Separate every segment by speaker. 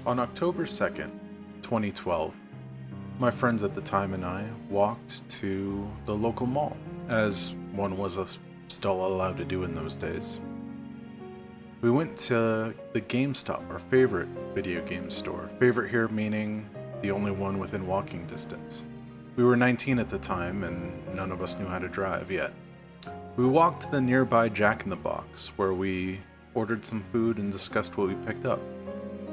Speaker 1: On October 2nd, 2012, my friends at the time and I walked to the local mall, as one was still allowed to do in those days. We went to the GameStop, our favorite video game store. Favorite here meaning the only one within walking distance. We were 19 at the time and none of us knew how to drive yet. We walked to the nearby Jack in the Box where we ordered some food and discussed what we picked up.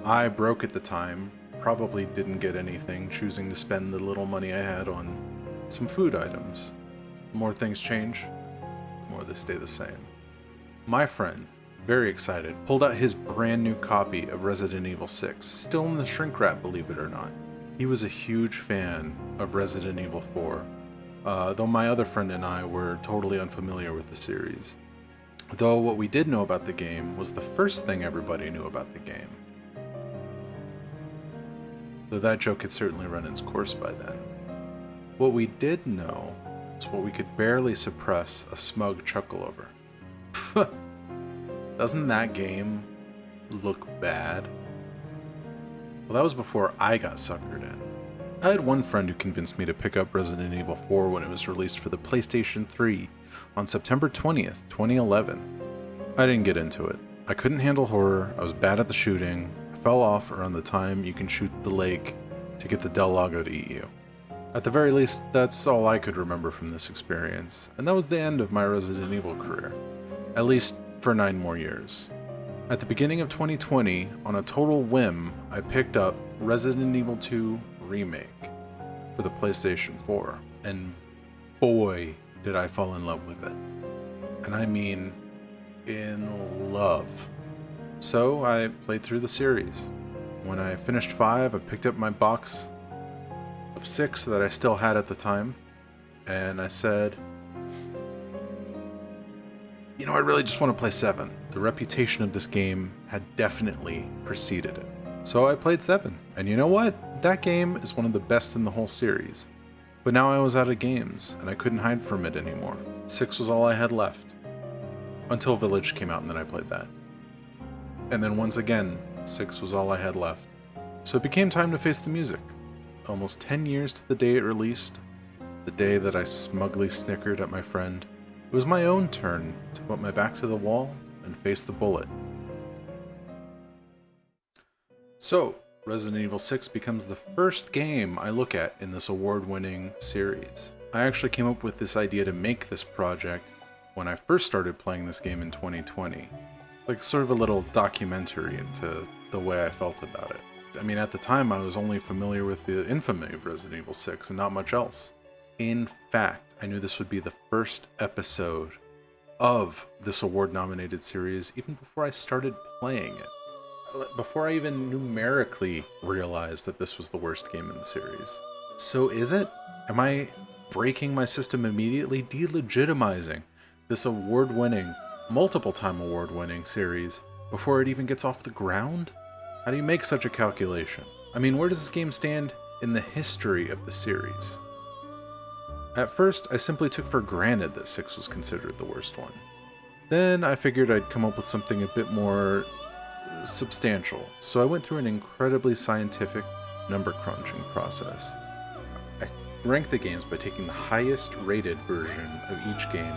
Speaker 1: I, broke at the time, probably didn't get anything, choosing to spend the little money I had on some food items. The more things change, the more they stay the same. My friend, very excited, pulled out his brand new copy of Resident Evil 6, still in the shrink wrap, believe it or not. He was a huge fan of Resident Evil 4, though my other friend and I were totally unfamiliar with the series. Though what we did know about the game was the first thing everybody knew about the game. Though that joke had certainly run its course by then. What we did know is what we could barely suppress a smug chuckle over. Doesn't that game look bad? Well, that was before I got suckered in. I had one friend who convinced me to pick up Resident Evil 4 when it was released for the PlayStation 3 on September 20th, 2011. I didn't get into it. I couldn't handle horror, I was bad at the shooting, fell off around the time you can shoot the lake to get the Del Lago to eat you. At the very least, that's all I could remember from this experience, and that was the end of my Resident Evil career. At least for 9 more years. At the beginning of 2020, on a total whim, I picked up Resident Evil 2 Remake for the PlayStation 4, and boy, did I fall in love with it. And I mean, in love. So I played through the series. When I finished 5, I picked up my box of 6 that I still had at the time, and I said, you know, I really just want to play 7. The reputation of this game had definitely preceded it. So I played 7, and you know what? That game is one of the best in the whole series. But now I was out of games, and I couldn't hide from it anymore. 6 was all I had left. Until Village came out, and then I played that. And then once again, 6 was all I had left. So it became time to face the music. Almost 10 years to the day it released, the day that I smugly snickered at my friend, it was my own turn to put my back to the wall and face the bullet. So, Resident Evil 6 becomes the first game I look at in this award-winning series. I actually came up with this idea to make this project when I first started playing this game in 2020. Like sort of a little documentary into the way I felt about it. I mean, at the time I was only familiar with the infamy of Resident Evil 6 and not much else. In fact, I knew this would be the first episode of this award-nominated series even before I started playing it. Before I even numerically realized that this was the worst game in the series. So is it? Am I breaking my system immediately, delegitimizing this award-winning, multiple-time award-winning series before it even gets off the ground? How do you make such a calculation? I mean, where does this game stand in the history of the series? At first, I simply took for granted that 6 was considered the worst one. Then I figured I'd come up with something a bit more substantial, so I went through an incredibly scientific number crunching process. I ranked the games by taking the highest rated version of each game,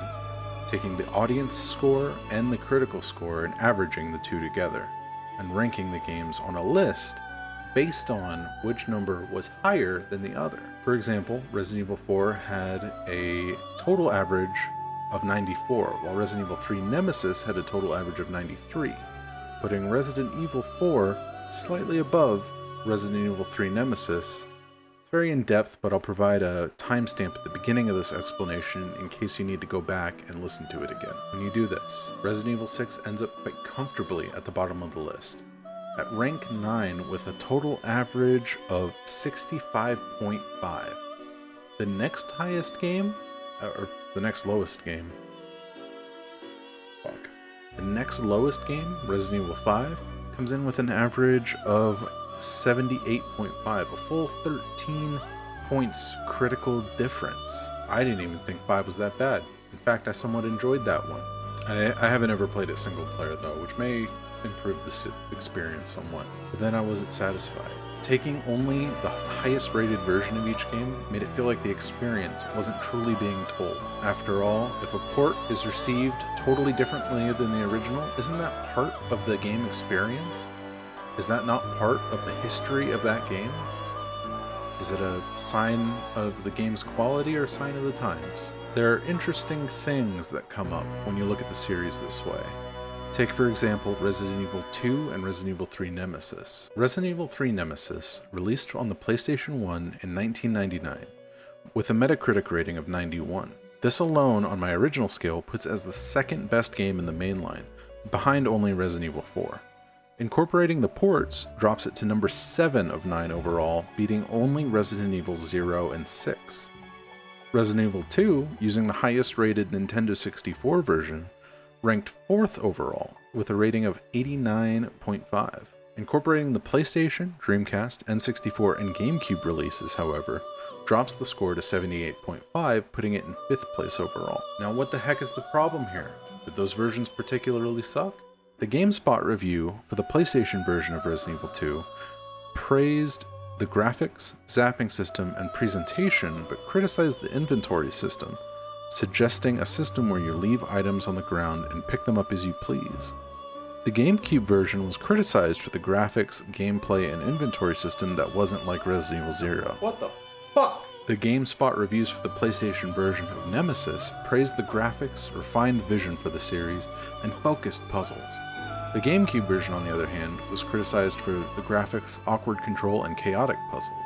Speaker 1: taking the audience score and the critical score and averaging the two together, and ranking the games on a list based on which number was higher than the other. For example, Resident Evil 4 had a total average of 94, while Resident Evil 3 Nemesis had a total average of 93, putting Resident Evil 4 slightly above Resident Evil 3 Nemesis. It's very in-depth, but I'll provide a timestamp at the beginning of this explanation in case you need to go back and listen to it again. When you do this, Resident Evil 6 ends up quite comfortably at the bottom of the list, at rank 9 with a total average of 65.5. The next highest game, or the next lowest game, the next lowest game, Resident Evil 5, comes in with an average of 78.5, a full 13 points critical difference. I didn't even think 5 was that bad. In fact, I somewhat enjoyed that one. I haven't ever played it single player though, which may improved the experience somewhat, but then I wasn't satisfied. Taking only the highest rated version of each game made it feel like the experience wasn't truly being told. After all, if a port is received totally differently than the original, isn't that part of the game experience? Is that not part of the history of that game? Is it a sign of the game's quality or a sign of the times? There are interesting things that come up when you look at the series this way. Take, for example, Resident Evil 2 and Resident Evil 3 Nemesis. Resident Evil 3 Nemesis, released on the PlayStation 1 in 1999, with a Metacritic rating of 91. This alone, on my original scale, puts it as the second best game in the mainline, behind only Resident Evil 4. Incorporating the ports drops it to number 7 of 9 overall, beating only Resident Evil 0 and 6. Resident Evil 2, using the highest rated Nintendo 64 version, ranked 4th overall, with a rating of 89.5. Incorporating the PlayStation, Dreamcast, N64, and GameCube releases, however, drops the score to 78.5, putting it in 5th place overall. Now what the heck is the problem here? Did those versions particularly suck? The GameSpot review for the PlayStation version of Resident Evil 2 praised the graphics, zapping system, and presentation, but criticized the inventory system, suggesting a system where you leave items on the ground and pick them up as you please. The GameCube version was criticized for the graphics, gameplay, and inventory system that wasn't like Resident Evil 0. What the fuck? The GameSpot reviews for the PlayStation version of Nemesis praised the graphics, refined vision for the series, and focused puzzles. The GameCube version, on the other hand, was criticized for the graphics, awkward control, and chaotic puzzles.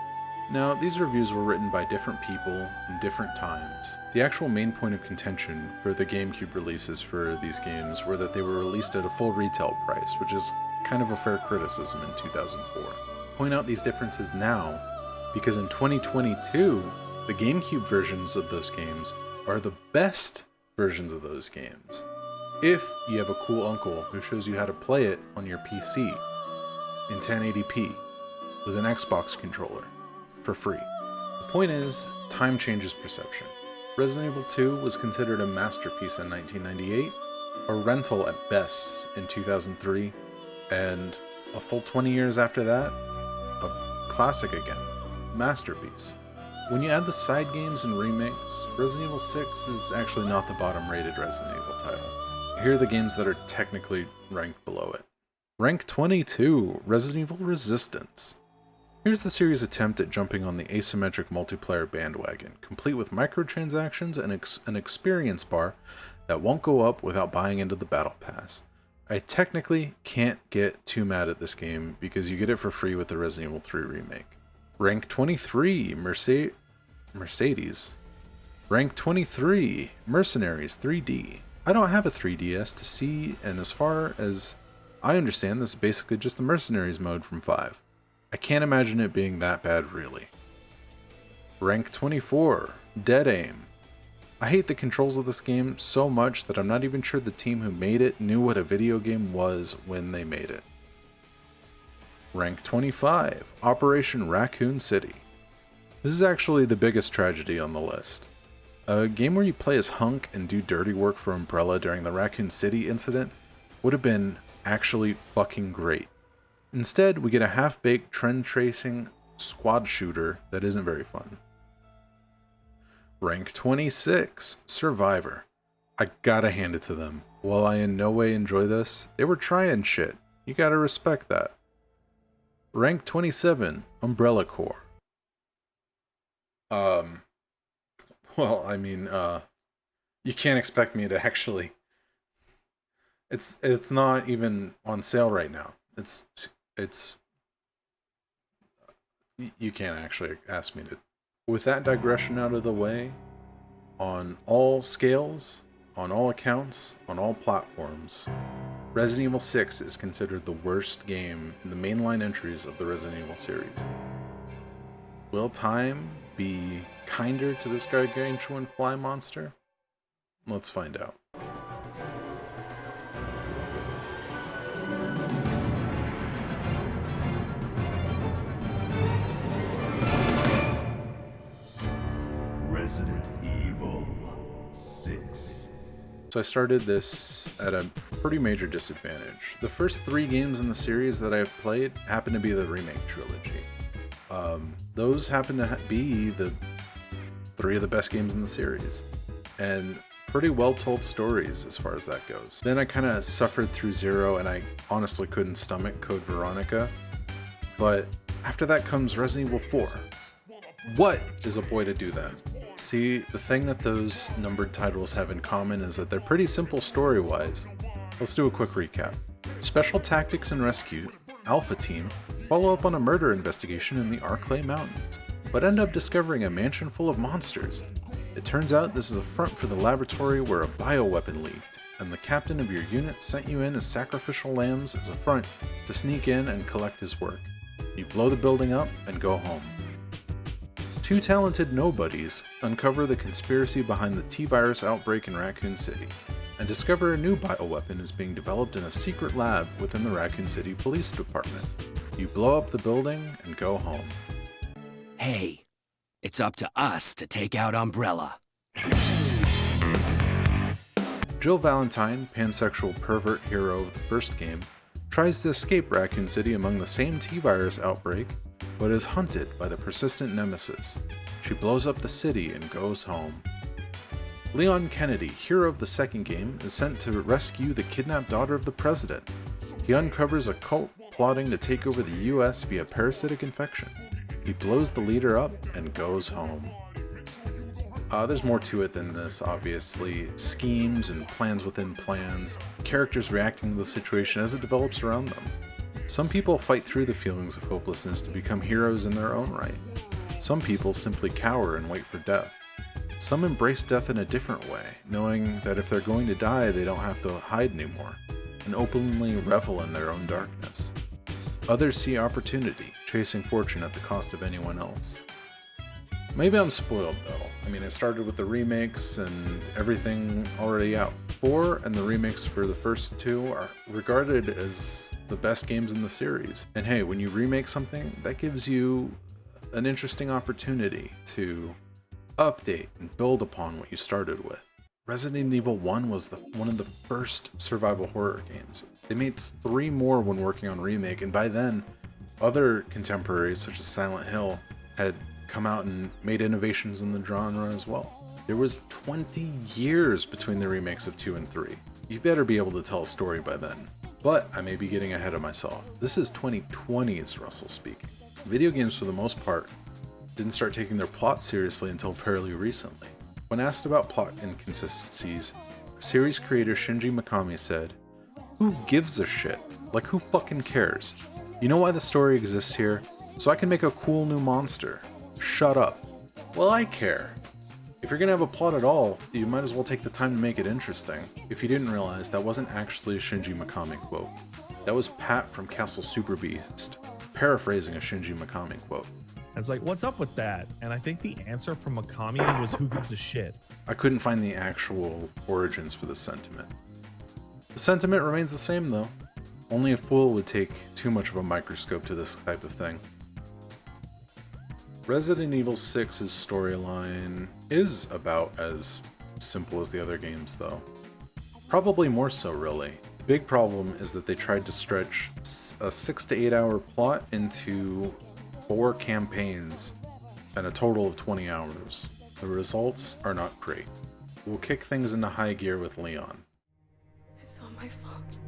Speaker 1: Now, these reviews were written by different people in different times. The actual main point of contention for the GameCube releases for these games were that they were released at a full retail price, which is kind of a fair criticism in 2004. Point out these differences now, because in 2022, the GameCube versions of those games are the best versions of those games. If you have a cool uncle who shows you how to play it on your PC in 1080p with an Xbox controller for free. The point is, time changes perception. Resident Evil 2 was considered a masterpiece in 1998, a rental at best in 2003, and a full 20 years after that, a classic again, masterpiece. When you add the side games and remakes, Resident Evil 6 is actually not the bottom rated Resident Evil title. Here are the games that are technically ranked below it. Rank 22, Resident Evil Resistance. Here's the series' attempt at jumping on the asymmetric multiplayer bandwagon, complete with microtransactions and an experience bar that won't go up without buying into the battle pass. I technically can't get too mad at this game because you get it for free with the Resident Evil 3 remake. Rank 23, Mercedes. Rank 23, Mercenaries 3D. I don't have a 3DS to see, and as far as I understand, this is basically just the Mercenaries mode from 5. I can't imagine it being that bad, really. Rank 24, Dead Aim. I hate the controls of this game so much that I'm not even sure the team who made it knew what a video game was when they made it. Rank 25, Operation Raccoon City. This is actually the biggest tragedy on the list. A game where you play as Hunk and do dirty work for Umbrella during the Raccoon City incident would have been actually fucking great. Instead, we get a half-baked trend-tracing squad shooter that isn't very fun. Rank 26, Survivor. I gotta hand it to them. While I in no way enjoy this, they were trying shit. You gotta respect that. Rank 27, Umbrella Corps. Well, I mean, you can't expect me to actually... It's not even on sale right now. You can't actually ask me to. With that digression out of the way, on all scales, on all accounts, on all platforms, Resident Evil 6 is considered the worst game in the mainline entries of the Resident Evil series. Will time be kinder to this gargantuan fly monster? Let's find out.
Speaker 2: Resident Evil 6.
Speaker 1: So I started this at a pretty major disadvantage. The first 3 games in the series that I've played happen to be the remake trilogy. Those happen to be the 3 of the best games in the series, and pretty well told stories as far as that goes. Then I kind of suffered through 0, and I honestly couldn't stomach Code Veronica. But after that comes Resident Evil 4. What is a boy to do then? See, the thing that those numbered titles have in common is that they're pretty simple story-wise. Let's do a quick recap. Special Tactics and Rescue, Alpha Team, follow up on a murder investigation in the Arklay Mountains, but end up discovering a mansion full of monsters. It turns out this is a front for the laboratory where a bioweapon leaked, and the captain of your unit sent you in as sacrificial lambs as a front to sneak in and collect his work. You blow the building up and go home. 2 talented nobodies uncover the conspiracy behind the T-virus outbreak in Raccoon City, and discover a new bioweapon is being developed in a secret lab within the Raccoon City Police Department. You blow up the building and go home.
Speaker 2: Hey, it's up to us to take out Umbrella.
Speaker 1: Jill Valentine, pansexual pervert hero of the first game, tries to escape Raccoon City among the same T-virus outbreak, but is hunted by the persistent nemesis. She blows up the city and goes home. Leon Kennedy, hero of the second game, is sent to rescue the kidnapped daughter of the president. He uncovers a cult plotting to take over the US via parasitic infection. He blows the leader up and goes home. There's more to it than this, obviously. Schemes and plans within plans, characters reacting to the situation as it develops around them. Some people fight through the feelings of hopelessness to become heroes in their own right. Some people simply cower and wait for death. Some embrace death in a different way, knowing that if they're going to die, they don't have to hide anymore, and openly revel in their own darkness. Others see opportunity, chasing fortune at the cost of anyone else. Maybe I'm spoiled though. I mean, I started with the remakes and everything already out. 4 and the remakes for the first 2 are regarded as the best games in the series. And hey, when you remake something, that gives you an interesting opportunity to update and build upon what you started with. Resident Evil 1 was one of the first survival horror games. They made 3 more when working on remake, and by then, other contemporaries such as Silent Hill had come out and made innovations in the genre as well. There was 20 years between the remakes of 2 and 3. You better be able to tell a story by then. But I may be getting ahead of myself. This is 2020's Russell speaking. Video games, for the most part, didn't start taking their plot seriously until fairly recently. When asked about plot inconsistencies, series creator Shinji Mikami said, "Who gives a shit? Like, who fucking cares? You know why the story exists here? So I can make a cool new monster. Shut up." Well, I care. If you're gonna have a plot at all, you might as well take the time to make it interesting. If you didn't realize, that wasn't actually a Shinji Mikami quote. That was Pat from Castle Super Beast, paraphrasing a Shinji Mikami quote.
Speaker 3: And it's like, what's up with that? And I think the answer from Mikami was, who gives a shit?
Speaker 1: I couldn't find the actual origins for the sentiment. The sentiment remains the same though. Only a fool would take too much of a microscope to this type of thing. Resident Evil 6's storyline is about as simple as the other games though. Probably more so really. The big problem is that they tried to stretch a 6 to 8 hour plot into 4 campaigns and a total of 20 hours. The results are not great. We'll kick things into high gear with Leon.
Speaker 4: It's all my fault.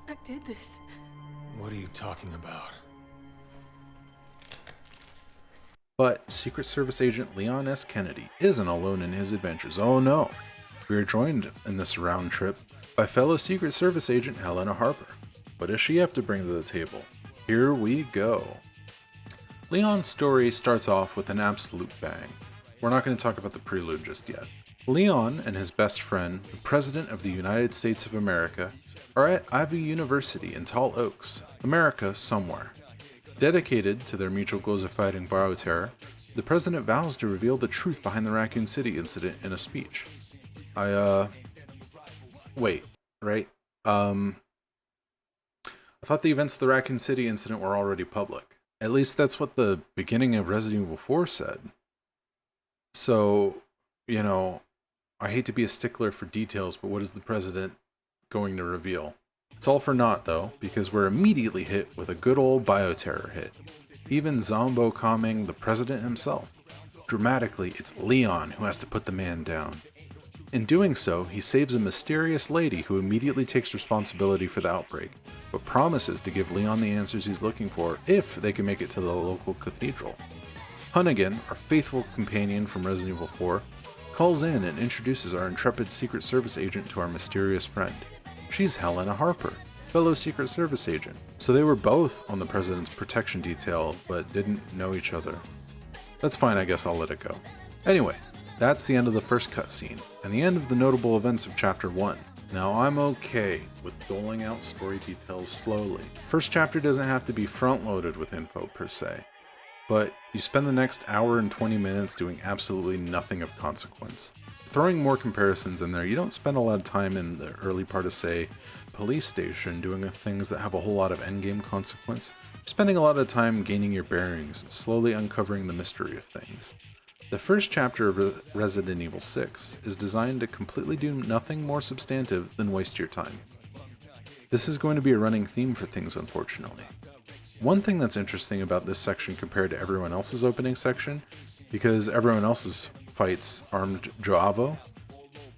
Speaker 4: I did this.
Speaker 5: What are you talking about?
Speaker 1: But Secret Service agent Leon S. Kennedy isn't alone in his adventures. Oh no! We are joined in this round trip by fellow Secret Service agent Helena Harper. What does she have to bring to the table? Here we go. Leon's story starts off with an absolute bang. We're not going to talk about the prelude just yet. Leon and his best friend, the President of the United States of America, are at Ivy University in Tall Oaks, America somewhere. Dedicated to their mutual goals of fighting bioterror, the President vows to reveal the truth behind the Raccoon City incident in a speech. Wait, right? I thought the events of the Raccoon City incident were already public. At least that's what the beginning of Resident Evil 4 said. So, you know, I hate to be a stickler for details, but what is the president going to reveal? It's all for naught, though, because we're immediately hit with a good old bioterror hit. Even Zombo calming the president himself. Dramatically, it's Leon who has to put the man down. In doing so, he saves a mysterious lady who immediately takes responsibility for the outbreak, but promises to give Leon the answers he's looking for if they can make it to the local cathedral. Hunnigan, our faithful companion from Resident Evil 4, calls in and introduces our intrepid Secret Service agent to our mysterious friend. She's Helena Harper, fellow Secret Service agent. So they were both on the President's protection detail, but didn't know each other. That's fine, I guess I'll let it go. Anyway, that's the end of the first cutscene, and the end of the notable events of Chapter 1. Now I'm okay with doling out story details slowly. First chapter doesn't have to be front-loaded with info per se, but you spend the next hour and 20 minutes doing absolutely nothing of consequence. Throwing more comparisons in there, you don't spend a lot of time in the early part of, say, police station doing things that have a whole lot of endgame consequence. You're spending a lot of time gaining your bearings and slowly uncovering the mystery of things. The first chapter of Resident Evil 6 is designed to completely do nothing more substantive than waste your time. This is going to be a running theme for things, unfortunately. One thing that's interesting about this section compared to everyone else's opening section, because everyone else's fights armed Joavo,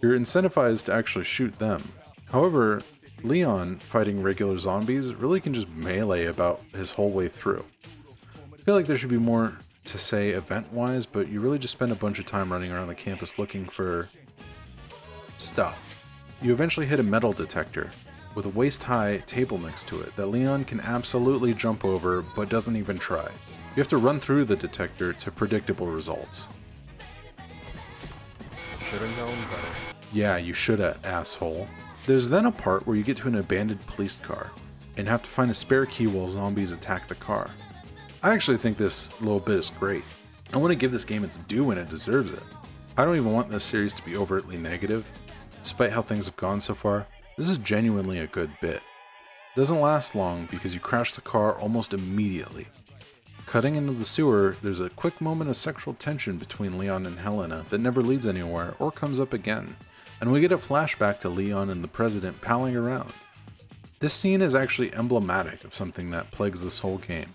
Speaker 1: you're incentivized to actually shoot them. However, Leon fighting regular zombies really can just melee about his whole way through. I feel like there should be more to say event-wise, but you really just spend a bunch of time running around the campus looking for stuff. You eventually hit a metal detector with a waist-high table next to it that Leon can absolutely jump over but doesn't even try. You have to run through the detector to predictable results.
Speaker 5: Should've known better.
Speaker 1: Yeah, you shoulda, asshole. There's then a part where you get to an abandoned police car and have to find a spare key while zombies attack the car. I actually think this little bit is great. I want to give this game its due when it deserves it. I don't even want this series to be overtly negative. Despite how things have gone so far, this is genuinely a good bit. It doesn't last long because you crash the car almost immediately. Cutting into the sewer, there's a quick moment of sexual tension between Leon and Helena that never leads anywhere or comes up again, and we get a flashback to Leon and the president palling around. This scene is actually emblematic of something that plagues this whole game.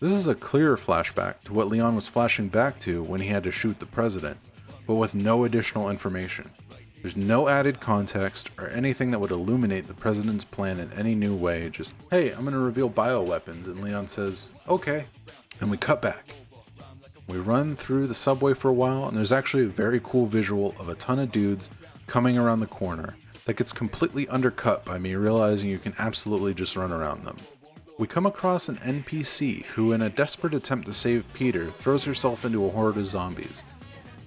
Speaker 1: This is a clearer flashback to what Leon was flashing back to when he had to shoot the president, but with no additional information. There's no added context or anything that would illuminate the president's plan in any new way, just, hey, I'm gonna reveal bioweapons, and Leon says, okay, and we cut back. We run through the subway for a while, and there's actually a very cool visual of a ton of dudes coming around the corner that gets completely undercut by me realizing you can absolutely just run around them. We come across an NPC who, in a desperate attempt to save Peter, throws herself into a horde of zombies.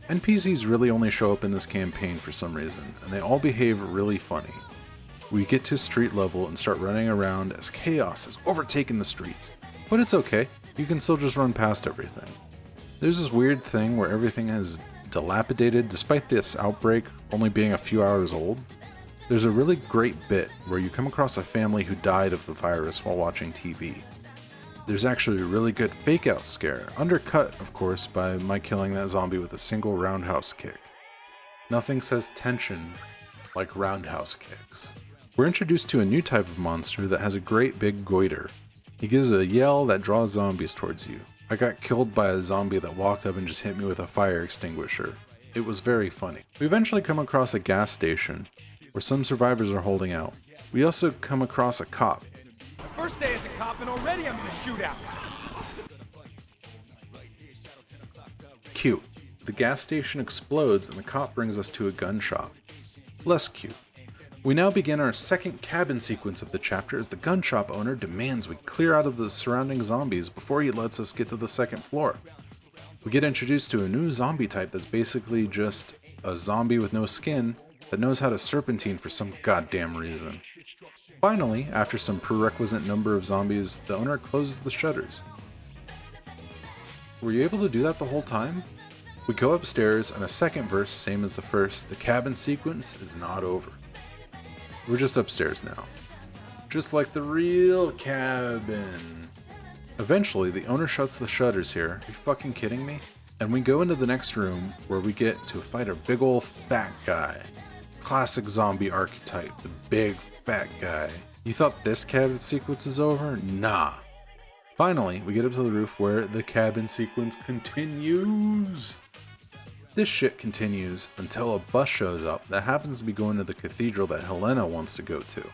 Speaker 1: NPCs really only show up in this campaign for some reason, and they all behave really funny. We get to street level and start running around as chaos has overtaken the streets, but it's okay, you can still just run past everything. There's this weird thing where everything is dilapidated despite this outbreak only being a few hours old. There's a really great bit where you come across a family who died of the virus while watching TV. There's actually a really good fake-out scare, undercut, of course, by my killing that zombie with a single roundhouse kick. Nothing says tension like roundhouse kicks. We're introduced to a new type of monster that has a great big goiter. He gives a yell that draws zombies towards you. I got killed by a zombie that walked up and just hit me with a fire extinguisher. It was very funny. We eventually come across a gas station where some survivors are holding out. We also come across a cop.
Speaker 6: First day as a cop and already I'm in a shootout.
Speaker 1: Cute. The gas station explodes and the cop brings us to a gun shop. Less cute. We now begin our second cabin sequence of the chapter as the gun shop owner demands we clear out of the surrounding zombies before he lets us get to the second floor. We get introduced to a new zombie type that's basically just a zombie with no skin that knows how to serpentine for some goddamn reason. Finally, after some prerequisite number of zombies, the owner closes the shutters. Were you able to do that the whole time? We go upstairs, and a second verse, same as the first, the cabin sequence is not over. We're just upstairs now. Just like the real cabin. Eventually, the owner shuts the shutters here. Are you fucking kidding me? And we go into the next room where we get to fight a big old fat guy. Classic zombie archetype, the big fat guy. You thought this cabin sequence is over? Nah. Finally, we get up to the roof where the cabin sequence continues. This shit continues until a bus shows up that happens to be going to the cathedral that Helena wants to go to.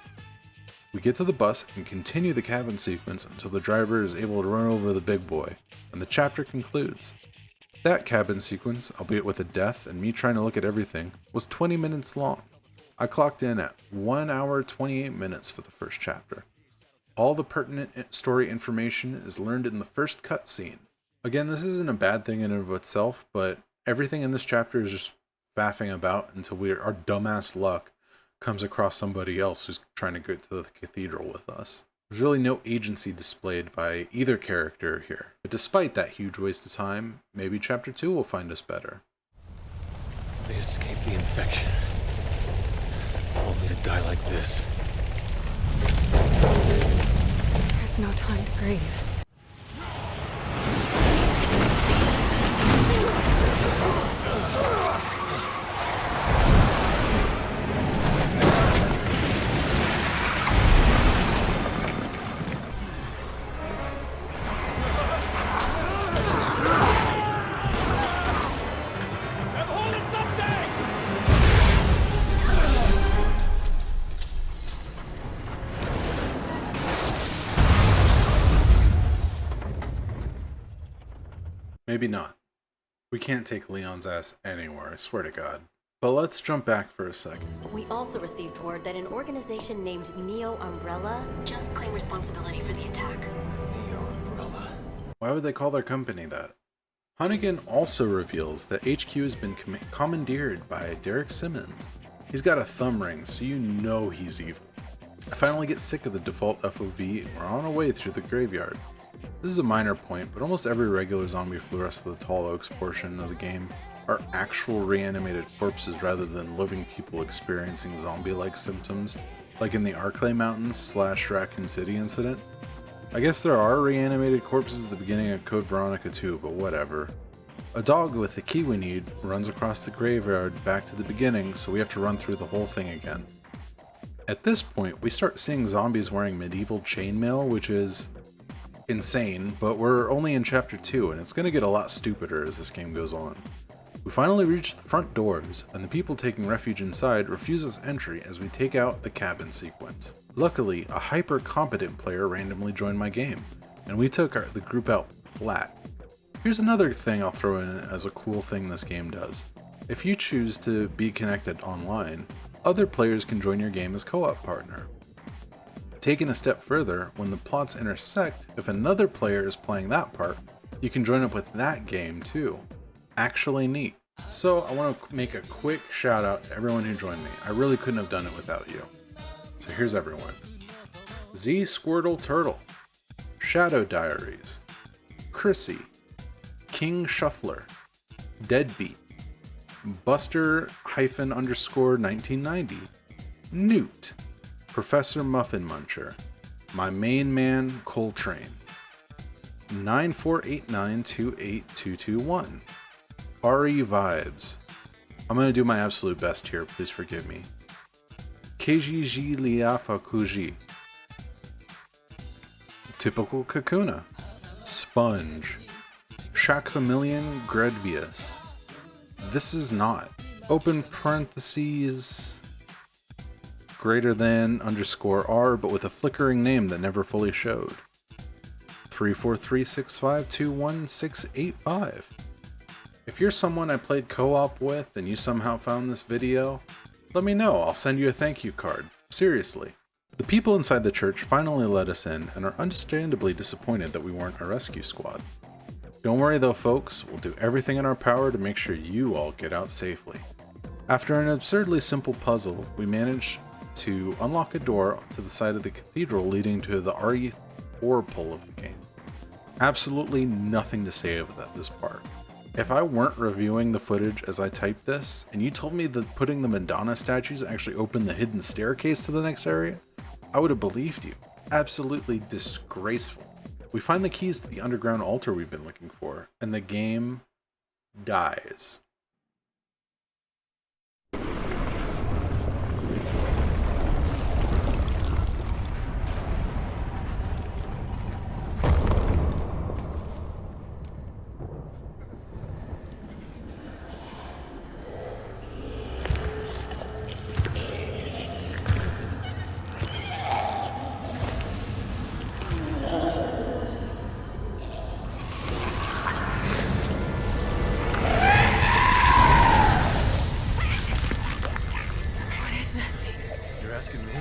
Speaker 1: We get to the bus and continue the cabin sequence until the driver is able to run over the big boy, and the chapter concludes. That cabin sequence, albeit with a death and me trying to look at everything, was 20 minutes long. I clocked in at 1 hour 28 minutes for the first chapter. All the pertinent story information is learned in the first cutscene. Again, this isn't a bad thing in and of itself, but everything in this chapter is just faffing about until our dumbass luck comes across somebody else who's trying to go to the cathedral with us. There's really no agency displayed by either character here. But despite that huge waste of time, maybe chapter 2 will find us better.
Speaker 5: They escaped the infection. Only to die like this.
Speaker 4: There's no time to grieve.
Speaker 1: Maybe not. We can't take Leon's ass anywhere, I swear to God. But let's jump back for a second.
Speaker 7: We also received word that an organization named Neo Umbrella just claimed responsibility for the attack.
Speaker 5: Neo Umbrella.
Speaker 1: Why would they call their company that? Hunnigan also reveals that HQ has been commandeered by Derek Simmons. He's got a thumb ring, so you know he's evil. I finally get sick of the default FOV and we're on our way through the graveyard. This is a minor point, but almost every regular zombie for the rest of the Tall Oaks portion of the game are actual reanimated corpses rather than living people experiencing zombie-like symptoms, like in the Arklay Mountains / Raccoon City incident. I guess there are reanimated corpses at the beginning of Code Veronica 2, but whatever. A dog with the key we need runs across the graveyard back to the beginning, so we have to run through the whole thing again. At this point, we start seeing zombies wearing medieval chainmail, which is insane, but we're only in chapter 2 and it's going to get a lot stupider as this game goes on. We finally reach the front doors and the people taking refuge inside refuse us entry as we take out the cabin sequence. Luckily, a hyper competent player randomly joined my game and we took the group out flat. Here's another thing I'll throw in as a cool thing this game does. If you choose to be connected online, other players can join your game as co-op partner. Taken a step further, when the plots intersect, if another player is playing that part, you can join up with that game too. Actually neat. So I want to make a quick shout out to everyone who joined me. I really couldn't have done it without you. So here's everyone. Z Squirtle Turtle, Shadow Diaries, Chrissy, King Shuffler, Deadbeat, Buster_1990, Newt, Professor Muffin Muncher, my main man Coltrane, 9489282221, RE Vibes. I'm gonna do my absolute best here, please forgive me. KGG Liafakuji, Typical Kakuna, Sponge, Shaxamillion Gredvius, This Is Not, open parentheses, greater than _R, but with a flickering name that never fully showed. 34365211685. If you're someone I played co-op with and you somehow found this video, let me know, I'll send you a thank you card. Seriously. The people inside the church finally let us in and are understandably disappointed that we weren't a rescue squad. Don't worry though folks, we'll do everything in our power to make sure you all get out safely. After an absurdly simple puzzle, we managed to unlock a door to the side of the cathedral leading to the RE4 pull of the game. Absolutely nothing to say about this part. If I weren't reviewing the footage as I typed this, and you told me that putting the Madonna statues actually opened the hidden staircase to the next area, I would have believed you. Absolutely disgraceful. We find the keys to the underground altar we've been looking for, and the game dies.
Speaker 4: What is that thing?
Speaker 5: You're asking me?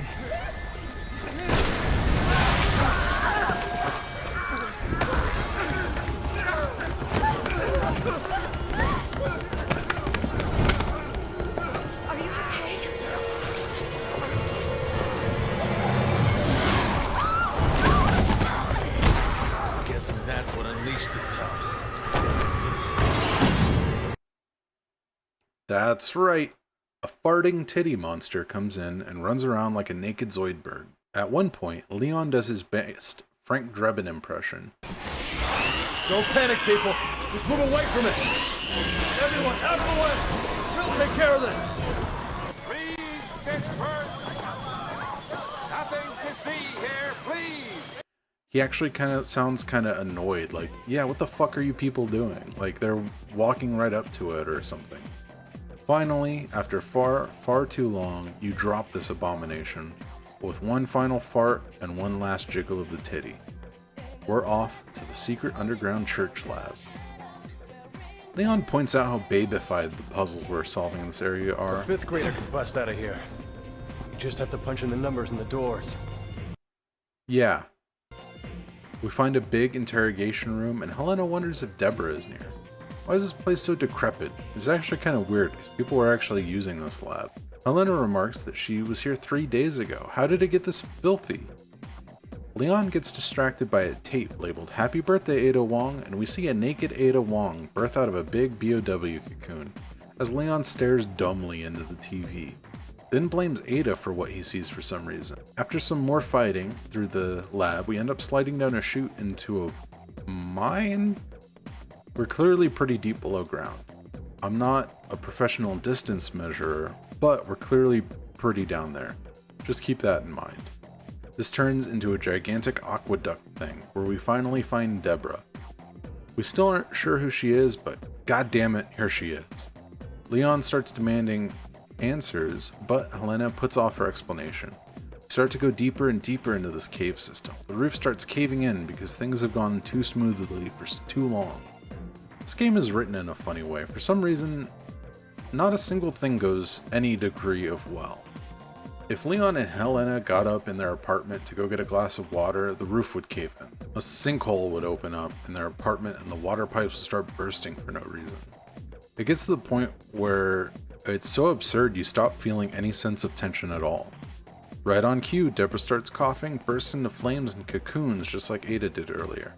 Speaker 4: Are you okay?
Speaker 5: Guessing that's what unleashed this hell.
Speaker 1: That's right. A farting titty monster comes in and runs around like a naked Zoidberg. At one point, Leon does his best Frank Drebin impression.
Speaker 6: Don't panic, people. Just move away from it. Everyone, out of the way. We'll take care of this. Please, this hurts. Nothing to see here, please.
Speaker 1: He actually sounds kind of annoyed, like, yeah, what the fuck are you people doing? Like they're walking right up to it or something. Finally, after far, far too long, you drop this abomination with one final fart and one last jiggle of the titty. We're off to the secret underground church lab. Leon points out how babified the puzzles we're solving in this area are.
Speaker 8: A fifth grader could bust out of here. You just have to punch in the numbers in the doors.
Speaker 1: Yeah. We find a big interrogation room and Helena wonders if Deborah is near. Why is this place so decrepit? It's actually kind of weird because people were actually using this lab. Helena remarks that she was here 3 days ago. How did it get this filthy? Leon gets distracted by a tape labeled Happy Birthday Ada Wong, and we see a naked Ada Wong birth out of a big BOW cocoon as Leon stares dumbly into the TV. Then blames Ada for what he sees for some reason. After some more fighting through the lab, we end up sliding down a chute into a mine? We're clearly pretty deep below ground. I'm not a professional distance measurer, but we're clearly pretty down there. Just keep that in mind. This turns into a gigantic aqueduct thing, where we finally find Deborah. We still aren't sure who she is, but goddammit, here she is. Leon starts demanding answers, but Helena puts off her explanation. We start to go deeper and deeper into this cave system. The roof starts caving in because things have gone too smoothly for too long. This game is written in a funny way. For some reason, not a single thing goes any degree of well. If Leon and Helena got up in their apartment to go get a glass of water, the roof would cave in. A sinkhole would open up in their apartment and the water pipes would start bursting for no reason. It gets to the point where it's so absurd you stop feeling any sense of tension at all. Right on cue, Deborah starts coughing, bursts into flames and cocoons just like Ada did earlier.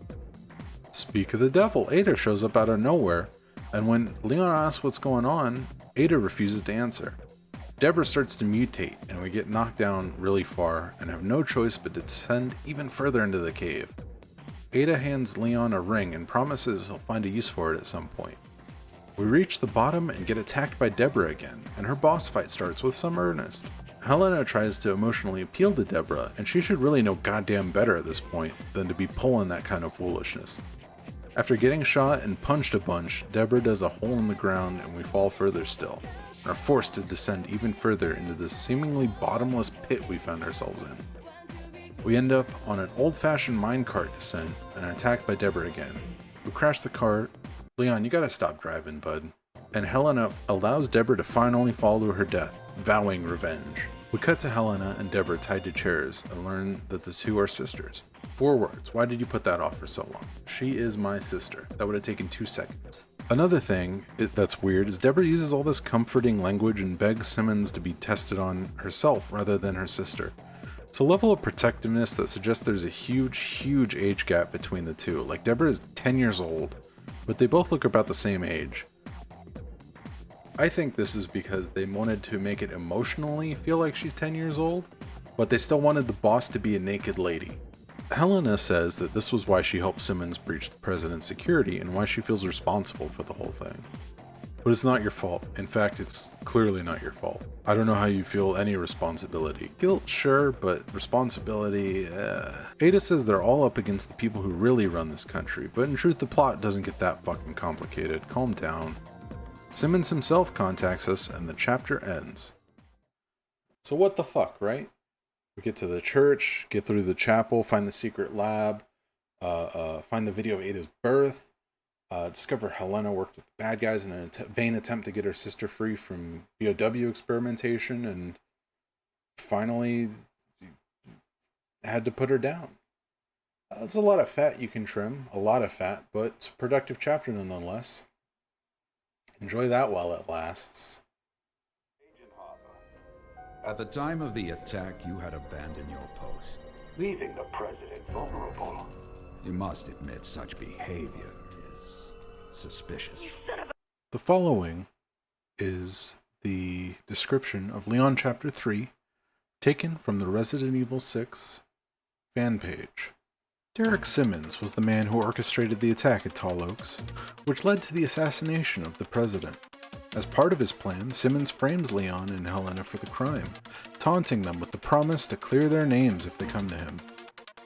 Speaker 1: Speak of the devil, Ada shows up out of nowhere, and when Leon asks what's going on, Ada refuses to answer. Deborah starts to mutate, and we get knocked down really far and have no choice but to descend even further into the cave. Ada hands Leon a ring and promises he'll find a use for it at some point. We reach the bottom and get attacked by Deborah again, and her boss fight starts with some earnest. Helena tries to emotionally appeal to Deborah, and she should really know goddamn better at this point than to be pulling that kind of foolishness. After getting shot and punched a bunch, Deborah does a hole in the ground and we fall further still, and are forced to descend even further into this seemingly bottomless pit we found ourselves in. We end up on an old-fashioned minecart descent and attacked by Deborah again. We crash the cart. Leon, you gotta stop driving, bud. And Helena allows Deborah to finally fall to her death, vowing revenge. We cut to Helena and Deborah tied to chairs and learn that the two are sisters. 4 words. Why did you put that off for so long? She is my sister. That would have taken 2 seconds. Another thing that's weird is Deborah uses all this comforting language and begs Simmons to be tested on herself rather than her sister. It's a level of protectiveness that suggests there's a huge age gap between the two. Like Deborah is 10 years old, but they both look about the same age. I think this is because they wanted to make it emotionally feel like she's 10 years old, but they still wanted the boss to be a naked lady. Helena says that this was why she helped Simmons breach the president's security and why she feels responsible for the whole thing. But it's not your fault. In fact, it's clearly not your fault. I don't know how you feel any responsibility. Guilt, sure, but responsibility, Ada says they're all up against the people who really run this country, but in truth the plot doesn't get that fucking complicated. Calm down. Simmons himself contacts us and the chapter ends. So what the fuck, right? We get to the church, get through the chapel, find the secret lab, find the video of Ada's birth, discover Helena worked with the bad guys in a vain attempt to get her sister free from BOW experimentation, and finally had to put her down. That's a lot of fat you can trim, a lot of fat, but it's a productive chapter nonetheless. Enjoy that while it lasts.
Speaker 9: At the time of the attack, you had abandoned your post.
Speaker 10: Leaving the president vulnerable.
Speaker 9: You must admit such behavior is suspicious.
Speaker 1: The following is the description of Leon Chapter 3, taken from the Resident Evil 6 fan page. Derek Simmons was the man who orchestrated the attack at Tall Oaks, which led to the assassination of the president. As part of his plan, Simmons frames Leon and Helena for the crime, taunting them with the promise to clear their names if they come to him.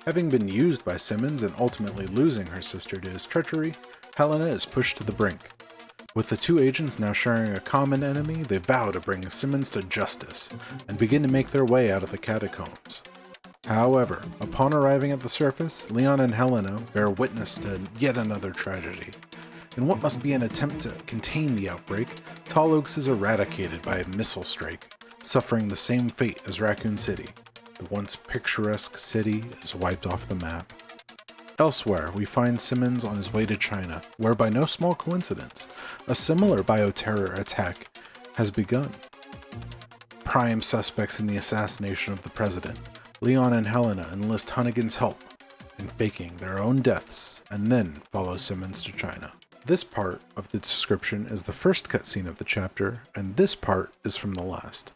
Speaker 1: Having been used by Simmons and ultimately losing her sister to his treachery, Helena is pushed to the brink. With the two agents now sharing a common enemy, they vow to bring Simmons to justice and begin to make their way out of the catacombs. However, upon arriving at the surface, Leon and Helena bear witness to yet another tragedy. In what must be an attempt to contain the outbreak, Tall Oaks is eradicated by a missile strike, suffering the same fate as Raccoon City. The once picturesque city is wiped off the map. Elsewhere, we find Simmons on his way to China, where by no small coincidence, a similar bioterror attack has begun. Prime suspects in the assassination of the president, Leon and Helena enlist Hunnigan's help in faking their own deaths and then follow Simmons to China. This part of the description is the first cutscene of the chapter, and this part is from the last.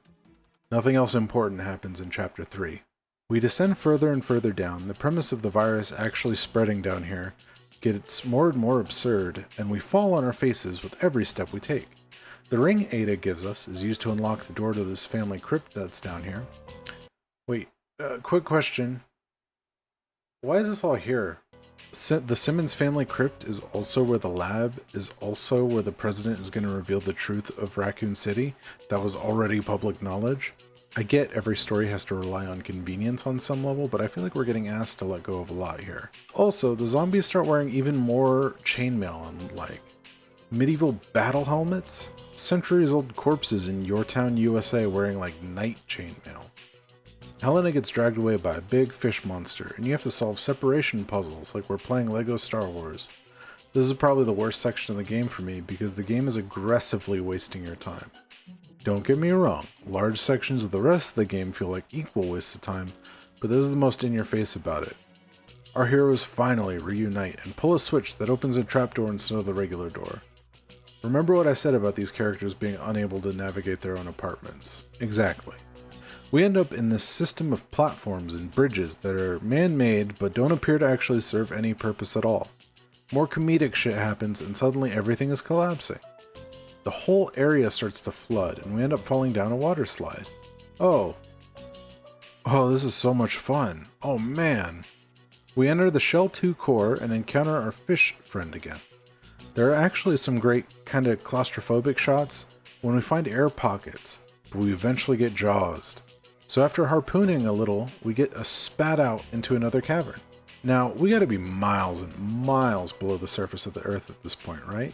Speaker 1: Nothing else important happens in Chapter 3. We descend further and further down. The premise of the virus actually spreading down here gets more and more absurd, and we fall on our faces with every step we take. The ring Ada gives us is used to unlock the door to this family crypt that's down here. Wait, quick question. Why is this all here? The Simmons family crypt is also where the lab is also where the president is going to reveal the truth of Raccoon City that was already public knowledge. I get every story has to rely on convenience on some level, but I feel like we're getting asked to let go of a lot here. Also, the zombies start wearing even more chainmail and like medieval battle helmets, centuries-old corpses in your town, USA wearing like knight chainmail. Helena gets dragged away by a big fish monster, and you have to solve separation puzzles like we're playing LEGO Star Wars. This is probably the worst section of the game for me because the game is aggressively wasting your time. Don't get me wrong, large sections of the rest of the game feel like equal waste of time, but this is the most in your face about it. Our heroes finally reunite and pull a switch that opens a trapdoor instead of the regular door. Remember what I said about these characters being unable to navigate their own apartments? Exactly. We end up in this system of platforms and bridges that are man-made but don't appear to actually serve any purpose at all. More comedic shit happens and suddenly everything is collapsing. The whole area starts to flood and we end up falling down a water slide. Oh, this is so much fun. Oh man. We enter the Shell 2 core and encounter our fish friend again. There are actually some great kind of claustrophobic shots when we find air pockets, but we eventually get jawsed. So after harpooning a little, we get a spat out into another cavern. Now, we gotta be miles and miles below the surface of the Earth at this point, right?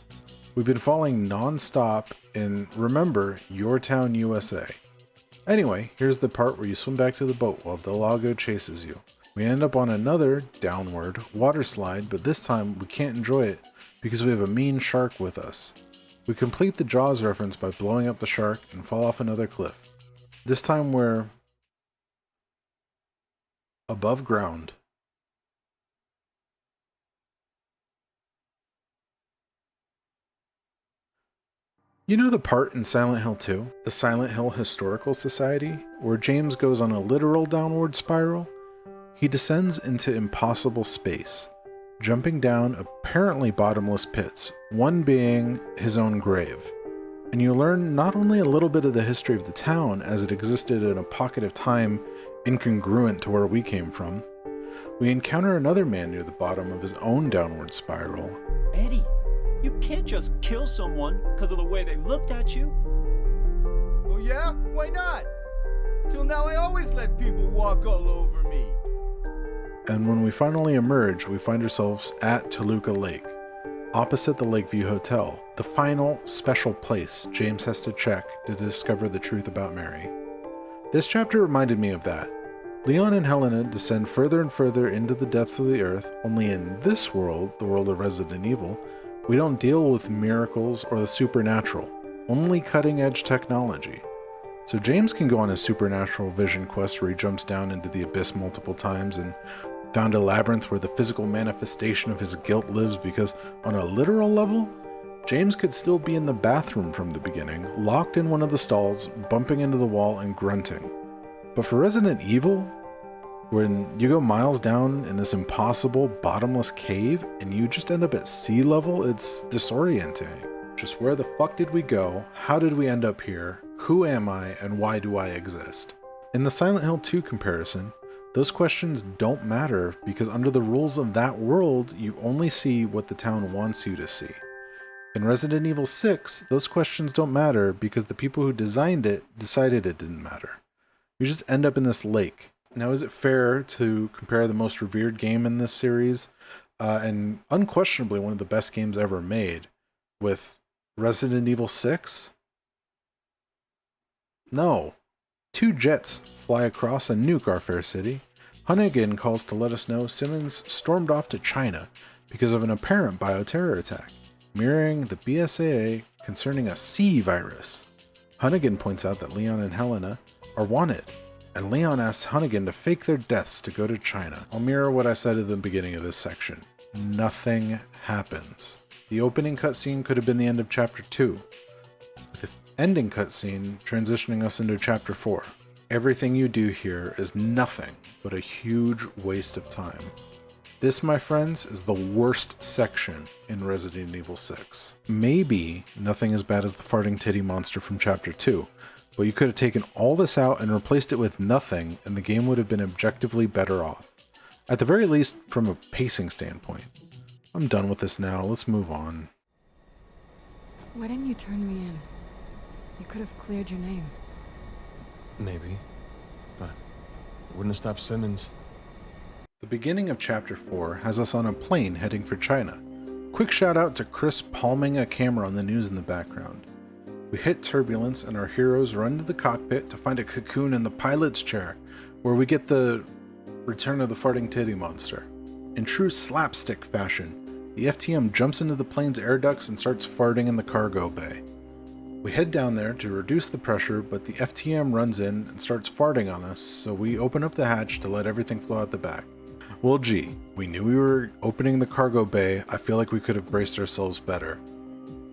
Speaker 1: We've been falling non-stop in, remember, your town, USA. Anyway, here's the part where you swim back to the boat while Delago chases you. We end up on another, downward, water slide, but this time we can't enjoy it because we have a mean shark with us. We complete the Jaws reference by blowing up the shark and fall off another cliff. This time we're above ground. You know the part in Silent Hill 2, the Silent Hill Historical Society, where James goes on a literal downward spiral? He descends into impossible space, jumping down apparently bottomless pits, one being his own grave. And you learn not only a little bit of the history of the town as it existed in a pocket of time incongruent to where we came from, we encounter another man near the bottom of his own downward spiral.
Speaker 11: Eddie, you can't just kill someone because of the way they looked at you.
Speaker 6: Oh yeah? Why not? Till now I always let people walk all over me.
Speaker 1: And when we finally emerge, we find ourselves at Toluca Lake, opposite the Lakeview Hotel, the final special place James has to check to discover the truth about Mary. This chapter reminded me of that. Leon and Helena descend further and further into the depths of the earth, only in this world, the world of Resident Evil, we don't deal with miracles or the supernatural, only cutting-edge technology. So James can go on a supernatural vision quest where he jumps down into the abyss multiple times and found a labyrinth where the physical manifestation of his guilt lives, because on a literal level, James could still be in the bathroom from the beginning, locked in one of the stalls, bumping into the wall and grunting. But for Resident Evil, when you go miles down in this impossible, bottomless cave and you just end up at sea level, it's disorienting. Just where the fuck did we go? How did we end up here? Who am I and why do I exist? In the Silent Hill 2 comparison, those questions don't matter because under the rules of that world, you only see what the town wants you to see. In Resident Evil 6, those questions don't matter because the people who designed it decided it didn't matter. You just end up in this lake. Now, is it fair to compare the most revered game in this series, and unquestionably one of the best games ever made, with Resident Evil 6? No. 2 jets fly across and nuke our fair city. Hunnigan calls to let us know Simmons stormed off to China because of an apparent bioterror attack, mirroring the BSAA concerning a C virus. Hunnigan points out that Leon and Helena are wanted, and Leon asks Hunnigan to fake their deaths to go to China. I'll mirror what I said at the beginning of this section. Nothing happens. The opening cutscene could have been the end of Chapter 2, with the ending cutscene transitioning us into Chapter 4. Everything you do here is nothing but a huge waste of time. This, my friends, is the worst section in Resident Evil 6. Maybe nothing as bad as the farting titty monster from Chapter 2, but you could have taken all this out and replaced it with nothing, and the game would have been objectively better off. At the very least, from a pacing standpoint. I'm done with this now, let's move on.
Speaker 12: Why didn't you turn me in? You could have cleared your name.
Speaker 8: Maybe, but it wouldn't have stopped Simmons.
Speaker 1: The beginning of Chapter 4 has us on a plane heading for China. Quick shout out to Chris palming a camera on the news in the background. We hit turbulence and our heroes run to the cockpit to find a cocoon in the pilot's chair, where we get the return of the farting titty monster. In true slapstick fashion, the FTM jumps into the plane's air ducts and starts farting in the cargo bay. We head down there to reduce the pressure, but the FTM runs in and starts farting on us, so we open up the hatch to let everything flow out the back. Well, gee, we knew we were opening the cargo bay. I feel like we could have braced ourselves better.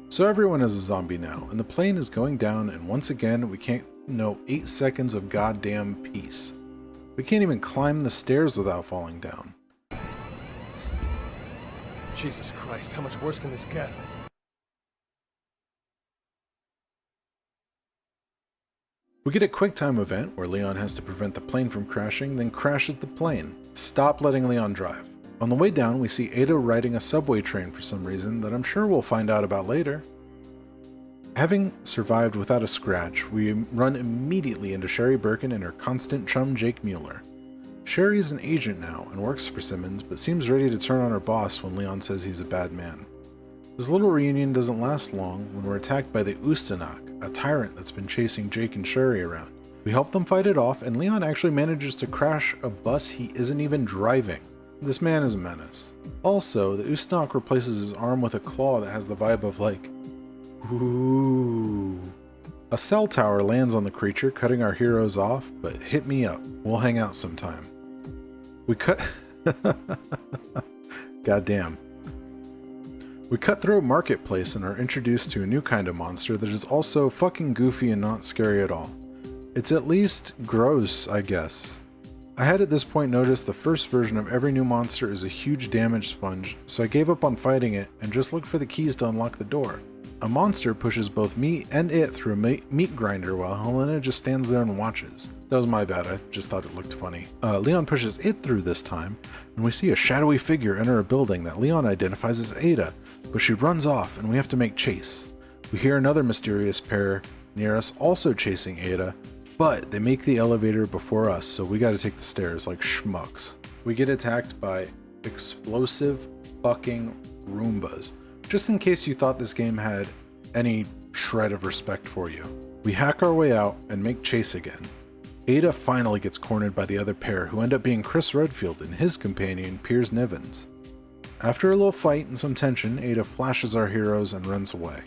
Speaker 1: So everyone is a zombie now, and the plane is going down, and once again, we can't know 8 seconds of goddamn peace. We can't even climb the stairs without falling down.
Speaker 6: Jesus Christ, how much worse can this get?
Speaker 1: We get a QuickTime event where Leon has to prevent the plane from crashing, then crashes the plane. Stop letting Leon drive. On the way down, we see Ada riding a subway train for some reason that I'm sure we'll find out about later. Having survived without a scratch, we run immediately into Sherry Birkin and her constant chum Jake Mueller. Sherry is an agent now and works for Simmons, but seems ready to turn on her boss when Leon says he's a bad man. This little reunion doesn't last long when we're attacked by the Ustanak, a tyrant that's been chasing Jake and Sherry around. We help them fight it off, and Leon actually manages to crash a bus he isn't even driving. This man is a menace. Also, the Ustanak replaces his arm with a claw that has the vibe of like, ooh. A cell tower lands on the creature, cutting our heroes off, but hit me up. We'll hang out sometime. We cut... Goddamn. We cut through a marketplace and are introduced to a new kind of monster that is also fucking goofy and not scary at all. It's at least gross, I guess. I had at this point noticed the first version of every new monster is a huge damage sponge, so I gave up on fighting it and just looked for the keys to unlock the door. A monster pushes both me and it through a meat grinder while Helena just stands there and watches. That was my bad, I just thought it looked funny. Leon pushes it through this time, and we see a shadowy figure enter a building that Leon identifies as Ada, but she runs off and we have to make chase. We hear another mysterious pair near us also chasing Ada, but they make the elevator before us, so we gotta take the stairs like schmucks. We get attacked by explosive fucking Roombas, just in case you thought this game had any shred of respect for you. We hack our way out and make chase again. Ada finally gets cornered by the other pair, who end up being Chris Redfield and his companion Piers Nivens. After a little fight and some tension, Ada flashes our heroes and runs away.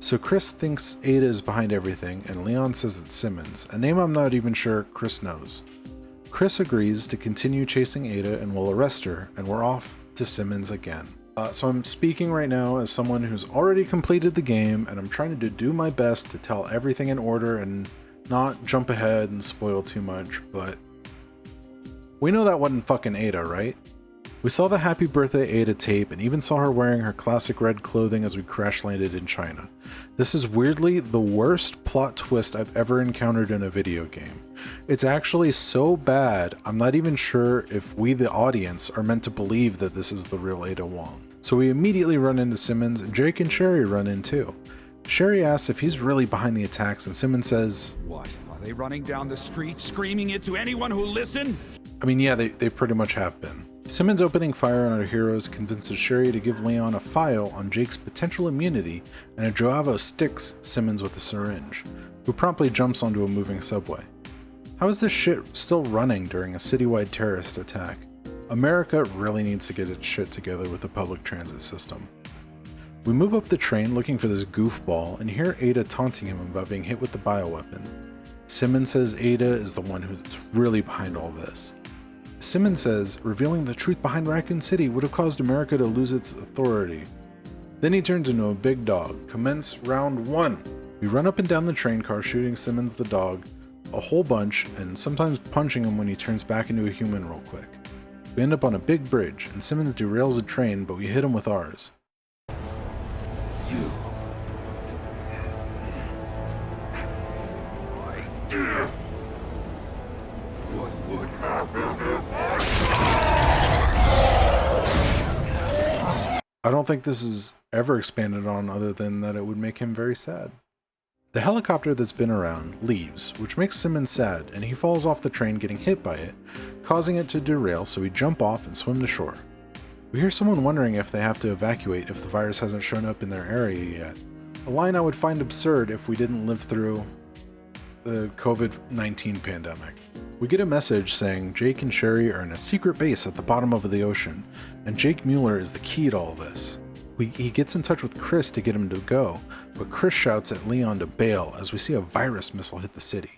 Speaker 1: So Chris thinks Ada is behind everything, and Leon says it's Simmons, a name I'm not even sure Chris knows. Chris agrees to continue chasing Ada and will arrest her, and we're off to Simmons again. So I'm speaking right now as someone who's already completed the game, and I'm trying to do my best to tell everything in order and not jump ahead and spoil too much, but we know that wasn't fucking Ada, right? We saw the Happy Birthday Ada tape and even saw her wearing her classic red clothing as we crash landed in China. This is weirdly the worst plot twist I've ever encountered in a video game. It's actually so bad, I'm not even sure if we the audience are meant to believe that this is the real Ada Wong. So we immediately run into Simmons, and Jake and Sherry run in too. Sherry asks if he's really behind the attacks, and Simmons says,
Speaker 9: "What, are they running down the street screaming it to anyone who'll listen?"
Speaker 1: I mean, yeah, they pretty much have been. Simmons opening fire on our heroes convinces Sherry to give Leon a file on Jake's potential immunity, and Joavo sticks Simmons with a syringe, who promptly jumps onto a moving subway. How is this shit still running during a citywide terrorist attack? America really needs to get its shit together with the public transit system. We move up the train looking for this goofball and hear Ada taunting him about being hit with the bioweapon. Simmons says Ada is the one who's really behind all this. Simmons says revealing the truth behind Raccoon City would have caused America to lose its authority. Then he turns into a big dog. Commence round 1. We run up and down the train car shooting Simmons the dog a whole bunch and sometimes punching him when he turns back into a human real quick. We end up on a big bridge and Simmons derails the train, but we hit him with ours.
Speaker 9: What would happen if
Speaker 1: I don't think this is ever expanded on other than that it would make him very sad. The helicopter that's been around leaves, which makes Simmons sad, and he falls off the train getting hit by it, causing it to derail, so we jump off and swim to shore. We hear someone wondering if they have to evacuate if the virus hasn't shown up in their area yet. A line I would find absurd if we didn't live through the COVID-19 pandemic. We get a message saying Jake and Sherry are in a secret base at the bottom of the ocean, and Jake Mueller is the key to all this. He gets in touch with Chris to get him to go, but Chris shouts at Leon to bail as we see a virus missile hit the city.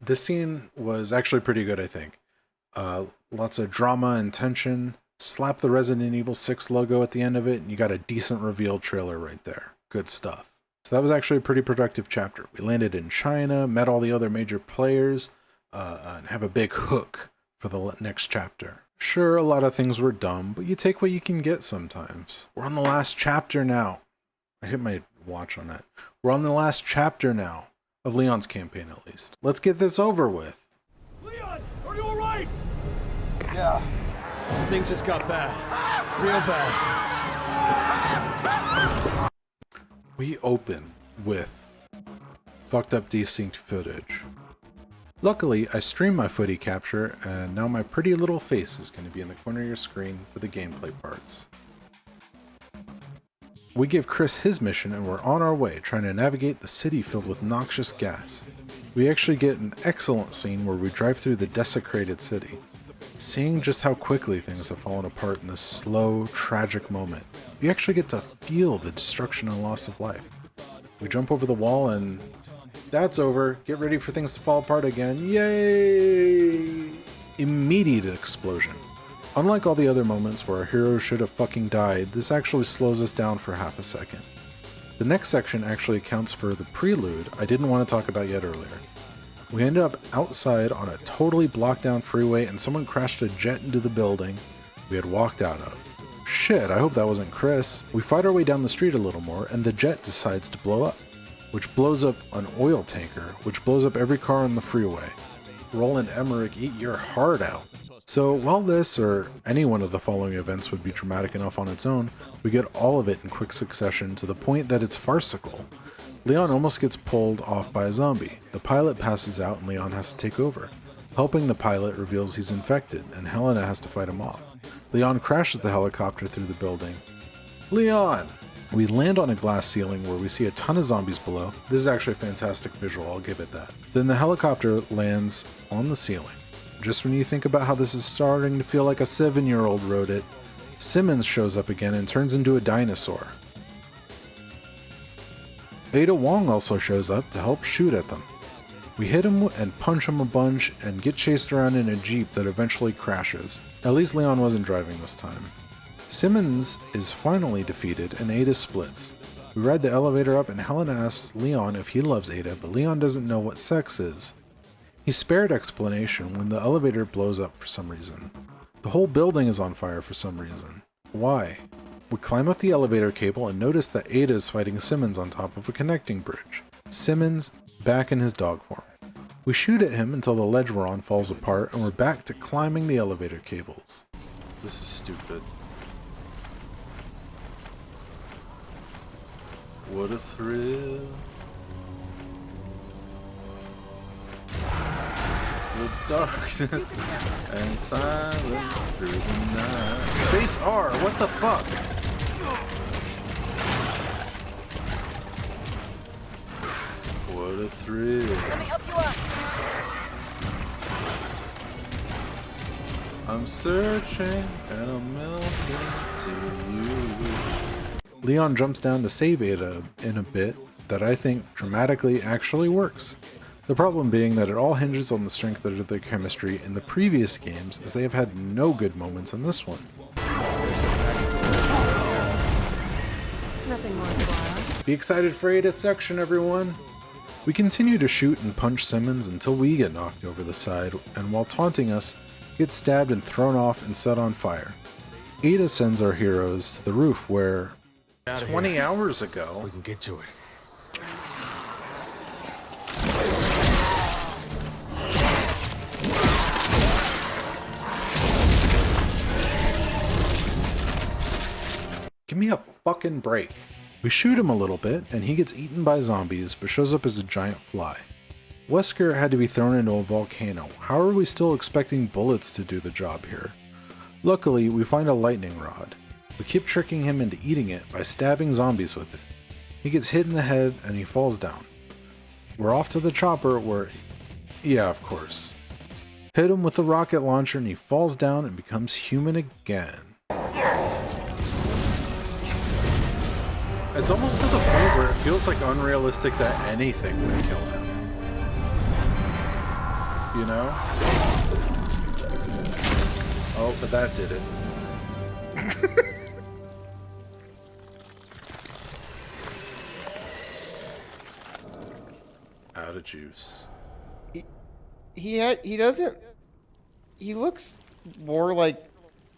Speaker 1: This scene was actually pretty good, I think. Lots of drama and tension. Slap the Resident Evil 6 logo at the end of it, and you got a decent reveal trailer right there. Good stuff. So that was actually a pretty productive chapter. We landed in China, met all the other major players. and have a big hook for the next chapter. Sure, a lot of things were dumb, but you take what you can get sometimes. We're on the last chapter now. I hit my watch on that. We're on the last chapter now, of Leon's campaign at least. Let's get this over with.
Speaker 6: Leon, are you alright? Yeah. Things just got bad. Real bad.
Speaker 1: We open with fucked up desynced footage. Luckily, I streamed my footy capture, and now my pretty little face is going to be in the corner of your screen for the gameplay parts. We give Chris his mission and we're on our way, trying to navigate the city filled with noxious gas. We actually get an excellent scene where we drive through the desecrated city. Seeing just how quickly things have fallen apart in this slow, tragic moment, you actually get to feel the destruction and loss of life. We jump over the wall and that's over. Get ready for things to fall apart again. Yay! Immediate explosion. Unlike all the other moments where our hero should have fucking died, this actually slows us down for half a second. The next section actually accounts for the prelude I didn't want to talk about yet earlier. We end up outside on a totally blocked down freeway and someone crashed a jet into the building we had walked out of. Shit, I hope that wasn't Chris. We fight our way down the street a little more and the jet decides to blow up, which blows up an oil tanker, which blows up every car on the freeway. Roland Emmerich, eat your heart out. So while this or any one of the following events would be dramatic enough on its own, we get all of it in quick succession to the point that it's farcical. Leon almost gets pulled off by a zombie. The pilot passes out and Leon has to take over. Helping the pilot reveals he's infected, and Helena has to fight him off. Leon crashes the helicopter through the building. Leon! We land on a glass ceiling where we see a ton of zombies below. This is actually a fantastic visual, I'll give it that. Then the helicopter lands on the ceiling. Just when you think about how this is starting to feel like a 7-year-old wrote it, Simmons shows up again and turns into a dinosaur. Ada Wong also shows up to help shoot at them. We hit him and punch him a bunch and get chased around in a jeep that eventually crashes. At least Leon wasn't driving this time. Simmons is finally defeated and Ada splits. We ride the elevator up and Helen asks Leon if he loves Ada, but Leon doesn't know what sex is. He's spared explanation when the elevator blows up for some reason. The whole building is on fire for some reason. Why? We climb up the elevator cable and notice that Ada is fighting Simmons on top of a connecting bridge. Simmons back in his dog form. We shoot at him until the ledge we're on falls apart and we're back to climbing the elevator cables. This is stupid. What a thrill. The darkness and silence through the night. Space R, what the fuck? What a thrill.
Speaker 13: Let me help you up.
Speaker 1: I'm searching and I'm melting to you. Leon jumps down to save Ada in a bit that I think dramatically actually works. The problem being that it all hinges on the strength of their chemistry in the previous games, as they have had no good moments in this one.
Speaker 12: Nothing worthwhile.
Speaker 1: Be excited for Ada's section, everyone! We continue to shoot and punch Simmons until we get knocked over the side, and while taunting us, get stabbed and thrown off and set on fire. Ada sends our heroes to the roof where 20 hours ago
Speaker 2: We can get to it.
Speaker 1: Give me a fucking break. We shoot him a little bit, and he gets eaten by zombies, but shows up as a giant fly. Wesker had to be thrown into a volcano. How are we still expecting bullets to do the job here? Luckily, we find a lightning rod. We keep tricking him into eating it by stabbing zombies with it. He gets hit in the head, and he falls down. We're off to the chopper where... yeah, of course. Hit him with the rocket launcher, and he falls down and becomes human again. It's almost to the point where it feels like unrealistic that anything would kill him. You know? Oh, but that did it. Out of juice.
Speaker 13: he doesn't. He looks more like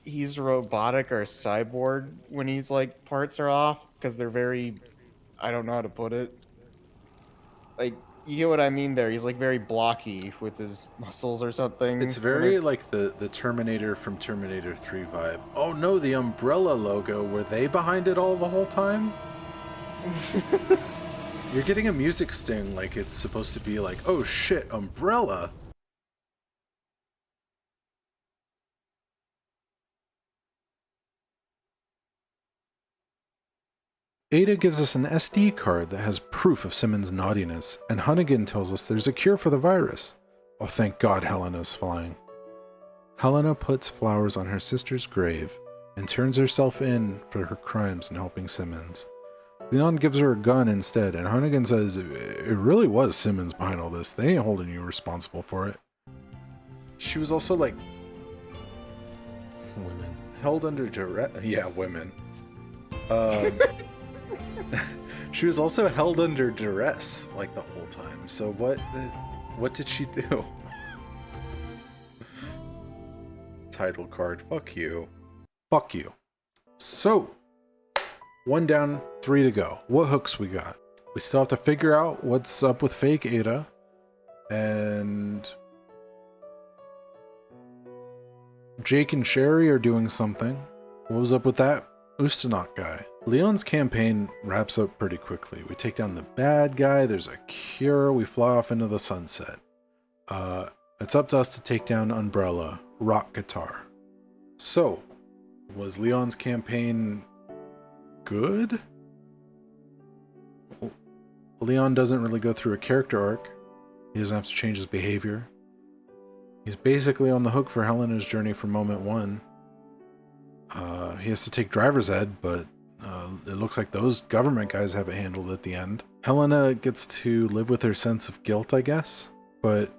Speaker 13: he's robotic or cyborg when he's like parts are off because they're very. I don't know how to put it. Like you get what I mean there. He's like very blocky with his muscles or something.
Speaker 1: It's very like the Terminator from Terminator 3 vibe. Oh no, the Umbrella logo, were they behind it all the whole time? You're getting a music sting like it's supposed to be like, oh shit, Umbrella? Ada gives us an SD card that has proof of Simmons' naughtiness, and Hunnigan tells us there's a cure for the virus. Oh, thank God Helena's flying. Helena puts flowers on her sister's grave and turns herself in for her crimes in helping Simmons. Leon gives her a gun instead, and Hunnigan says it really was Simmons behind all this. They ain't holding you responsible for it. She was also like...
Speaker 5: Women.
Speaker 1: Held under duress. Yeah, women. She was also held under duress like the whole time. So what did she do? Title card. Fuck you. Fuck you. So, 1 down, 3 to go. What hooks we got? We still have to figure out what's up with fake Ada. And Jake and Sherry are doing something. What was up with that Ustinok guy? Leon's campaign wraps up pretty quickly. We take down the bad guy, there's a cure, we fly off into the sunset. It's up to us to take down Umbrella, rock guitar. So, was Leon's campaign good? Leon doesn't really go through a character arc. He doesn't have to change his behavior. He's basically on the hook for Helena's journey from moment 1. He has to take driver's ed, but it looks like those government guys have it handled at the end. Helena gets to live with her sense of guilt, I guess, but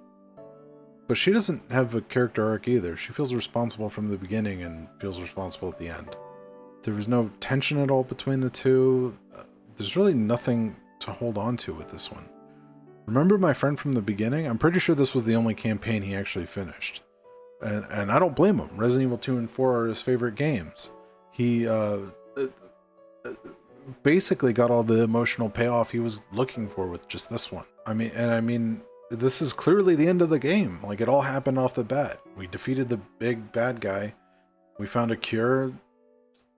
Speaker 1: she doesn't have a character arc either. She feels responsible from the beginning and feels responsible at the end. There was no tension at all between the two. There's really nothing to hold on to with this one. Remember my friend from the beginning? I'm pretty sure this was the only campaign he actually finished. And I don't blame him. Resident Evil 2 and 4 are his favorite games. He basically got all the emotional payoff he was looking for with just this one. I mean, this is clearly the end of the game. Like, it all happened off the bat. We defeated the big bad guy. We found a cure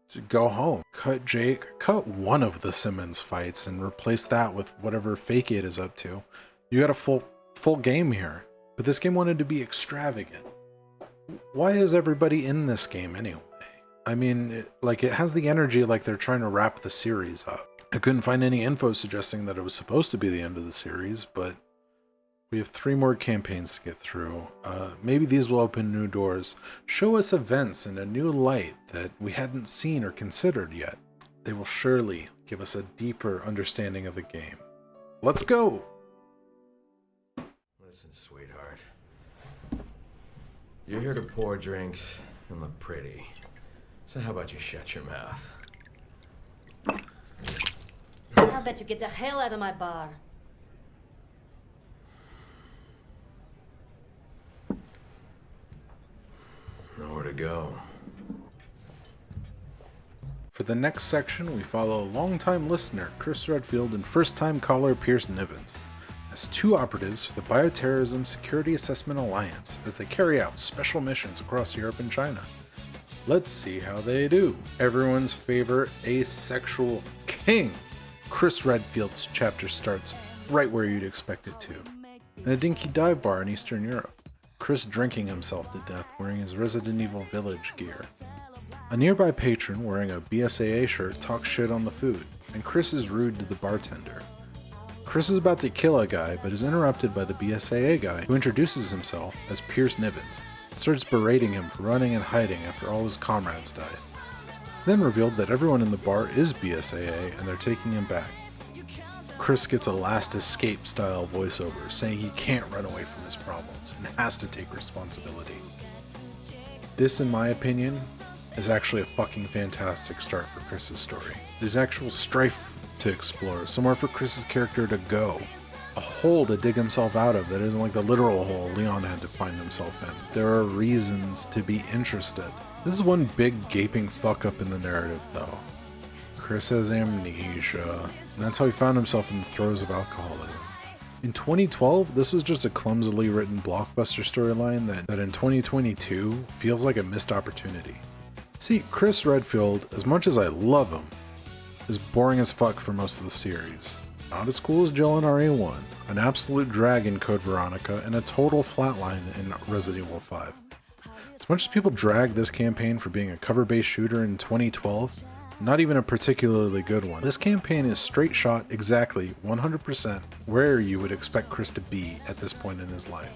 Speaker 1: to go home. Cut one of the Simmons fights and replace that with whatever Fake It is up to. You got a full game here. But this game wanted to be extravagant. Why is everybody in this game anyway? I mean, it has the energy like they're trying to wrap the series up. I couldn't find any info suggesting that it was supposed to be the end of the series, but we have 3 more campaigns to get through. Maybe these will open new doors, show us events in a new light that we hadn't seen or considered yet. They will surely give us a deeper understanding of the game. Let's go!
Speaker 9: Listen, sweetheart. You're here to pour drinks and look pretty. So how about you shut your mouth?
Speaker 7: How about you get the hell out of my bar?
Speaker 9: Nowhere to go.
Speaker 1: For the next section, we follow longtime listener Chris Redfield and first-time caller Pierce Nivens as 2 operatives for the Bioterrorism Security Assessment Alliance as they carry out special missions across Europe and China. Let's see how they do. Everyone's favorite asexual king, Chris Redfield's chapter starts right where you'd expect it to. In a dinky dive bar in Eastern Europe. Chris drinking himself to death wearing his Resident Evil Village gear. A nearby patron wearing a BSAA shirt talks shit on the food, and Chris is rude to the bartender. Chris is about to kill a guy, but is interrupted by the BSAA guy, who introduces himself as Pierce Nivens, and starts berating him for running and hiding after all his comrades died. It's then revealed that everyone in the bar is BSAA, and they're taking him back. Chris gets a last escape style voiceover saying he can't run away from his problems and has to take responsibility. This, in my opinion, is actually a fucking fantastic start for Chris's story. There's actual strife to explore, somewhere for Chris's character to go. a hole to dig himself out of that isn't like the literal hole Leon had to find himself in. There are reasons to be interested. This is one big gaping fuck up in the narrative though. Chris has amnesia, and that's how he found himself in the throes of alcoholism. In 2012, this was just a clumsily written blockbuster storyline that in 2022 feels like a missed opportunity. See, Chris Redfield, as much as I love him, is boring as fuck for most of the series. Not as cool as Jill in RA1, an absolute drag in Code Veronica, and a total flatline in Resident Evil 5. As much as people drag this campaign for being a cover-based shooter in 2012, not even a particularly good one. This campaign is straight shot exactly 100% where you would expect Chris to be at this point in his life.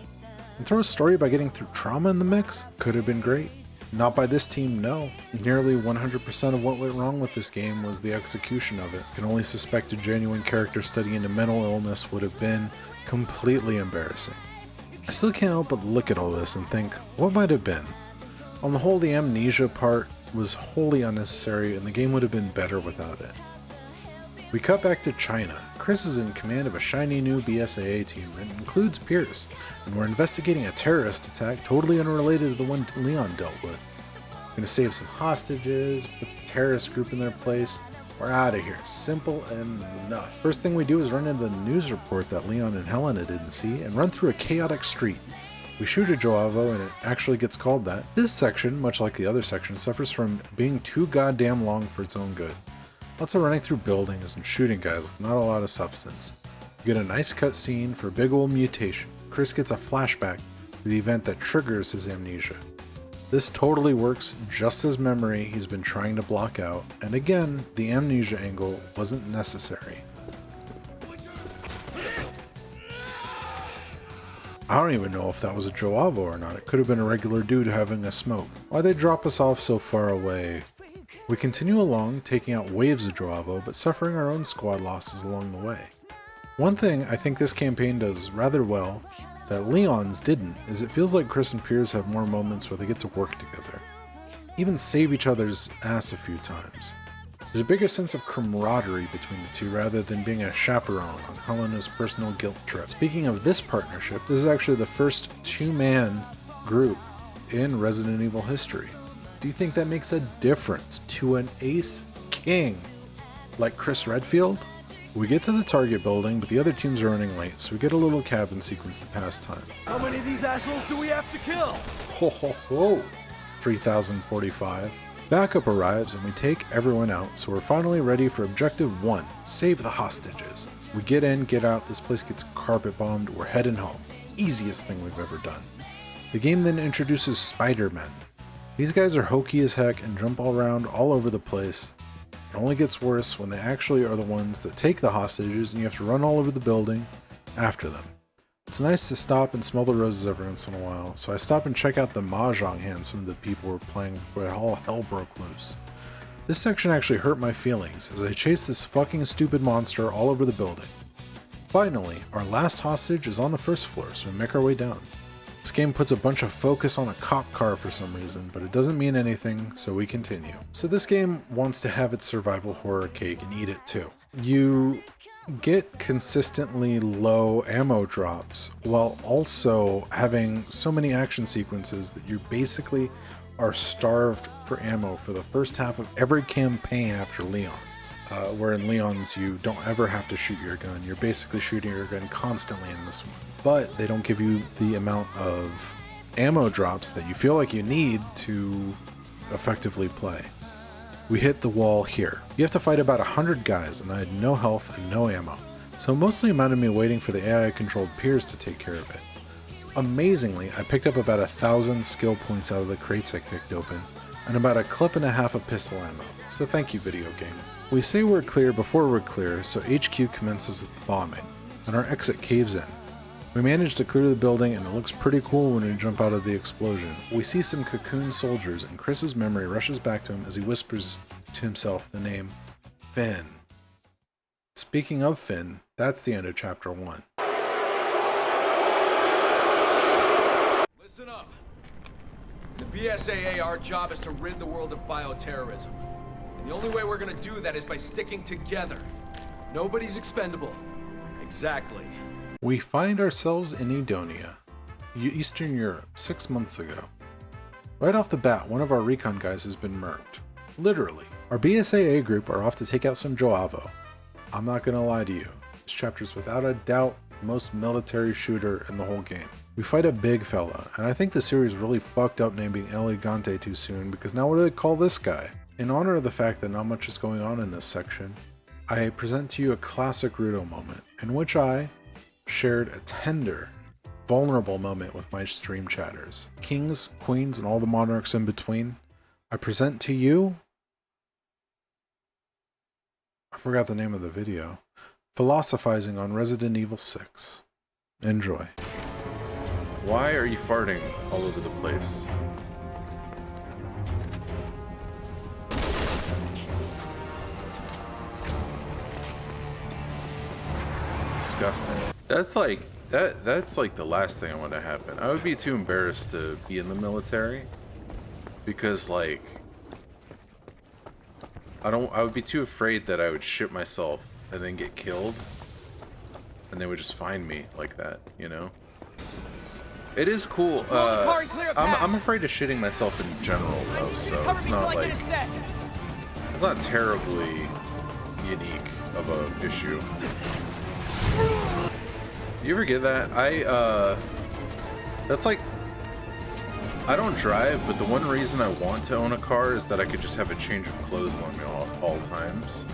Speaker 1: And throw a story about getting through trauma in the mix? Could have been great. Not by this team, no. Nearly 100% of what went wrong with this game was the execution of it. Can only suspect a genuine character study into mental illness would have been completely embarrassing. I still can't help but look at all this and think, what might have been? On the whole, the amnesia part was wholly unnecessary and the game would have been better without it. We cut back to China. Chris is in command of a shiny new BSAA team that includes Pierce, and we're investigating a terrorist attack totally unrelated to the one Leon dealt with. We're gonna save some hostages, put the terrorist group in their place. We're out of here. Simple enough. First thing we do is run into the news report that Leon and Helena didn't see and run through a chaotic street. We shoot a Joavo and it actually gets called that. This section, much like the other section, suffers from being too goddamn long for its own good. Lots of running through buildings and shooting guys with not a lot of substance. We get a nice cut scene for a big old mutation. Chris gets a flashback to the event that triggers his amnesia. This totally works just as memory he's been trying to block out, and again, the amnesia angle wasn't necessary. I don't even know if that was a Joavo or not. It could have been a regular dude having a smoke. Why'd they drop us off so far away? We continue along, taking out waves of Joavo, but suffering our own squad losses along the way. One thing I think this campaign does rather well, that Leon's didn't, is it feels like Chris and Piers have more moments where they get to work together. Even save each other's ass a few times. There's a bigger sense of camaraderie between the two rather than being a chaperone on Helena's personal guilt trip. Speaking of this partnership, this is actually the first two-man group in Resident Evil history. Do you think that makes a difference to an ace king like Chris Redfield? We get to the target building, but the other teams are running late, so we get a little cabin sequence to pass time.
Speaker 6: How many of these assholes do we have to kill?
Speaker 1: Ho ho ho! 3045. Backup arrives and we take everyone out, so we're finally ready for Objective 1, save the hostages. We get in, get out, this place gets carpet bombed, we're heading home. Easiest thing we've ever done. The game then introduces Spider-Men. These guys are hokey as heck and jump all around all over the place. It only gets worse when they actually are the ones that take the hostages and you have to run all over the building after them. It's nice to stop and smell the roses every once in a while, so I stop and check out the mahjong hand some of the people were playing before all hell broke loose. This section actually hurt my feelings as I chase this fucking stupid monster all over the building. Finally, our last hostage is on the first floor, so we make our way down. This game puts a bunch of focus on a cop car for some reason, but it doesn't mean anything, so we continue. So this game wants to have its survival horror cake and eat it too. You get consistently low ammo drops while also having so many action sequences that you basically are starved for ammo for the first half of every campaign after Leon's. Where in Leon's you don't ever have to shoot your gun, you're basically shooting your gun constantly in this one. But they don't give you the amount of ammo drops that you feel like you need to effectively play. We hit the wall here. You have to fight about 100 guys and I had no health and no ammo, so it mostly amounted to me waiting for the AI controlled Piers to take care of it. Amazingly, I picked up about 1,000 skill points out of the crates I kicked open, and about a clip and a half of pistol ammo, so thank you video game. We say we're clear before we're clear, so HQ commences with the bombing, and our exit caves in. We manage to clear the building and it looks pretty cool when we jump out of the explosion. We see some cocoon soldiers and Chris's memory rushes back to him as he whispers to himself the name Finn. Speaking of Finn, that's the end of chapter 1.
Speaker 6: Listen up. The BSAA, our job is to rid the world of bioterrorism. And the only way we're gonna do that is by sticking together. Nobody's expendable. Exactly.
Speaker 1: We find ourselves in Edonia, Eastern Europe, 6 months ago. Right off the bat, one of our recon guys has been murked. Literally. Our BSAA group are off to take out some Joavo. I'm not gonna lie to you, this chapter is without a doubt the most military shooter in the whole game. We fight a big fella, and I think the series really fucked up naming El Gigante too soon, because now what do they call this guy? In honor of the fact that not much is going on in this section, I present to you a classic Rudo moment, in which I shared a tender, vulnerable moment with my stream chatters. Kings, queens, and all the monarchs in between, I present to you, I forgot the name of the video, philosophizing on Resident Evil 6. Enjoy. Why are you farting all over the place? Disgusting. That's like that's like the last thing I want to happen. I would be too embarrassed to be in the military because like I would be too afraid that I would shit myself and then get killed and they would just find me like that, you know? It is cool. I'm afraid of shitting myself in general though, so it's not like it's not terribly unique of a issue. You ever get that? That's like, I don't drive, but the one reason I want to own a car is that I could just have a change of clothes on me all times.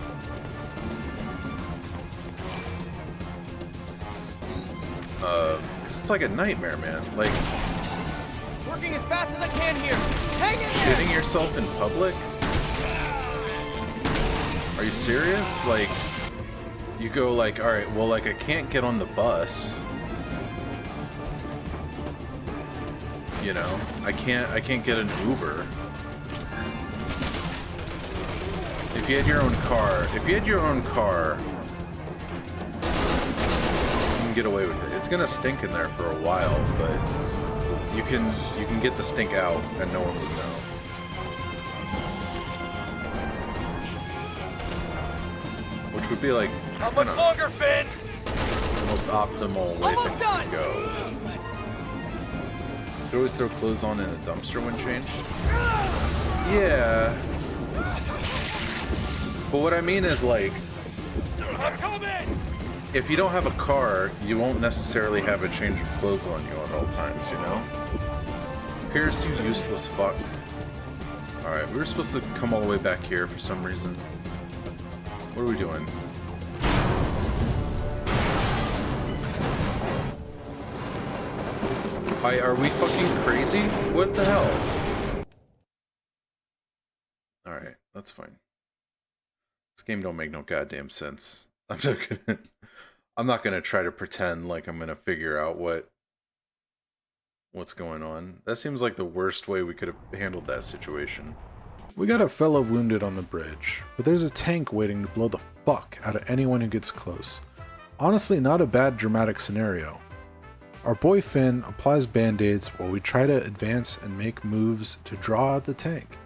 Speaker 1: Cause it's like a nightmare, man. Like,
Speaker 6: working as fast as I can here. Hang in there.
Speaker 1: Shitting yourself in public? Are you serious? Like, you go like, all right, well, like I can't get on the bus. You know, I can't get an Uber. If you had your own car, you can get away with it. It's gonna stink in there for a while, but you can get the stink out and no one would know. Which would be like,
Speaker 6: how much longer, Finn?
Speaker 1: The most optimal way things could go. You could always throw clothes on in a dumpster when changed. Yeah. But what I mean is like, if you don't have a car, you won't necessarily have a change of clothes on you at all times, you know? Pierce, you useless fuck. Alright, we were supposed to come all the way back here for some reason. What are we doing? Are we fucking crazy? What the hell? Alright, that's fine. This game don't make no goddamn sense. I'm not gonna try to pretend like I'm gonna figure out what's going on. That seems like the worst way we could have handled that situation. We got a fellow wounded on the bridge, but there's a tank waiting to blow the fuck out of anyone who gets close. Honestly, not a bad dramatic scenario. Our boy Finn applies band-aids while we try to advance and make moves to draw out the tank.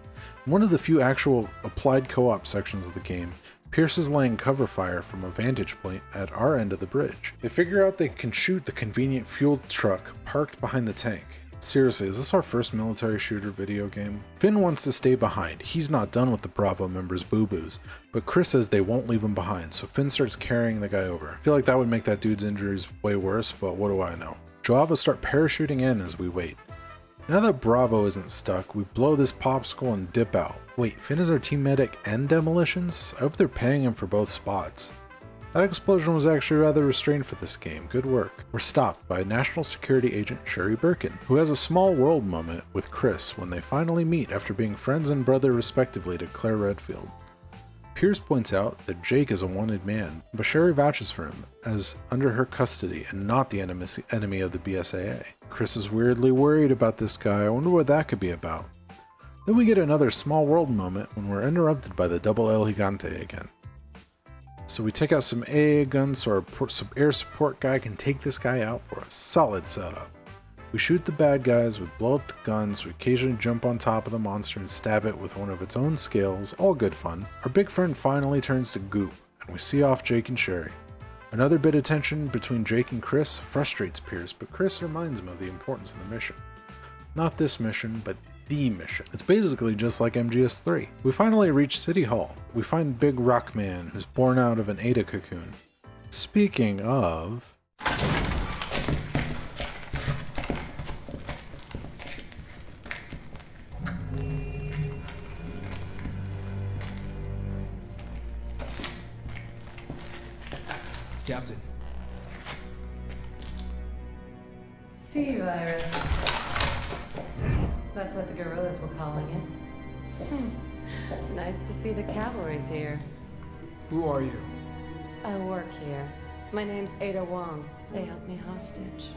Speaker 1: In one of the few actual applied co-op sections of the game, Pierce is laying cover fire from a vantage point at our end of the bridge. They figure out they can shoot the convenient fuel truck parked behind the tank. Seriously, is this our first military shooter video game? Finn wants to stay behind. He's not done with the Bravo members' boo-boos, but Chris says they won't leave him behind, so Finn starts carrying the guy over. I feel like that would make that dude's injuries way worse, but what do I know? Joava start parachuting in as we wait. Now that Bravo isn't stuck, we blow this popsicle and dip out. Wait, Finn is our team medic and demolitions? I hope they're paying him for both spots. That explosion was actually rather restrained for this game, good work. We're stopped by National Security Agent Sherry Birkin, who has a small world moment with Chris when they finally meet after being friends and brother respectively to Claire Redfield. Pierce points out that Jake is a wanted man, but Sherry vouches for him as under her custody and not the enemy of the BSAA. Chris is weirdly worried about this guy. I wonder what that could be about. Then we get another small world moment when we're interrupted by the double El Gigante again. So we take out some AA guns so our air support guy can take this guy out for a solid setup. We shoot the bad guys, we blow up the guns, we occasionally jump on top of the monster and stab it with one of its own scales, all good fun. Our big friend finally turns to goop, and we see off Jake and Sherry. Another bit of tension between Jake and Chris frustrates Pierce, but Chris reminds him of the importance of the mission. Not this mission, but the mission. It's basically just like MGS3. We finally reach City Hall. We find Big Rock Man, who's born out of an Ada cocoon. Speaking of...
Speaker 2: Captain.
Speaker 4: Sea virus. That's what the guerrillas were calling it. Nice to see the cavalry's here.
Speaker 2: Who are you?
Speaker 4: I work here. My name's Ada Wong. They held me hostage.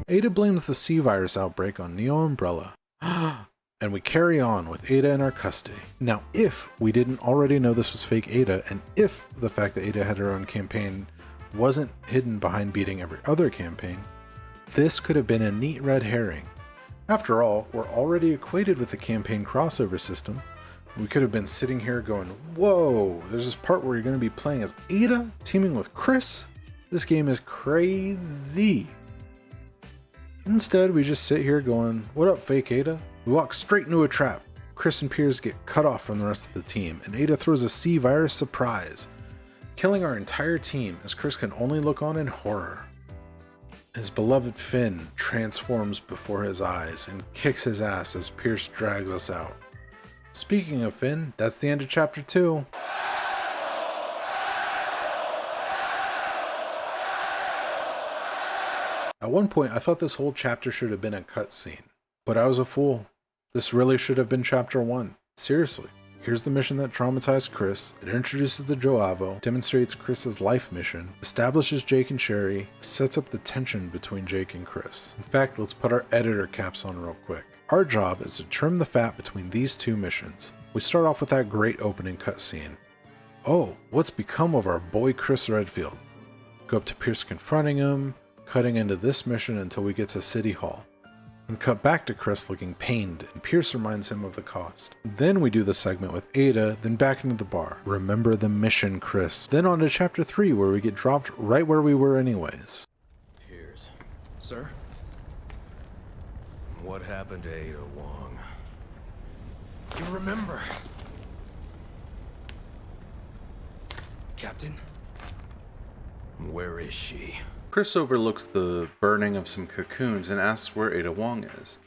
Speaker 1: Ada blames the sea virus outbreak on Neo Umbrella. And we carry on with Ada in our custody. Now, if we didn't already know this was fake Ada, and if the fact that Ada had her own campaign wasn't hidden behind beating every other campaign, this could have been a neat red herring. After all, we're already acquainted with the campaign crossover system. We could have been sitting here going, whoa, there's this part where you're going to be playing as Ada teaming with Chris? This game is crazy. Instead, we just sit here going, what up, fake Ada? We walk straight into a trap. Chris and Piers get cut off from the rest of the team, and Ada throws a sea virus surprise, killing our entire team as Chris can only look on in horror. His beloved Finn transforms before his eyes and kicks his ass as Pierce drags us out. Speaking of Finn, that's the end of chapter 2. At one point, I thought this whole chapter should have been a cutscene, but I was a fool. This really should have been chapter 1. Seriously. Here's the mission that traumatized Chris. It introduces the Joavo, demonstrates Chris's life mission, establishes Jake and Sherry, sets up the tension between Jake and Chris. In fact, let's put our editor caps on real quick. Our job is to trim the fat between these two missions. We start off with that great opening cutscene. Oh, what's become of our boy Chris Redfield? Go up to Pierce confronting him, cutting into this mission until we get to City Hall. And cut back to Chris looking pained, and Pierce reminds him of the cost. Then we do the segment with Ada, then back into the bar. Remember the mission, Chris. Then on to chapter 3, where we get dropped right where we were anyways.
Speaker 8: Piers. Sir? What happened to Ada Wong?
Speaker 2: You remember? Captain?
Speaker 8: Where is she?
Speaker 1: Chris overlooks the burning of some cocoons and asks where Ada Wong is.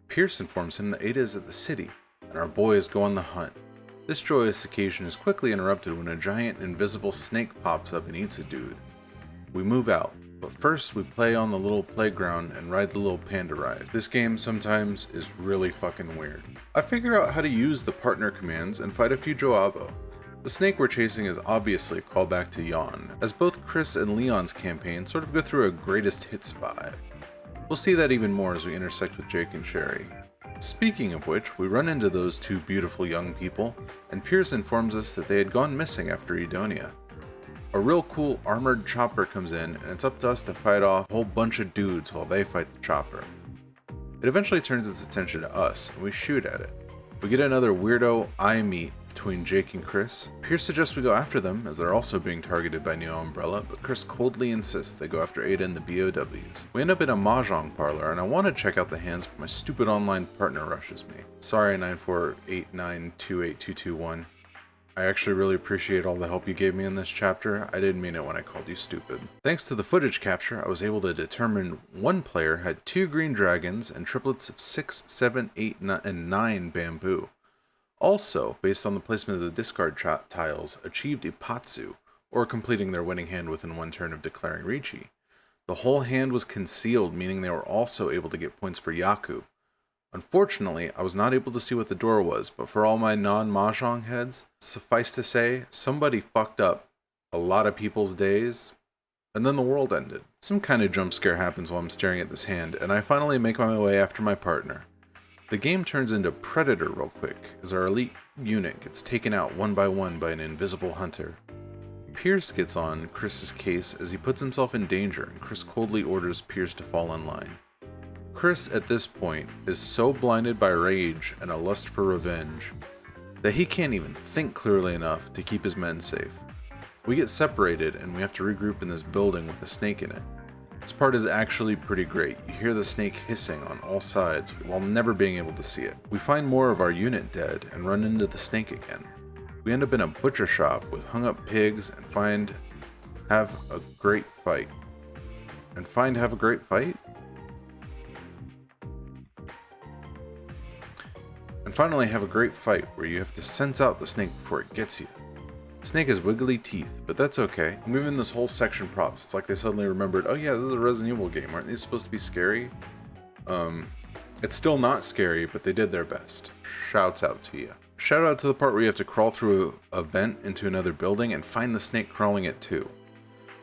Speaker 1: Pierce informs him that Ada is at the city, and our boys go on the hunt. This joyous occasion is quickly interrupted when a giant invisible snake pops up and eats a dude. We move out, but first we play on the little playground and ride the little panda ride. This game sometimes is really fucking weird. I figure out how to use the partner commands and fight a few Joavo. The snake we're chasing is obviously a callback to Yawn, as both Chris and Leon's campaign sort of go through a greatest hits vibe. We'll see that even more as we intersect with Jake and Sherry. Speaking of which, we run into those two beautiful young people, and Pierce informs us that they had gone missing after Edonia. A real cool armored chopper comes in, and it's up to us to fight off a whole bunch of dudes while they fight the chopper. It eventually turns its attention to us, and we shoot at it. We get another weirdo eye meet between Jake and Chris. Pierce suggests we go after them, as they're also being targeted by Neo Umbrella, but Chris coldly insists they go after Ada and the BOWs. We end up in a mahjong parlor, and I want to check out the hands, but my stupid online partner rushes me. Sorry 948928221. I actually really appreciate all the help you gave me in this chapter. I didn't mean it when I called you stupid. Thanks to the footage capture, I was able to determine one player had 2 green dragons and triplets of 6, 7, 8, and 9 bamboo. Also, based on the placement of the discard tiles, achieved Ipatsu, or completing their winning hand within 1 turn of declaring Richi. The whole hand was concealed, meaning they were also able to get points for Yaku. Unfortunately, I was not able to see what the door was, but for all my non-mahjong heads, suffice to say, somebody fucked up a lot of people's days, and then the world ended. Some kind of jump scare happens while I'm staring at this hand, and I finally make my way after my partner. The game turns into Predator real quick, as our elite unit gets taken out one by one by an invisible hunter. Pierce gets on Chris's case as he puts himself in danger, and Chris coldly orders Pierce to fall in line. Chris, at this point, is so blinded by rage and a lust for revenge that he can't even think clearly enough to keep his men safe. We get separated and we have to regroup in this building with a snake in it. This part is actually pretty great. You hear the snake hissing on all sides while never being able to see it. We find more of our unit dead and run into the snake again. We end up in a butcher shop with hung up pigs and have a great fight. And finally have a great fight where you have to sense out the snake before it gets you. The snake has wiggly teeth, but that's okay. I'm moving this whole section props. It's like they suddenly remembered, oh yeah, this is a Resident Evil game. Aren't these supposed to be scary? It's still not scary, but they did their best. Shouts out to you. Shout out to the part where you have to crawl through a vent into another building and find the snake crawling it too.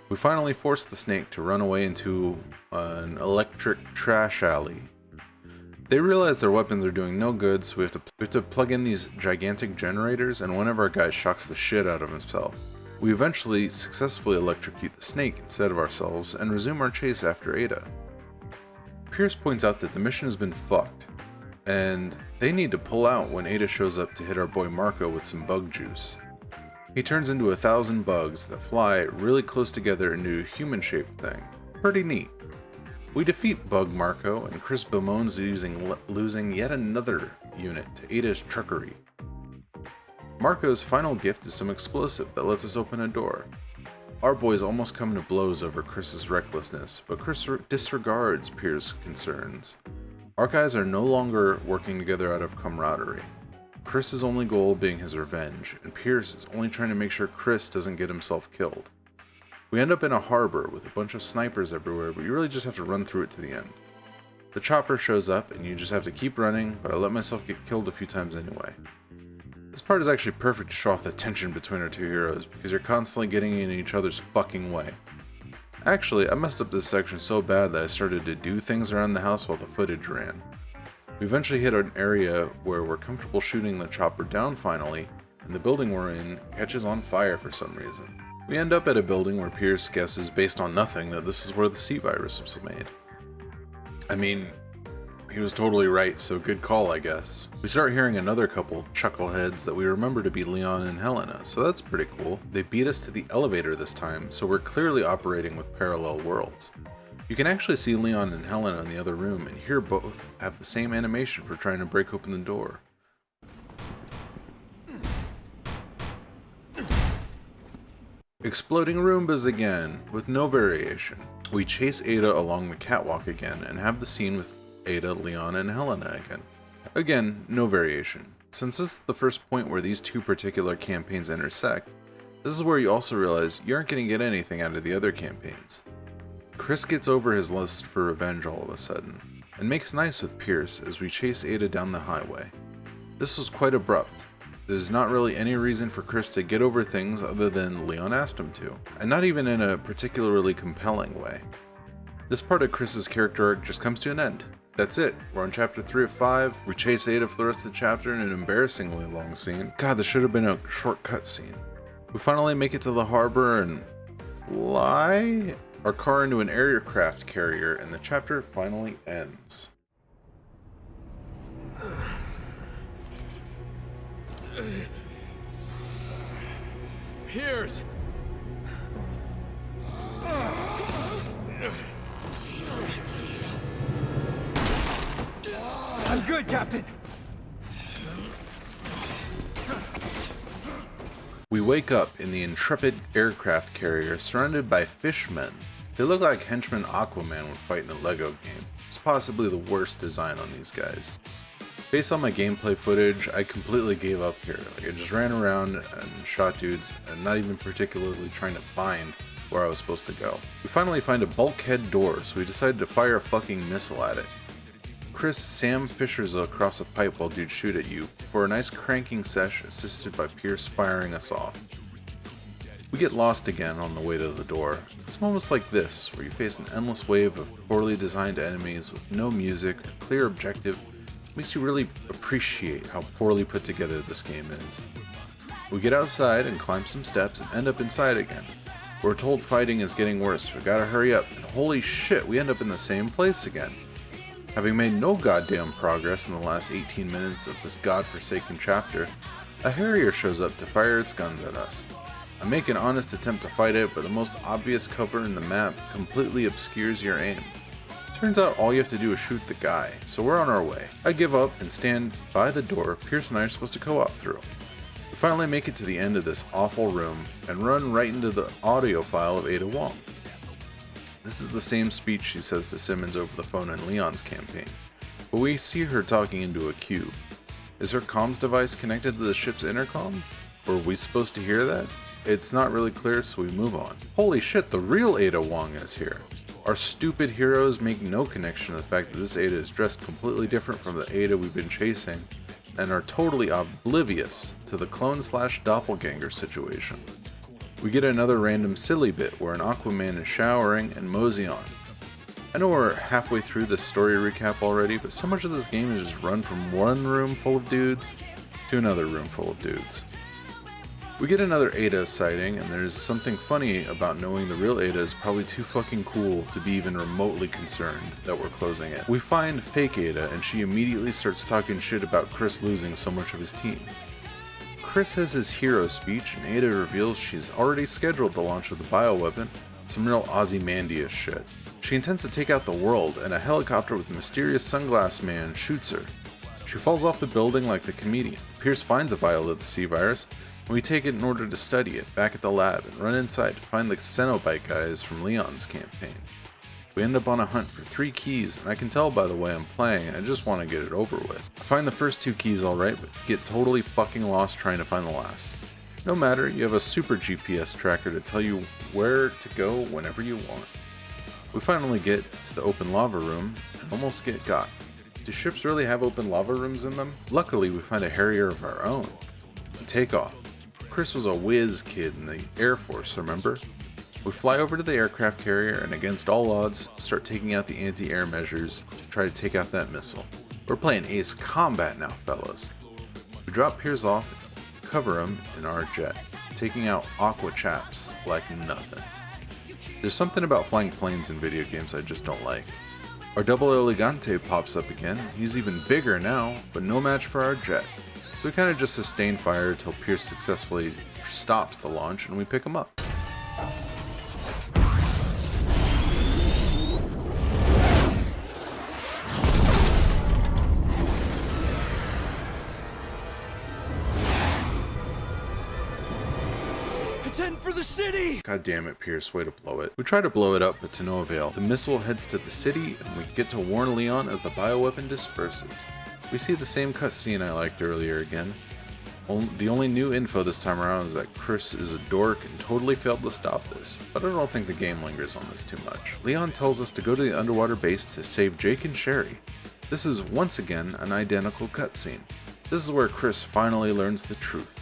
Speaker 1: We finally force the snake to run away into an electric trash alley. They realize their weapons are doing no good, so we have to plug in these gigantic generators, and one of our guys shocks the shit out of himself. We eventually successfully electrocute the snake instead of ourselves, and resume our chase after Ada. Pierce points out that the mission has been fucked, and they need to pull out when Ada shows up to hit our boy Marco with some bug juice. He turns into 1,000 bugs that fly really close together into a human-shaped thing. Pretty neat. We defeat Bug Marco, and Chris bemoans losing yet another unit to Ada's truckery. Marco's final gift is some explosive that lets us open a door. Our boys almost come to blows over Chris's recklessness, but Chris disregards Pierce's concerns. Our guys are no longer working together out of camaraderie. Chris's only goal being his revenge, and Pierce is only trying to make sure Chris doesn't get himself killed. We end up in a harbor with a bunch of snipers everywhere, but you really just have to run through it to the end. The chopper shows up and you just have to keep running, but I let myself get killed a few times anyway. This part is actually perfect to show off the tension between our two heroes, because you're constantly getting in each other's fucking way. Actually, I messed up this section so bad that I started to do things around the house while the footage ran. We eventually hit an area where we're comfortable shooting the chopper down finally, and the building we're in catches on fire for some reason. We end up at a building where Pierce guesses based on nothing that this is where the C-Virus was made. I mean, he was totally right, so good call, I guess. We start hearing another couple chuckleheads that we remember to be Leon and Helena, so that's pretty cool. They beat us to the elevator this time, so we're clearly operating with parallel worlds. You can actually see Leon and Helena in the other room, and here both have the same animation for trying to break open the door. Exploding Roombas again, with no variation. We chase Ada along the catwalk again, and have the scene with Ada, Leon, and Helena again. Again, no variation. Since this is the first point where these two particular campaigns intersect, this is where you also realize you aren't going to get anything out of the other campaigns. Chris gets over his lust for revenge all of a sudden, and makes nice with Pierce as we chase Ada down the highway. This was quite abrupt. There's not really any reason for Chris to get over things other than Leon asked him to, and not even in a particularly compelling way. This part of Chris's character arc just comes to an end. That's it. We're on chapter 3 of 5. We chase Ada for the rest of the chapter in an embarrassingly long scene. God, this should have been a short cut scene. We finally make it to the harbor and fly our car into an aircraft carrier, and the chapter finally ends.
Speaker 6: Pierce! I'm good, Captain!
Speaker 1: We wake up in the intrepid aircraft carrier surrounded by fishmen. They look like henchmen Aquaman would fight in a Lego game. It's possibly the worst design on these guys. Based on my gameplay footage, I completely gave up here. I just ran around and shot dudes and not even particularly trying to find where I was supposed to go. We finally find a bulkhead door, so we decided to fire a fucking missile at it. Chris Sam Fishers across a pipe while dudes shoot at you for a nice cranking sesh assisted by Pierce firing us off. We get lost again on the way to the door. It's moments like this where you face an endless wave of poorly designed enemies with no music or clear objective. Makes you really appreciate how poorly put together this game is. We get outside and climb some steps and end up inside again. We're told fighting is getting worse, we gotta hurry up, and holy shit, we end up in the same place again. Having made no goddamn progress in the last 18 minutes of this godforsaken chapter, a Harrier shows up to fire its guns at us. I make an honest attempt to fight it, but the most obvious cover in the map completely obscures your aim. Turns out all you have to do is shoot the guy, so we're on our way. I give up and stand by the door Pierce and I are supposed to co-op through. We finally make it to the end of this awful room and run right into the audio file of Ada Wong. This is the same speech she says to Simmons over the phone in Leon's campaign, but we see her talking into a cube. Is her comms device connected to the ship's intercom? Were we supposed to hear that? It's not really clear, so we move on. Holy shit, the real Ada Wong is here. Our stupid heroes make no connection to the fact that this Ada is dressed completely different from the Ada we've been chasing, and are totally oblivious to the clone/doppelganger situation. We get another random silly bit where an Aquaman is showering and mosey on. I know we're halfway through this story recap already, but so much of this game is just run from one room full of dudes to another room full of dudes. We get another Ada sighting, and there's something funny about knowing the real Ada is probably too fucking cool to be even remotely concerned that we're closing it. We find fake Ada, and she immediately starts talking shit about Chris losing so much of his team. Chris has his hero speech, and Ada reveals she's already scheduled the launch of the bioweapon, some real Ozymandias shit. She intends to take out the world, and a helicopter with a mysterious sunglass man shoots her. She falls off the building like the comedian. Pierce finds a vial of the C-virus, and we take it in order to study it back at the lab and run inside to find the Cenobite guys from Leon's campaign. We end up on a hunt for 3 keys, and I can tell by the way I'm playing, I just want to get it over with. I find the first 2 keys alright, but get totally fucking lost trying to find the last. No matter, you have a super GPS tracker to tell you where to go whenever you want. We finally get to the open lava room and almost get got. Do ships really have open lava rooms in them? Luckily, we find a Harrier of our own and take off. Chris was a whiz kid in the Air Force, remember? We fly over to the aircraft carrier and against all odds, start taking out the anti-air measures to try to take out that missile. We're playing ace combat now, fellas. We drop Piers off, cover him in our jet, taking out Aqua chaps like nothing. There's something about flying planes in video games I just don't like. Our double Elegante pops up again. He's even bigger now, but no match for our jet. So we kind of just sustain fire until Pierce successfully stops the launch and we pick him up.
Speaker 11: It's in for the city!
Speaker 1: God damn it, Pierce, way to blow it. We try to blow it up, but to no avail. The missile heads to the city, and we get to warn Leon as the bioweapon disperses. We see the same cutscene I liked earlier again. The only new info this time around is that Chris is a dork and totally failed to stop this, but I don't think the game lingers on this too much. Leon tells us to go to the underwater base to save Jake and Sherry. This is once again an identical cutscene. This is where Chris finally learns the truth.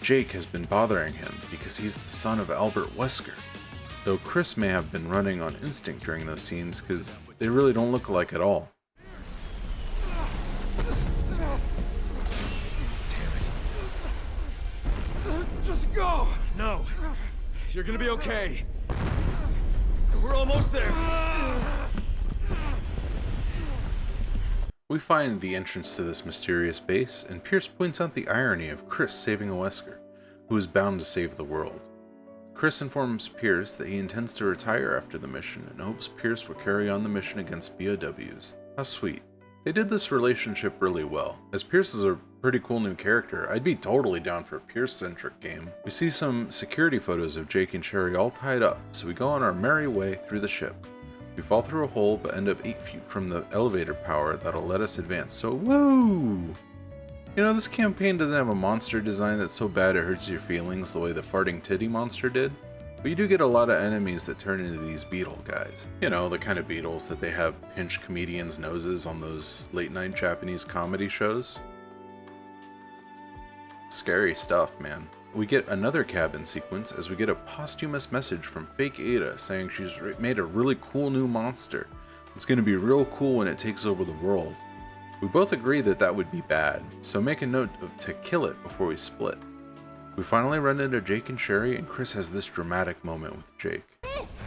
Speaker 1: Jake has been bothering him because he's the son of Albert Wesker. Though Chris may have been running on instinct during those scenes because they really don't look alike at all.
Speaker 11: Just go! No. You're gonna be okay. We're almost there.
Speaker 1: We find the entrance to this mysterious base, and Pierce points out the irony of Chris saving a Wesker, who is bound to save the world. Chris informs Pierce that he intends to retire after the mission and hopes Pierce will carry on the mission against BOWs. How sweet. They did this relationship really well. As Pierce is a pretty cool new character, I'd be totally down for a Pierce-centric game. We see some security photos of Jake and Sherry all tied up, so we go on our merry way through the ship. We fall through a hole but end up 8 feet from the elevator power that'll let us advance, so woo! You know, this campaign doesn't have a monster design that's so bad it hurts your feelings the way the farting titty monster did, but you do get a lot of enemies that turn into these beetle guys. You know, the kind of beetles that they have pinch comedians' noses on those late-night Japanese comedy shows. Scary stuff, man. We get another cabin sequence as we get a posthumous message from fake Ada saying she's made a really cool new monster. It's going to be real cool when it takes over the world. We both agree that that would be bad, so make a note to kill it before we split. We finally run into Jake and Sherry, and Chris has this dramatic moment with Jake.
Speaker 7: Chris!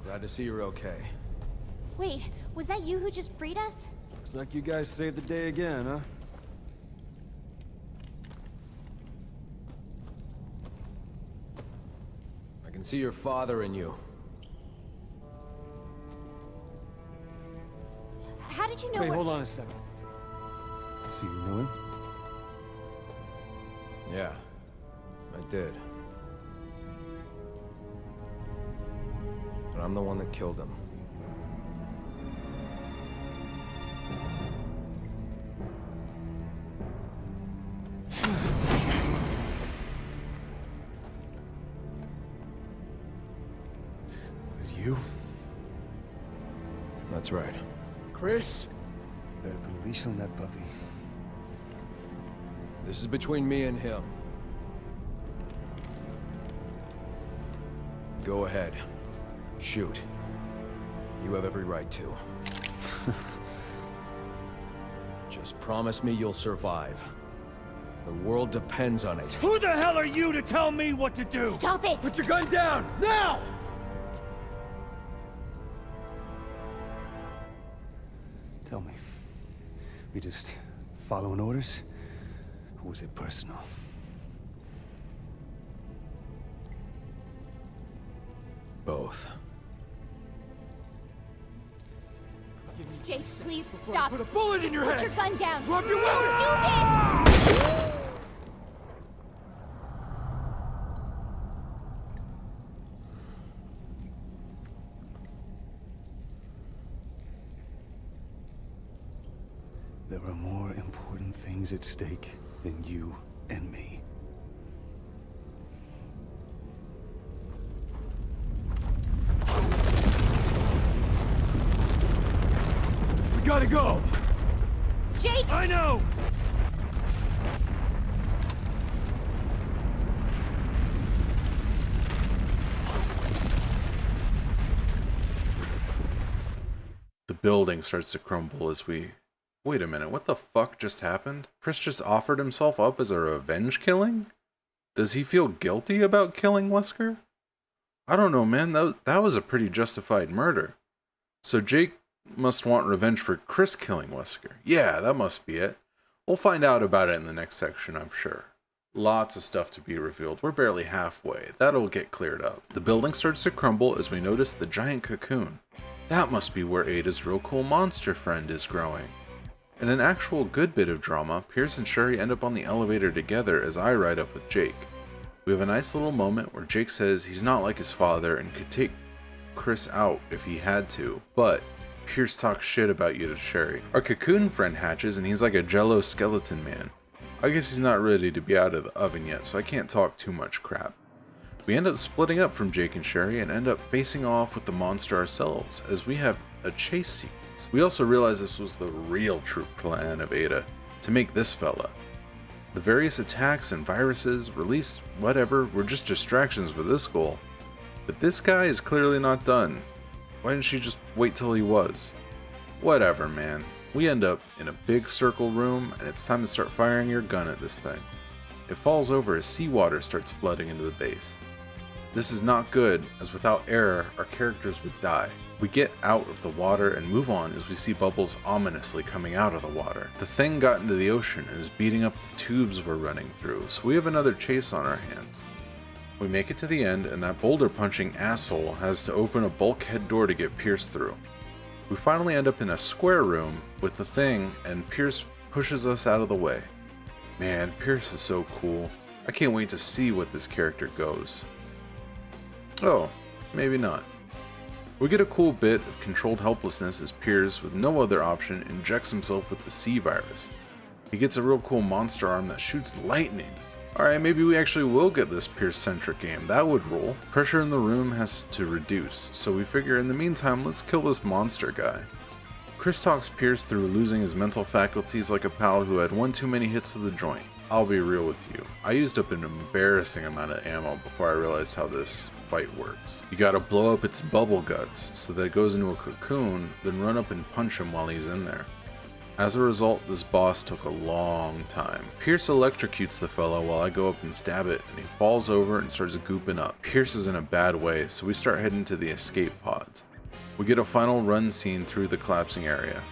Speaker 8: Glad to see you're okay.
Speaker 7: Wait, was that you who just freed us?
Speaker 8: Looks like you guys saved the day again, huh?
Speaker 11: can see your father in you.
Speaker 7: How did you know?
Speaker 8: Hey, hold on a second. So you knew him?
Speaker 11: Yeah, I did. But I'm the one that killed him.
Speaker 8: It was you?
Speaker 11: That's right.
Speaker 8: Chris? Better put a leash on that puppy.
Speaker 11: This is between me and him. Go ahead. Shoot. You have every right to. Just promise me you'll survive. The world depends on it.
Speaker 6: Who the hell are you to tell me what to do?
Speaker 7: Stop it!
Speaker 11: Put your gun down, now!
Speaker 8: Tell me. We just following orders? Or was it personal?
Speaker 11: Both.
Speaker 7: Jake, please stop.
Speaker 11: Put a bullet in your head!
Speaker 7: Put your gun down.
Speaker 11: Drop your
Speaker 7: Don't
Speaker 11: weapon!
Speaker 7: do this!
Speaker 8: There are more important things at stake than you and me.
Speaker 11: We gotta go!
Speaker 7: Jake!
Speaker 6: I know!
Speaker 1: The building starts to crumble as we... Wait a minute, what the fuck just happened? Chris just offered himself up as a revenge killing? Does he feel guilty about killing Wesker? I don't know, man. That was a pretty justified murder. So Jake must want revenge for Chris killing Wesker. Yeah, that must be it. We'll find out about it in the next section, I'm sure. Lots of stuff to be revealed. We're barely halfway. That'll get cleared up. The building starts to crumble as we notice the giant cocoon. That must be where Ada's real cool monster friend is growing. In an actual good bit of drama, Pierce and Sherry end up on the elevator together as I ride up with Jake. We have a nice little moment where Jake says he's not like his father and could take Chris out if he had to, but Pierce talks shit about you to Sherry. Our cocoon friend hatches and he's like a jello skeleton man. I guess he's not ready to be out of the oven yet, so I can't talk too much crap. We end up splitting up from Jake and Sherry and end up facing off with the monster ourselves as we have a chase sequence. We also realize this was the real true plan of Ada, to make this fella. The various attacks and viruses, released, whatever, were just distractions for this goal. But this guy is clearly not done. Why didn't she just wait till he was? Whatever, man. We end up in a big circle room, and it's time to start firing your gun at this thing. It falls over as seawater starts flooding into the base. This is not good, as without air, our characters would die. We get out of the water and move on as we see bubbles ominously coming out of the water. The thing got into the ocean and is beating up the tubes we're running through, so we have another chase on our hands. We make it to the end, and that boulder punching asshole has to open a bulkhead door to get Pierce through. We finally end up in a square room with the thing, and Pierce pushes us out of the way. Man, Pierce is so cool. I can't wait to see what this character goes. Oh, maybe not. We get a cool bit of controlled helplessness as Pierce, with no other option, injects himself with the C virus. He gets a real cool monster arm that shoots lightning. Alright, maybe we actually will get this Pierce-centric game. That would rule. Pressure in the room has to reduce, so we figure in the meantime, let's kill this monster guy. Chris talks Pierce through losing his mental faculties like a pal who had one too many hits to the joint. I'll be real with you. I used up an embarrassing amount of ammo before I realized how this fight works. You gotta blow up its bubble guts so that it goes into a cocoon, then run up and punch him while he's in there. As a result, this boss took a long time. Pierce electrocutes the fellow while I go up and stab it, and he falls over and starts gooping up. Pierce is in a bad way, so we start heading to the escape pods. We get a final run scene through the collapsing area.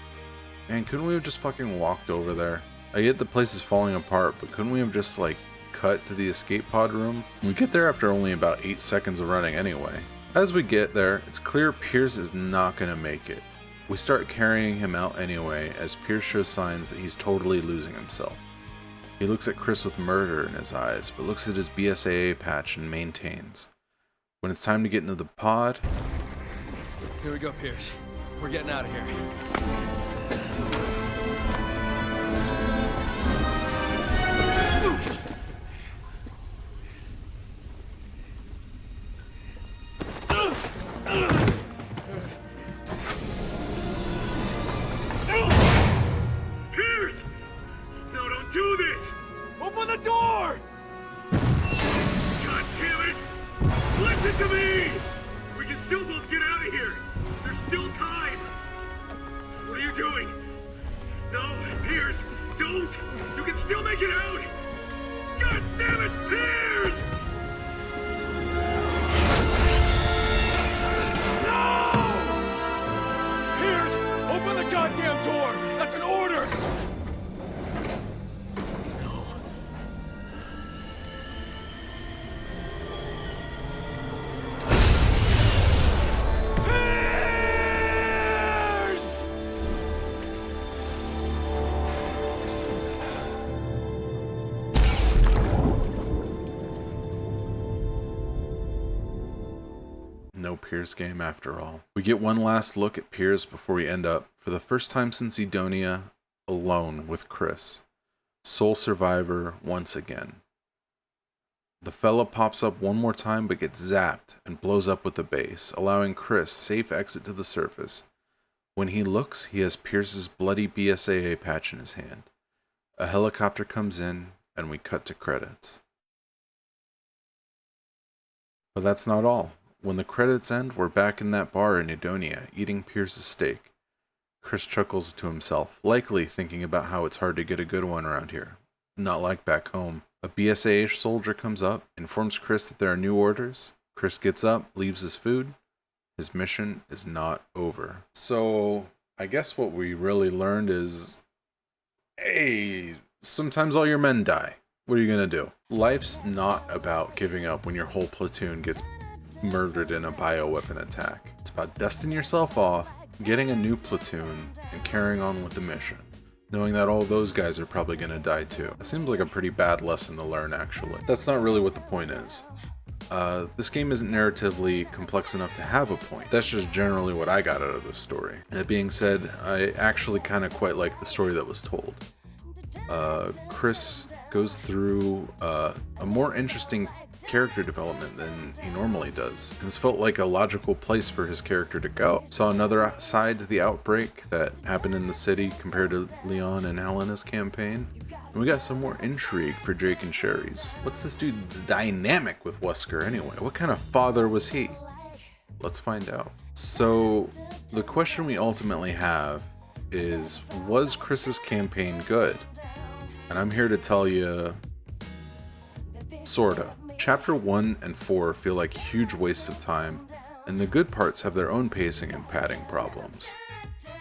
Speaker 1: Man, couldn't we have just fucking walked over there? I get the place is falling apart, but couldn't we have just, like, cut to the escape pod room. We get there after only about 8 seconds of running anyway. As we get there, it's clear Pierce is not going to make it. We start carrying him out anyway, as Pierce shows signs that he's totally losing himself. He looks at Chris with murder in his eyes, but looks at his BSAA patch and maintains. When it's time to get into the pod...
Speaker 11: Here we go, Pierce. We're getting out of here.
Speaker 6: Pierce! No, don't do this!
Speaker 11: Open the door!
Speaker 6: God damn it! Listen to me! We can still both get out of here! There's still time! What are you doing? No, Pierce, don't! You can still make it out! God damn it, Pierce!
Speaker 11: Pierce, open the goddamn door! That's an order!
Speaker 1: No Pierce game after all. We get one last look at Pierce before we end up, for the first time since Edonia, alone with Chris. Sole survivor once again. The fella pops up one more time but gets zapped and blows up with the base, allowing Chris safe exit to the surface. When he looks, he has Pierce's bloody BSAA patch in his hand. A helicopter comes in, and we cut to credits. But that's not all. When the credits end, we're back in that bar in Edonia, eating Pierce's steak. Chris chuckles to himself, likely thinking about how it's hard to get a good one around here. Not like back home. A BSAA soldier comes up, informs Chris that there are new orders. Chris gets up, leaves his food. His mission is not over. So, I guess what we really learned is, hey, sometimes all your men die. What are you gonna do? Life's not about giving up when your whole platoon gets murdered in a bioweapon attack. It's about dusting yourself off, getting a new platoon, and carrying on with the mission, knowing that all those guys are probably gonna die too. It seems like a pretty bad lesson to learn, actually. That's not really what the point is. This game isn't narratively complex enough to have a point. That's just generally what I got out of this story. That being said, I actually kind of quite like the story that was told. Chris goes through a more interesting character development than he normally does. This felt like a logical place for his character to go. Saw another side to the outbreak that happened in the city compared to Leon and Helena's campaign. And we got some more intrigue for Jake and Sherry's. What's this dude's dynamic with Wesker anyway? What kind of father was he? Let's find out. So, the question we ultimately have is, was Chris's campaign good? And I'm here to tell you, sorta. Chapter 1 and 4 feel like huge wastes of time, and the good parts have their own pacing and padding problems.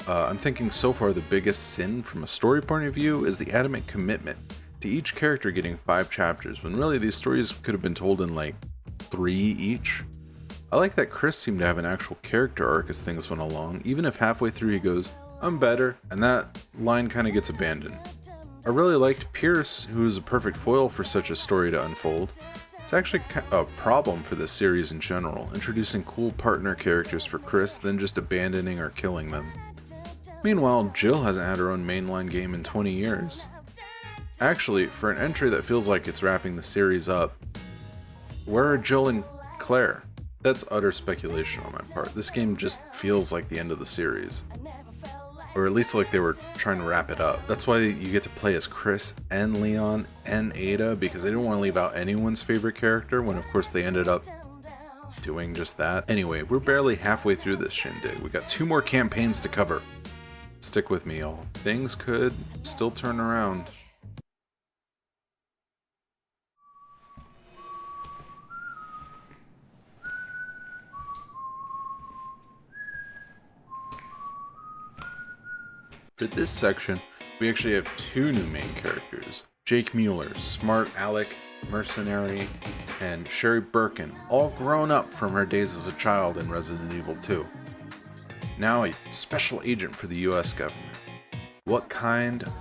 Speaker 1: I'm thinking so far the biggest sin from a story point of view is the adamant commitment to each character getting 5 chapters, when really these stories could have been told in like 3 each. I like that Chris seemed to have an actual character arc as things went along, even if halfway through he goes, "I'm better," and that line kind of gets abandoned. I really liked Pierce, who is a perfect foil for such a story to unfold. It's actually a problem for this series in general, introducing cool partner characters for Chris, then just abandoning or killing them. Meanwhile, Jill hasn't had her own mainline game in 20 years. Actually, for an entry that feels like it's wrapping the series up, where are Jill and Claire? That's utter speculation on my part. This game just feels like the end of the series. Or at least like they were trying to wrap it up. That's why you get to play as Chris and Leon and Ada, because they didn't want to leave out anyone's favorite character, when of course they ended up doing just that. Anyway, we're barely halfway through this shindig. We got 2 more campaigns to cover. Stick with me, y'all. Things could still turn around. For this section, we actually have 2 new main characters. Jake Mueller, smart aleck, Mercenary, and Sherry Birkin, all grown up from her days as a child in Resident Evil 2. Now a special agent for the US government. What kind of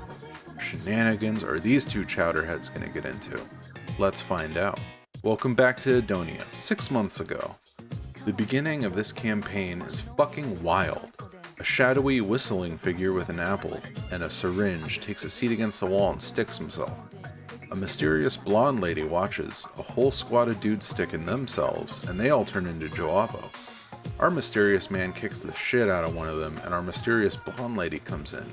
Speaker 1: shenanigans are these two chowderheads going to get into? Let's find out. Welcome back to Edonia, 6 months ago. The beginning of this campaign is fucking wild. A shadowy, whistling figure with an apple and a syringe takes a seat against the wall and sticks himself. A mysterious blonde lady watches, a whole squad of dudes sticking themselves, and they all turn into Joavo. Our mysterious man kicks the shit out of one of them, and our mysterious blonde lady comes in,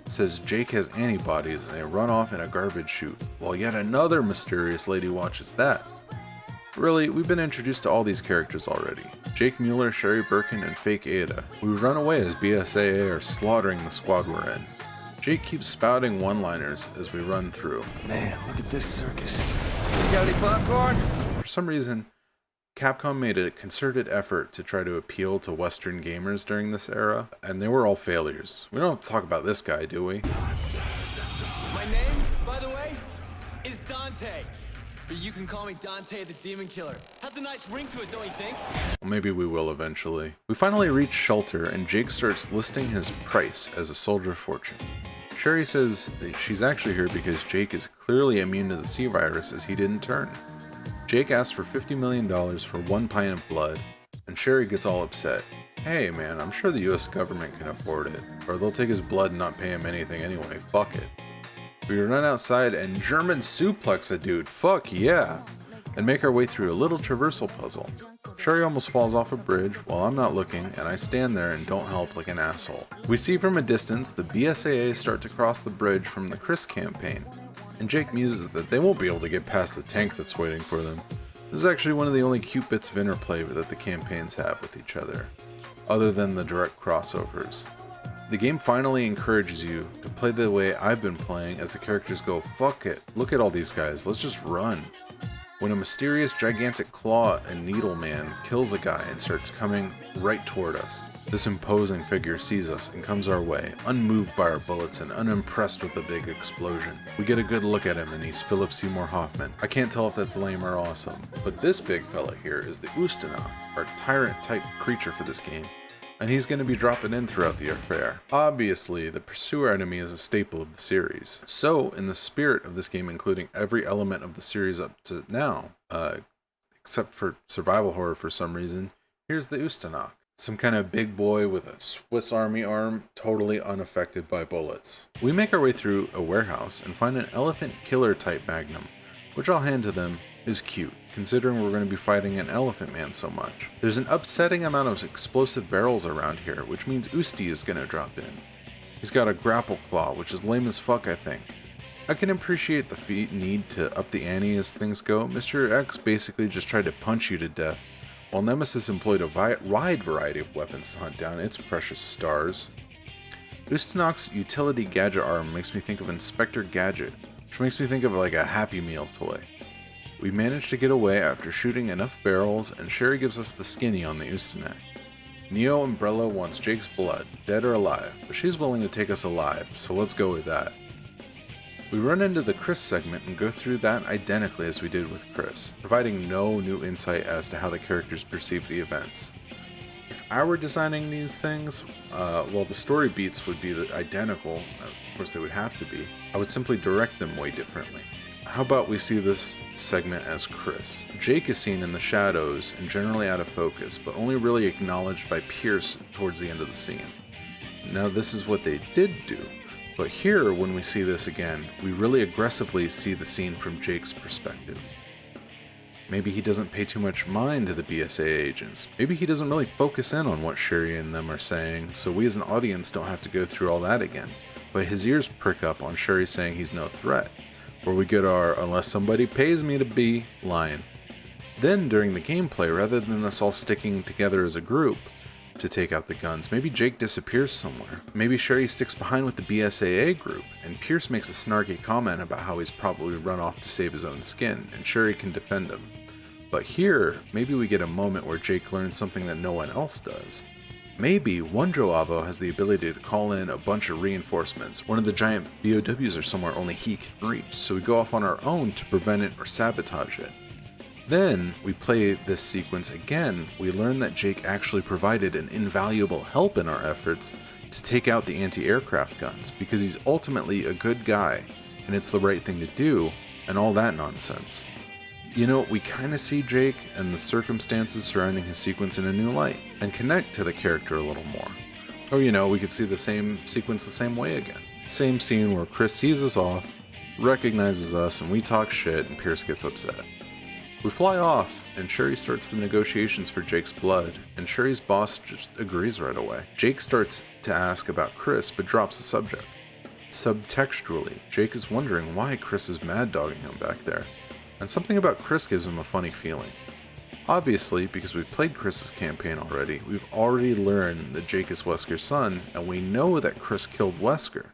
Speaker 1: says Jake has antibodies, and they run off in a garbage chute, while yet another mysterious lady watches that. Really, we've been introduced to all these characters already. Jake Mueller, Sherry Birkin, and Fake Ada. We run away as BSAA are slaughtering the squad we're in. Jake keeps spouting one-liners as we run through.
Speaker 8: Man, look at this circus.
Speaker 11: You got any popcorn?
Speaker 1: For some reason, Capcom made a concerted effort to try to appeal to Western gamers during this era, and they were all failures. We don't have to talk about this guy, do we?
Speaker 11: My name, by the way, is Dante. But you can call me Dante the Demon Killer. Has a nice ring to it, don't you think?
Speaker 1: Well, maybe we will eventually. We finally reach shelter, and Jake starts listing his price as a soldier of fortune. Sherry says that she's actually here because Jake is clearly immune to the C virus as he didn't turn. Jake asks for $50 million for 1 pint of blood, and Sherry gets all upset. Hey man, I'm sure the US government can afford it, or they'll take his blood and not pay him anything anyway, fuck it. We run outside and German suplex a dude, fuck yeah, and make our way through a little traversal puzzle. Sherry almost falls off a bridge while I'm not looking, and I stand there and don't help like an asshole. We see from a distance the BSAA start to cross the bridge from the Chris campaign, and Jake muses that they won't be able to get past the tank that's waiting for them. This is actually one of the only cute bits of interplay that the campaigns have with each other than the direct crossovers. The game finally encourages you to play the way I've been playing as the characters go, fuck it, look at all these guys, let's just run. When a mysterious gigantic claw and needle man kills a guy and starts coming right toward us, this imposing figure sees us and comes our way, unmoved by our bullets and unimpressed with the big explosion. We get a good look at him and he's Philip Seymour Hoffman. I can't tell if that's lame or awesome, but this big fella here is the Ustina, our tyrant type creature for this game, and he's going to be dropping in throughout the affair. Obviously, the pursuer enemy is a staple of the series. So, in the spirit of this game including every element of the series up to now, except for survival horror for some reason, here's the Ustanok. Some kind of big boy with a Swiss Army arm, totally unaffected by bullets. We make our way through a warehouse and find an elephant killer type magnum, which I'll hand to them is cute, considering we're going to be fighting an elephant man so much. There's an upsetting amount of explosive barrels around here, which means Usti is going to drop in. He's got a grapple claw, which is lame as fuck, I think. I can appreciate the need to up the ante as things go. Mr. X basically just tried to punch you to death, while Nemesis employed a wide variety of weapons to hunt down its precious stars. Ustanok's utility gadget arm makes me think of Inspector Gadget, which makes me think of like a Happy Meal toy. We manage to get away after shooting enough barrels, and Sherry gives us the skinny on the Ustanak. Neo Umbrella wants Jake's blood, dead or alive, but she's willing to take us alive, so let's go with that. We run into the Chris segment and go through that identically as we did with Chris, providing no new insight as to how the characters perceive the events. If I were designing these things, well, the story beats would be identical, of course they would have to be. I would simply direct them way differently. How about we see this segment as Chris? Jake is seen in the shadows and generally out of focus, but only really acknowledged by Pierce towards the end of the scene. Now this is what they did do, but here when we see this again, we really aggressively see the scene from Jake's perspective. Maybe he doesn't pay too much mind to the BSA agents. Maybe he doesn't really focus in on what Sherry and them are saying, so we as an audience don't have to go through all that again. But his ears prick up on Sherry saying he's no threat, where we get our "unless somebody pays me to be" line. Then during the gameplay, rather than us all sticking together as a group to take out the guns, maybe Jake disappears somewhere. Maybe Sherry sticks behind with the BSAA group, and Pierce makes a snarky comment about how he's probably run off to save his own skin, and Sherry can defend him. But here, maybe we get a moment where Jake learns something that no one else does. Maybe Wondro Avo has the ability to call in a bunch of reinforcements. One of the giant BOWs are somewhere only he can reach, so we go off on our own to prevent it or sabotage it. Then we play this sequence again. We learn that Jake actually provided an invaluable help in our efforts to take out the anti-aircraft guns because he's ultimately a good guy and it's the right thing to do and all that nonsense. You know, we kind of see Jake and the circumstances surrounding his sequence in a new light and connect to the character a little more. Or, you know, we could see the same sequence the same way again. Same scene where Chris sees us off, recognizes us, and we talk shit and Pierce gets upset. We fly off, and Sherry starts the negotiations for Jake's blood, and Sherry's boss just agrees right away. Jake starts to ask about Chris, but drops the subject. Subtextually, Jake is wondering why Chris is mad-dogging him back there, and something about Chris gives him a funny feeling. Obviously, because we've played Chris's campaign already, we've already learned that Jake is Wesker's son, and we know that Chris killed Wesker.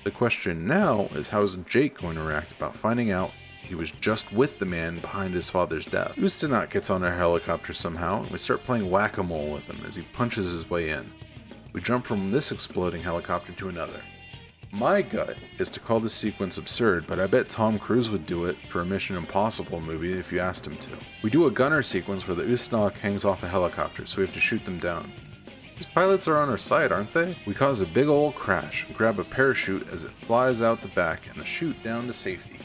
Speaker 1: The question now is how is Jake going to react about finding out he was just with the man behind his father's death. Ustinot gets on our helicopter somehow, and we start playing whack-a-mole with him as he punches his way in. We jump from this exploding helicopter to another. My gut is to call this sequence absurd, but I bet Tom Cruise would do it for a Mission Impossible movie if you asked him to. We do a gunner sequence where the Ustinot hangs off a helicopter, so we have to shoot them down. These pilots are on our side, aren't they? We cause a big old crash and grab a parachute as it flies out the back and the chute down to safety.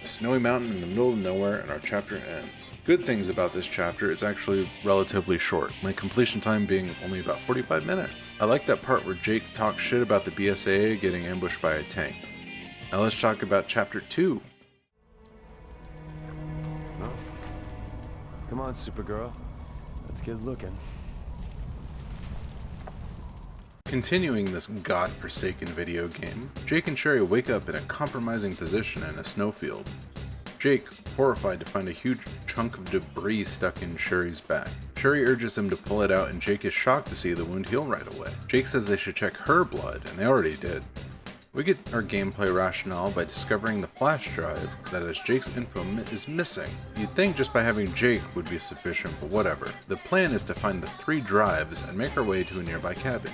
Speaker 1: A snowy mountain in the middle of nowhere, and our chapter ends. Good things about this chapter, it's actually relatively short, my completion time being only about 45 minutes. I like that part where Jake talks shit about the BSAA getting ambushed by a tank. Now let's talk about chapter 2.
Speaker 5: Well, come on, Supergirl. Let's get looking.
Speaker 1: Continuing this godforsaken video game, Jake and Sherry wake up in a compromising position in a snowfield. Jake, horrified to find a huge chunk of debris stuck in Sherry's back. Sherry urges him to pull it out and Jake is shocked to see the wound heal right away. Jake says they should check her blood, and they already did. We get our gameplay rationale by discovering the flash drive that has Jake's info is missing. You'd think just by having Jake would be sufficient, but whatever. The plan is to find the 3 drives and make our way to a nearby cabin.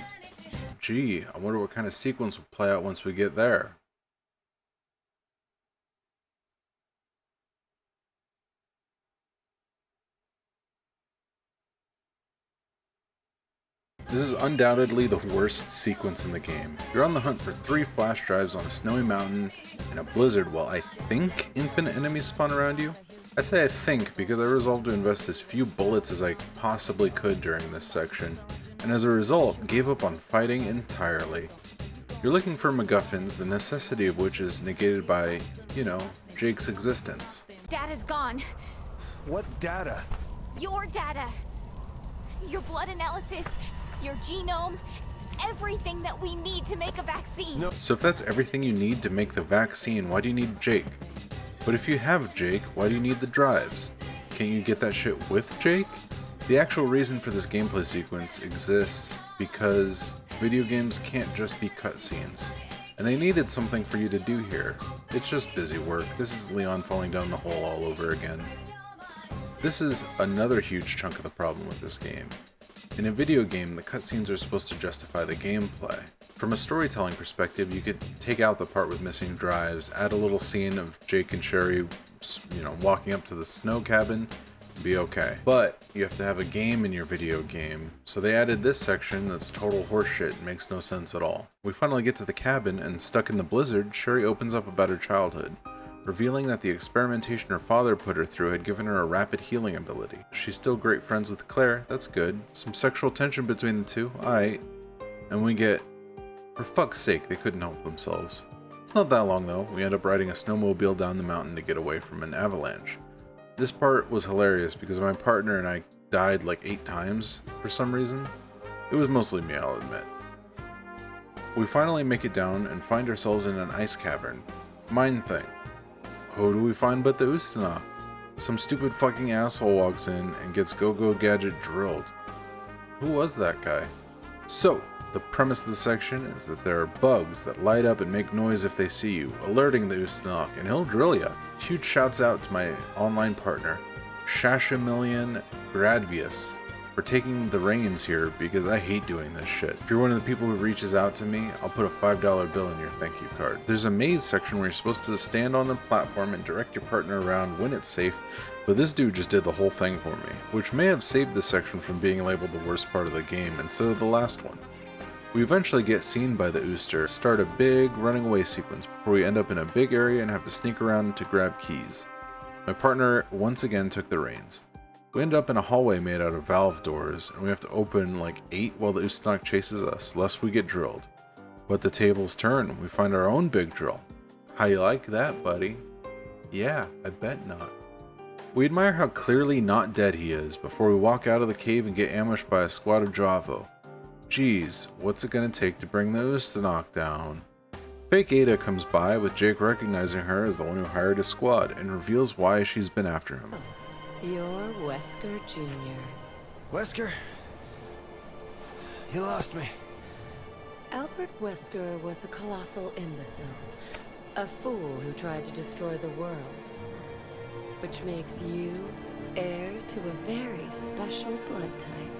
Speaker 1: Gee, I wonder what kind of sequence will play out once we get there. This is undoubtedly the worst sequence in the game. You're on the hunt for 3 flash drives on a snowy mountain in a blizzard while I think infinite enemies spawn around you. I say I think because I resolved to invest as few bullets as I possibly could during this section, and as a result, gave up on fighting entirely. You're looking for MacGuffins, the necessity of which is negated by, you know, Jake's existence.
Speaker 14: Data's gone.
Speaker 5: What data?
Speaker 14: Your data. Your blood analysis, your genome, everything that we need to make a vaccine.
Speaker 5: No.
Speaker 1: So if that's everything you need to make the vaccine, why do you need Jake? But if you have Jake, why do you need the drives? Can't you get that shit with Jake? The actual reason for this gameplay sequence exists because video games can't just be cutscenes, and they needed something for you to do here. It's just busy work. This is Leon falling down the hole all over again. This is another huge chunk of the problem with this game. In a video game, the cutscenes are supposed to justify the gameplay. From a storytelling perspective, you could take out the part with missing drives, add a little scene of Jake and Sherry, walking up to the snow cabin, be okay. But you have to have a game in your video game, so they added this section that's total horseshit and makes no sense at all. We finally get to the cabin, and stuck in the blizzard, Sherry opens up about her childhood, revealing that the experimentation her father put her through had given her a rapid healing ability. She's still great friends with Claire, that's good. Some sexual tension between the two, aight. And we get, for fuck's sake, they couldn't help themselves. It's not that long though, we end up riding a snowmobile down the mountain to get away from an avalanche. This part was hilarious because my partner and I died like 8 times for some reason. It was mostly me, I'll admit. We finally make it down and find ourselves in an ice cavern. Mind thing. Who do we find but the Ustinot? Some stupid fucking asshole walks in and gets Go-Go Gadget drilled. Who was that guy? So, the premise of the section is that there are bugs that light up and make noise if they see you, alerting the Ustinot, and he'll drill ya. Huge shouts out to my online partner, Shashamillion Gradvius, for taking the reins here because I hate doing this shit. If you're one of the people who reaches out to me, I'll put a $5 bill in your thank you card. There's a maze section where you're supposed to stand on a platform and direct your partner around when it's safe, but this dude just did the whole thing for me, which may have saved this section from being labeled the worst part of the game instead of the last one. We eventually get seen by the Ooster, start a big running away sequence before we end up in a big area and have to sneak around to grab keys. My partner once again took the reins. We end up in a hallway made out of valve doors, and we have to open like 8 while the Ustanok chases us, lest we get drilled. But the tables turn, we find our own big drill. How you like that, buddy? Yeah, I bet not. We admire how clearly not dead he is before we walk out of the cave and get ambushed by a squad of Javo. Geez, what's it gonna take to bring the Ustanok down? Fake Ada comes by with Jake recognizing her as the one who hired his squad and reveals why she's been after him.
Speaker 4: You're Wesker Jr.
Speaker 9: Wesker? You lost me.
Speaker 4: Albert Wesker was a colossal imbecile. A fool who tried to destroy the world. Which makes you heir to a very special blood type.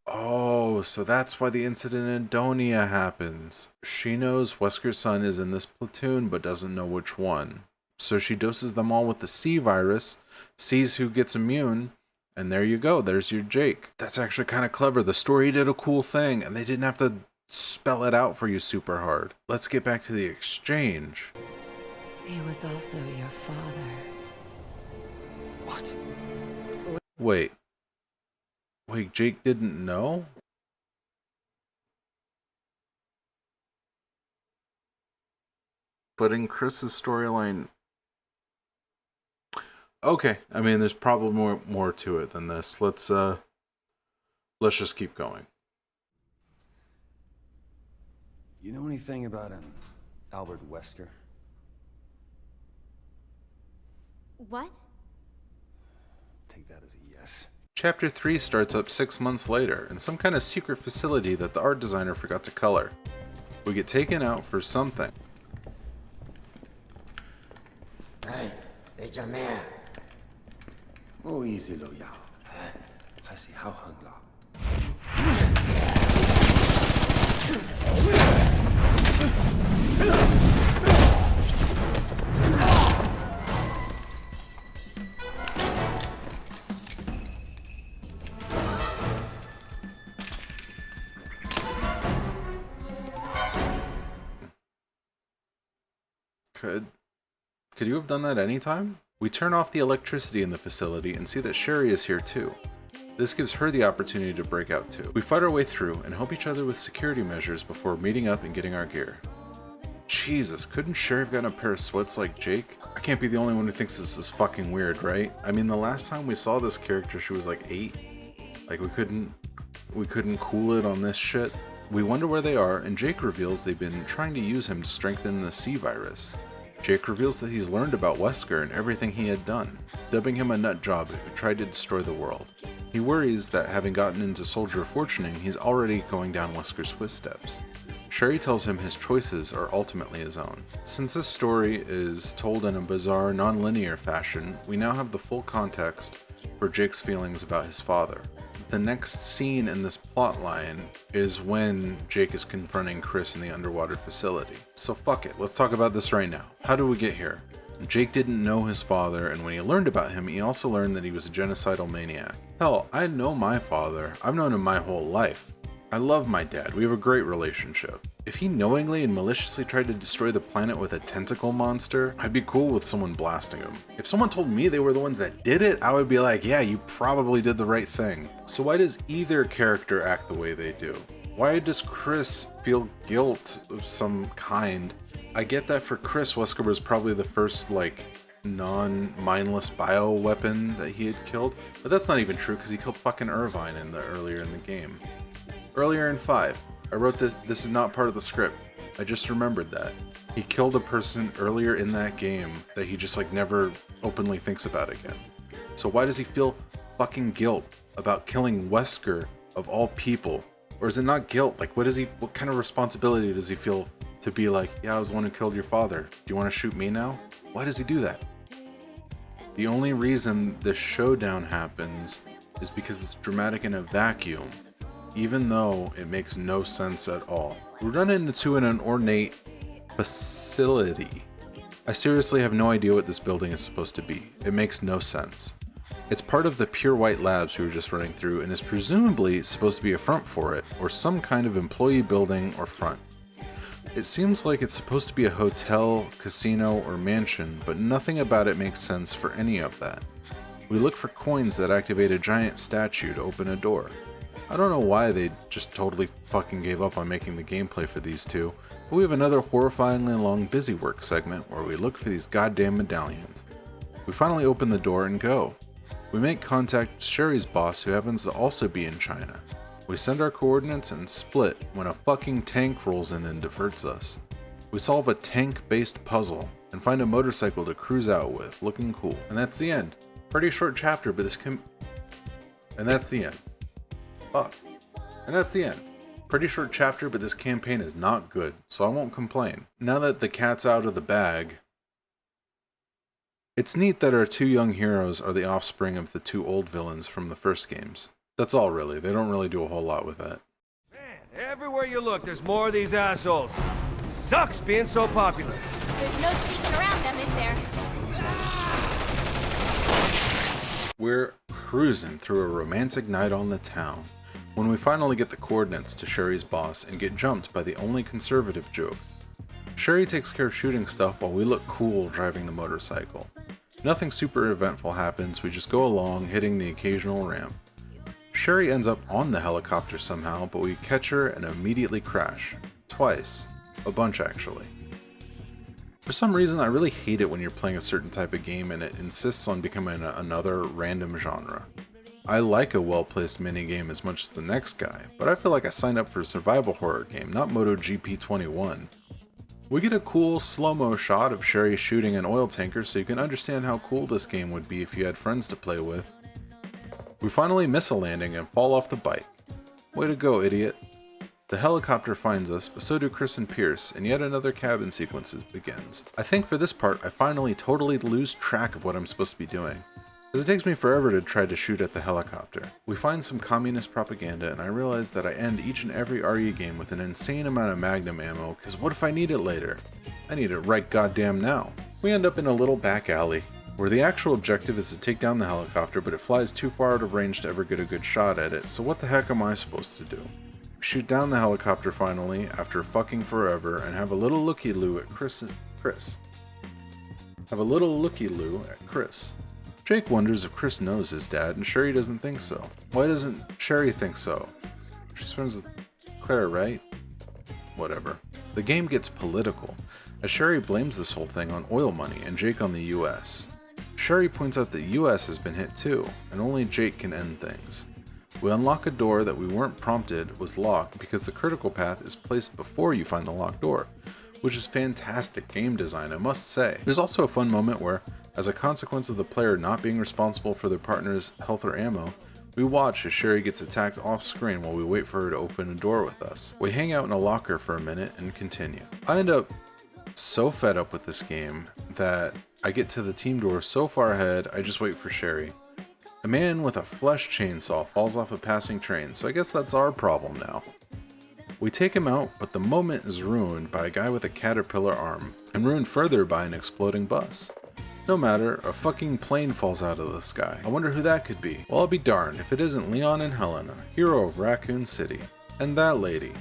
Speaker 1: Oh, so that's why the incident in Donia happens. She knows Wesker's son is in this platoon but doesn't know which one. So she doses them all with the C virus, sees who gets immune, and there you go, there's your Jake. That's actually kind of clever. The story did a cool thing, and they didn't have to spell it out for you super hard. Let's get back to the exchange.
Speaker 4: He was also your father.
Speaker 9: What?
Speaker 1: Wait, Jake didn't know? But in Chris's storyline... Okay, I mean, there's probably more to it than this. Let's just keep going.
Speaker 8: You know anything about an Albert Wesker?
Speaker 14: What?
Speaker 8: Take that as a yes.
Speaker 1: Chapter 3 starts up 6 months later in some kind of secret facility that the art designer forgot to color. We get taken out for something.
Speaker 15: Hey, it's your man.
Speaker 8: Oh, easy, Lo Yao. I see how hung lo.
Speaker 1: Could you have done that anytime? We turn off the electricity in the facility and see that Sherry is here too. This gives her the opportunity to break out too. We fight our way through and help each other with security measures before meeting up and getting our gear. Jesus, couldn't Sherry have gotten a pair of sweats like Jake? I can't be the only one who thinks this is fucking weird, right? I mean, the last time we saw this character, she was like 8. Like, we couldn't cool it on this shit. We wonder where they are, and Jake reveals they've been trying to use him to strengthen the C virus. Jake reveals that he's learned about Wesker and everything he had done, dubbing him a nut job who tried to destroy the world. He worries that having gotten into Soldier of Fortuning, he's already going down Wesker's footsteps. Sherry tells him his choices are ultimately his own. Since this story is told in a bizarre, non-linear fashion, we now have the full context for Jake's feelings about his father. The next scene in this plotline is when Jake is confronting Chris in the underwater facility. So fuck it, let's talk about this right now. How do we get here? Jake didn't know his father, and when he learned about him, he also learned that he was a genocidal maniac. Hell, I know my father. I've known him my whole life. I love my dad. We have a great relationship. If he knowingly and maliciously tried to destroy the planet with a tentacle monster, I'd be cool with someone blasting him. If someone told me they were the ones that did it, I would be like, yeah, you probably did the right thing. So why does either character act the way they do? Why does Chris feel guilt of some kind? I get that for Chris, Wesker was probably the first, non-mindless bioweapon that he had killed, but that's not even true because he killed fucking Irvine earlier in the game. Earlier in 5, I wrote this is not part of the script. I just remembered that. He killed a person earlier in that game that he just never openly thinks about again. So why does he feel fucking guilt about killing Wesker of all people? Or is it not guilt? What kind of responsibility does he feel to be like, yeah, I was the one who killed your father. Do you want to shoot me now? Why does he do that? The only reason the showdown happens is because it's dramatic in a vacuum, even though it makes no sense at all. We run into an ornate facility. I seriously have no idea what this building is supposed to be. It makes no sense. It's part of the Pure White Labs we were just running through and is presumably supposed to be a front for it, or some kind of employee building or front. It seems like it's supposed to be a hotel, casino, or mansion, but nothing about it makes sense for any of that. We look for coins that activate a giant statue to open a door. I don't know why they just totally fucking gave up on making the gameplay for these two, but we have another horrifyingly long busy work segment where we look for these goddamn medallions. We finally open the door and go. We make contact with Sherry's boss, who happens to also be in China. We send our coordinates and split when a fucking tank rolls in and diverts us. We solve a tank-based puzzle and find a motorcycle to cruise out with, looking cool. And that's the end. Pretty short chapter, but And that's the end. Fuck. And that's the end. Pretty short chapter, but this campaign is not good, so I won't complain. Now that the cat's out of the bag, it's neat that our two young heroes are the offspring of the two old villains from the first games. That's all really, they don't really do a whole lot with that.
Speaker 6: Everywhere you look, there's more of these assholes. Sucks being so popular.
Speaker 14: There's no sneaking around them, is there?
Speaker 1: We're cruising through a romantic night on the town when we finally get the coordinates to Sherry's boss and get jumped by the only conservative joke. Sherry takes care of shooting stuff while we look cool driving the motorcycle. Nothing super eventful happens, we just go along, hitting the occasional ramp. Sherry ends up on the helicopter somehow, but we catch her and immediately crash. Twice. A bunch actually. For some reason, I really hate it when you're playing a certain type of game and it insists on becoming another random genre. I like a well-placed minigame as much as the next guy, but I feel like I signed up for a survival horror game, not MotoGP 21. We get a cool slow-mo shot of Sherry shooting an oil tanker so you can understand how cool this game would be if you had friends to play with. We finally miss a landing and fall off the bike. Way to go, idiot. The helicopter finds us, but so do Chris and Pierce, and yet another cabin sequence begins. I think for this part, I finally totally lose track of what I'm supposed to be doing, because it takes me forever to try to shoot at the helicopter. We find some communist propaganda, and I realize that I end each and every RE game with an insane amount of Magnum ammo, because what if I need it later? I need it right goddamn now. We end up in a little back alley, where the actual objective is to take down the helicopter, but it flies too far out of range to ever get a good shot at it, so what the heck am I supposed to do? Shoot down the helicopter finally, after fucking forever, and have a little looky-loo at Chris. Have a little looky-loo at Chris. Jake wonders if Chris knows his dad, and Sherry doesn't think so. Why doesn't Sherry think so? She's friends with Claire, right? Whatever. The game gets political, as Sherry blames this whole thing on oil money and Jake on the US. Sherry points out that US has been hit too, and only Jake can end things. We unlock a door that we weren't prompted was locked because the critical path is placed before you find the locked door, which is fantastic game design, I must say. There's also a fun moment where, as a consequence of the player not being responsible for their partner's health or ammo, we watch as Sherry gets attacked off screen while we wait for her to open a door with us. We hang out in a locker for a minute and continue. I end up so fed up with this game that I get to the team door so far ahead I just wait for Sherry. A man with a flesh chainsaw falls off a passing train, so I guess that's our problem now. We take him out, but the moment is ruined by a guy with a caterpillar arm, and ruined further by an exploding bus. No matter, a fucking plane falls out of the sky. I wonder who that could be. Well, I'll be darned if it isn't Leon and Helena, hero of Raccoon City. And that lady.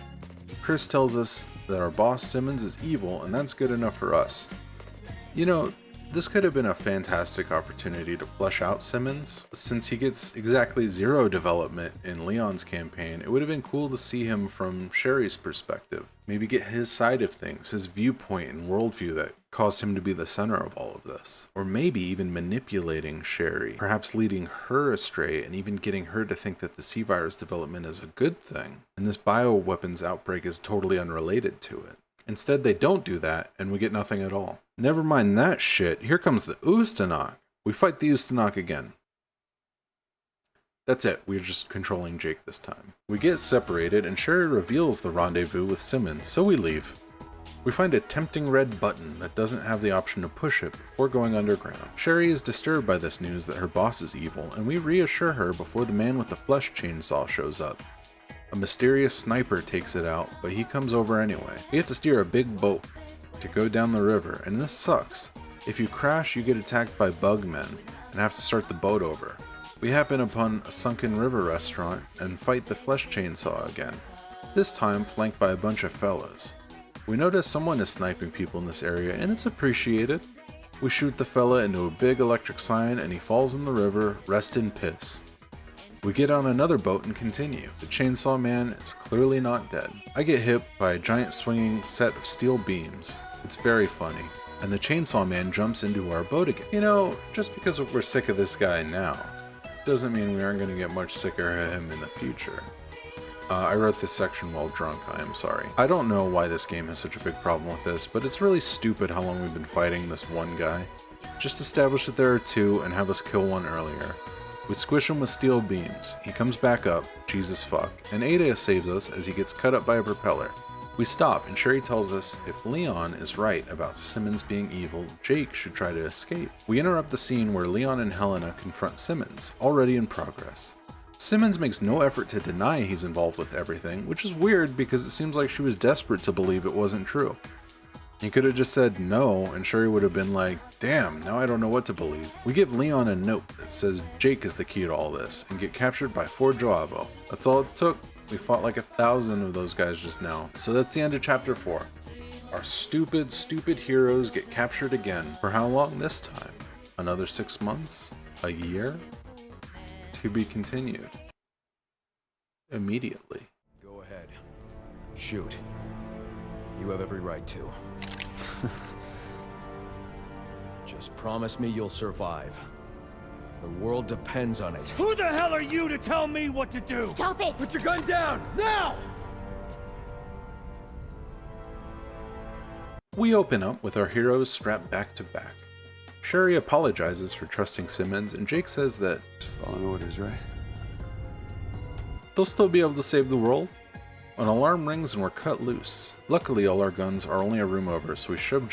Speaker 1: Chris tells us that our boss Simmons is evil, and that's good enough for us. You know, this could have been a fantastic opportunity to flesh out Simmons. Since he gets exactly zero development in Leon's campaign, it would have been cool to see him from Sherry's perspective. Maybe get his side of things, his viewpoint and worldview that caused him to be the center of all of this. Or maybe even manipulating Sherry, perhaps leading her astray and even getting her to think that the C-Virus development is a good thing, and this bioweapons outbreak is totally unrelated to it. Instead, they don't do that, and we get nothing at all. Never mind that shit, here comes the Ustanok. We fight the Ustanok again. That's it, we're just controlling Jake this time. We get separated, and Sherry reveals the rendezvous with Simmons, so we leave. We find a tempting red button that doesn't have the option to push it before going underground. Sherry is disturbed by this news that her boss is evil, and we reassure her before the man with the flesh chainsaw shows up. A mysterious sniper takes it out, but he comes over anyway. We have to steer a big boat to go down the river, and this sucks. If you crash, you get attacked by bugmen and have to start the boat over. We happen upon a sunken river restaurant and fight the flesh chainsaw again, this time flanked by a bunch of fellas. We notice someone is sniping people in this area, and it's appreciated. We shoot the fella into a big electric sign and he falls in the river, rest in piss. We get on another boat and continue. The chainsaw man is clearly not dead. I get hit by a giant swinging set of steel beams. It's very funny. And the chainsaw man jumps into our boat again. You know, just because we're sick of this guy now, doesn't mean we aren't going to get much sicker of him in the future. I wrote this section while drunk, I am sorry. I don't know why this game has such a big problem with this, but it's really stupid how long we've been fighting this one guy. Just establish that there are two and have us kill one earlier. We squish him with steel beams, he comes back up, Jesus fuck, and Ada saves us as he gets cut up by a propeller. We stop and Sherry tells us if Leon is right about Simmons being evil, Jake should try to escape. We interrupt the scene where Leon and Helena confront Simmons, already in progress. Simmons makes no effort to deny he's involved with everything, which is weird because it seems like she was desperate to believe it wasn't true. He could have just said no, and Sherry would have been like, damn, now I don't know what to believe. We give Leon a note that says Jake is the key to all this, and get captured by Fort Joavo. That's all it took. We fought like 1,000 of those guys just now. So that's the end of chapter 4. Our stupid, stupid heroes get captured again. For how long this time? Another 6 months? A year? To be continued. Immediately.
Speaker 9: Go ahead. Shoot. You have every right to. Just promise me you'll survive. The world depends on it.
Speaker 6: Who the hell are you to tell me what to do?
Speaker 14: Stop it!
Speaker 6: Put your gun down, now!
Speaker 1: We open up with our heroes strapped back to back. Sherry apologizes for trusting Simmons, and Jake says that
Speaker 8: following orders, right?
Speaker 1: they'll still be able to save the world. An alarm rings and we're cut loose. Luckily, all our guns are only a room over, so we shove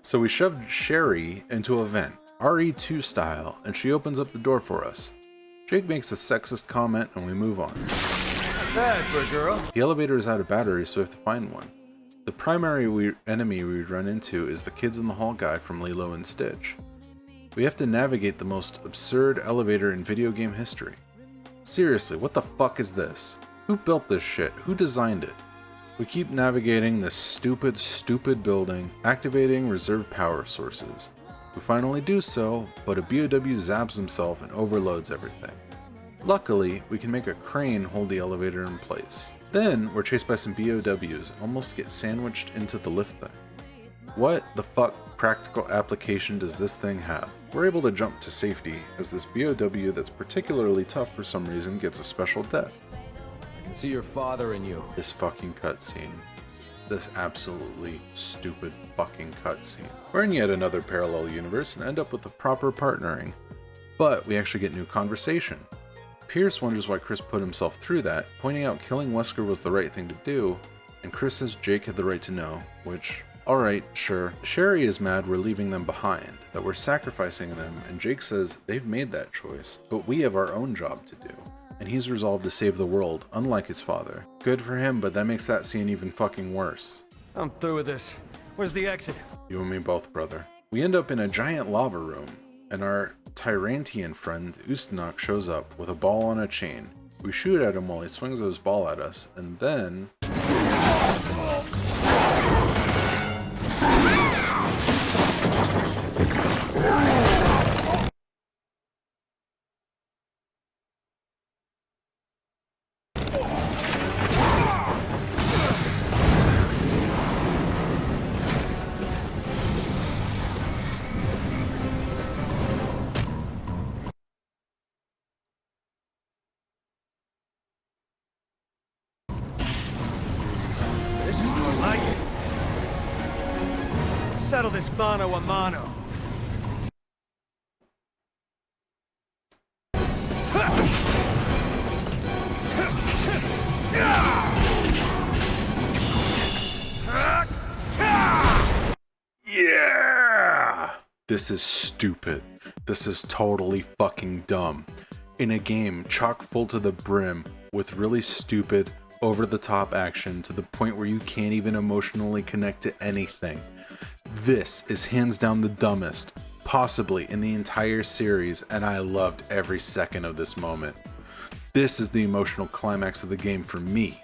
Speaker 1: So we shoved Sherry into a vent, RE2 style, and she opens up the door for us. Jake makes a sexist comment and we move on.
Speaker 6: Not bad for a girl.
Speaker 1: The elevator is out of batteries, so we have to find one. The primary enemy we run into is the Kids in the Hall guy from Lilo and Stitch. We have to navigate the most absurd elevator in video game history. Seriously, what the fuck is this? Who built this shit? Who designed it? We keep navigating this stupid, stupid building, activating reserve power sources. We finally do so, but a BOW zaps himself and overloads everything. Luckily, we can make a crane hold the elevator in place. Then, we're chased by some BOWs and almost get sandwiched into the lift thing. What the fuck practical application does this thing have? We're able to jump to safety as this BOW that's particularly tough for some reason gets a special death.
Speaker 9: I can see your father in you.
Speaker 1: This fucking cutscene. This absolutely stupid fucking cutscene. We're in yet another parallel universe and end up with a proper partnering. But we actually get new conversation. Pierce wonders why Chris put himself through that, pointing out killing Wesker was the right thing to do, and Chris says Jake had the right to know, which, alright, sure. Sherry is mad we're leaving them behind, that we're sacrificing them, and Jake says they've made that choice, but we have our own job to do. And he's resolved to save the world, unlike his father. Good for him, but that makes that scene even fucking worse.
Speaker 6: I'm through with this. Where's the exit?
Speaker 1: You and me both, brother. We end up in a giant lava room, and our Tyrantian friend Ustinok shows up with a ball on a chain. We shoot at him while he swings his ball at us, and then...
Speaker 6: This is more like it. Let's settle this mano a mano.
Speaker 1: This is stupid. This is totally fucking dumb. In a game chock full to the brim with really stupid, over-the-top action to the point where you can't even emotionally connect to anything. This is hands down the dumbest, possibly in the entire series, and I loved every second of this moment. This is the emotional climax of the game for me.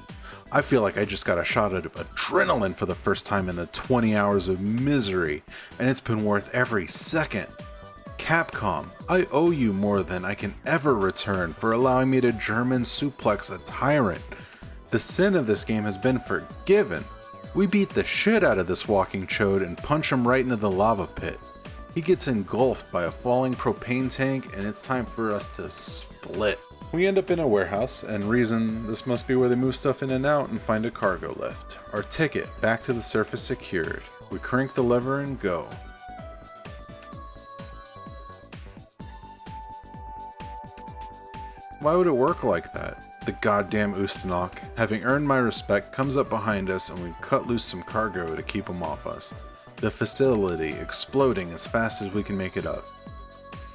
Speaker 1: I feel like I just got a shot of adrenaline for the first time in the 20 hours of misery, and it's been worth every second. Capcom, I owe you more than I can ever return for allowing me to German suplex a tyrant. The sin of this game has been forgiven. We beat the shit out of this walking chode and punch him right into the lava pit. He gets engulfed by a falling propane tank, and it's time for us to split. We end up in a warehouse and reason this must be where they move stuff in and out and find a cargo lift. Our ticket back to the surface secured. We crank the lever and go. Why would it work like that? The goddamn Ustanok, having earned my respect, comes up behind us and we cut loose some cargo to keep him off us. The facility exploding as fast as we can make it up.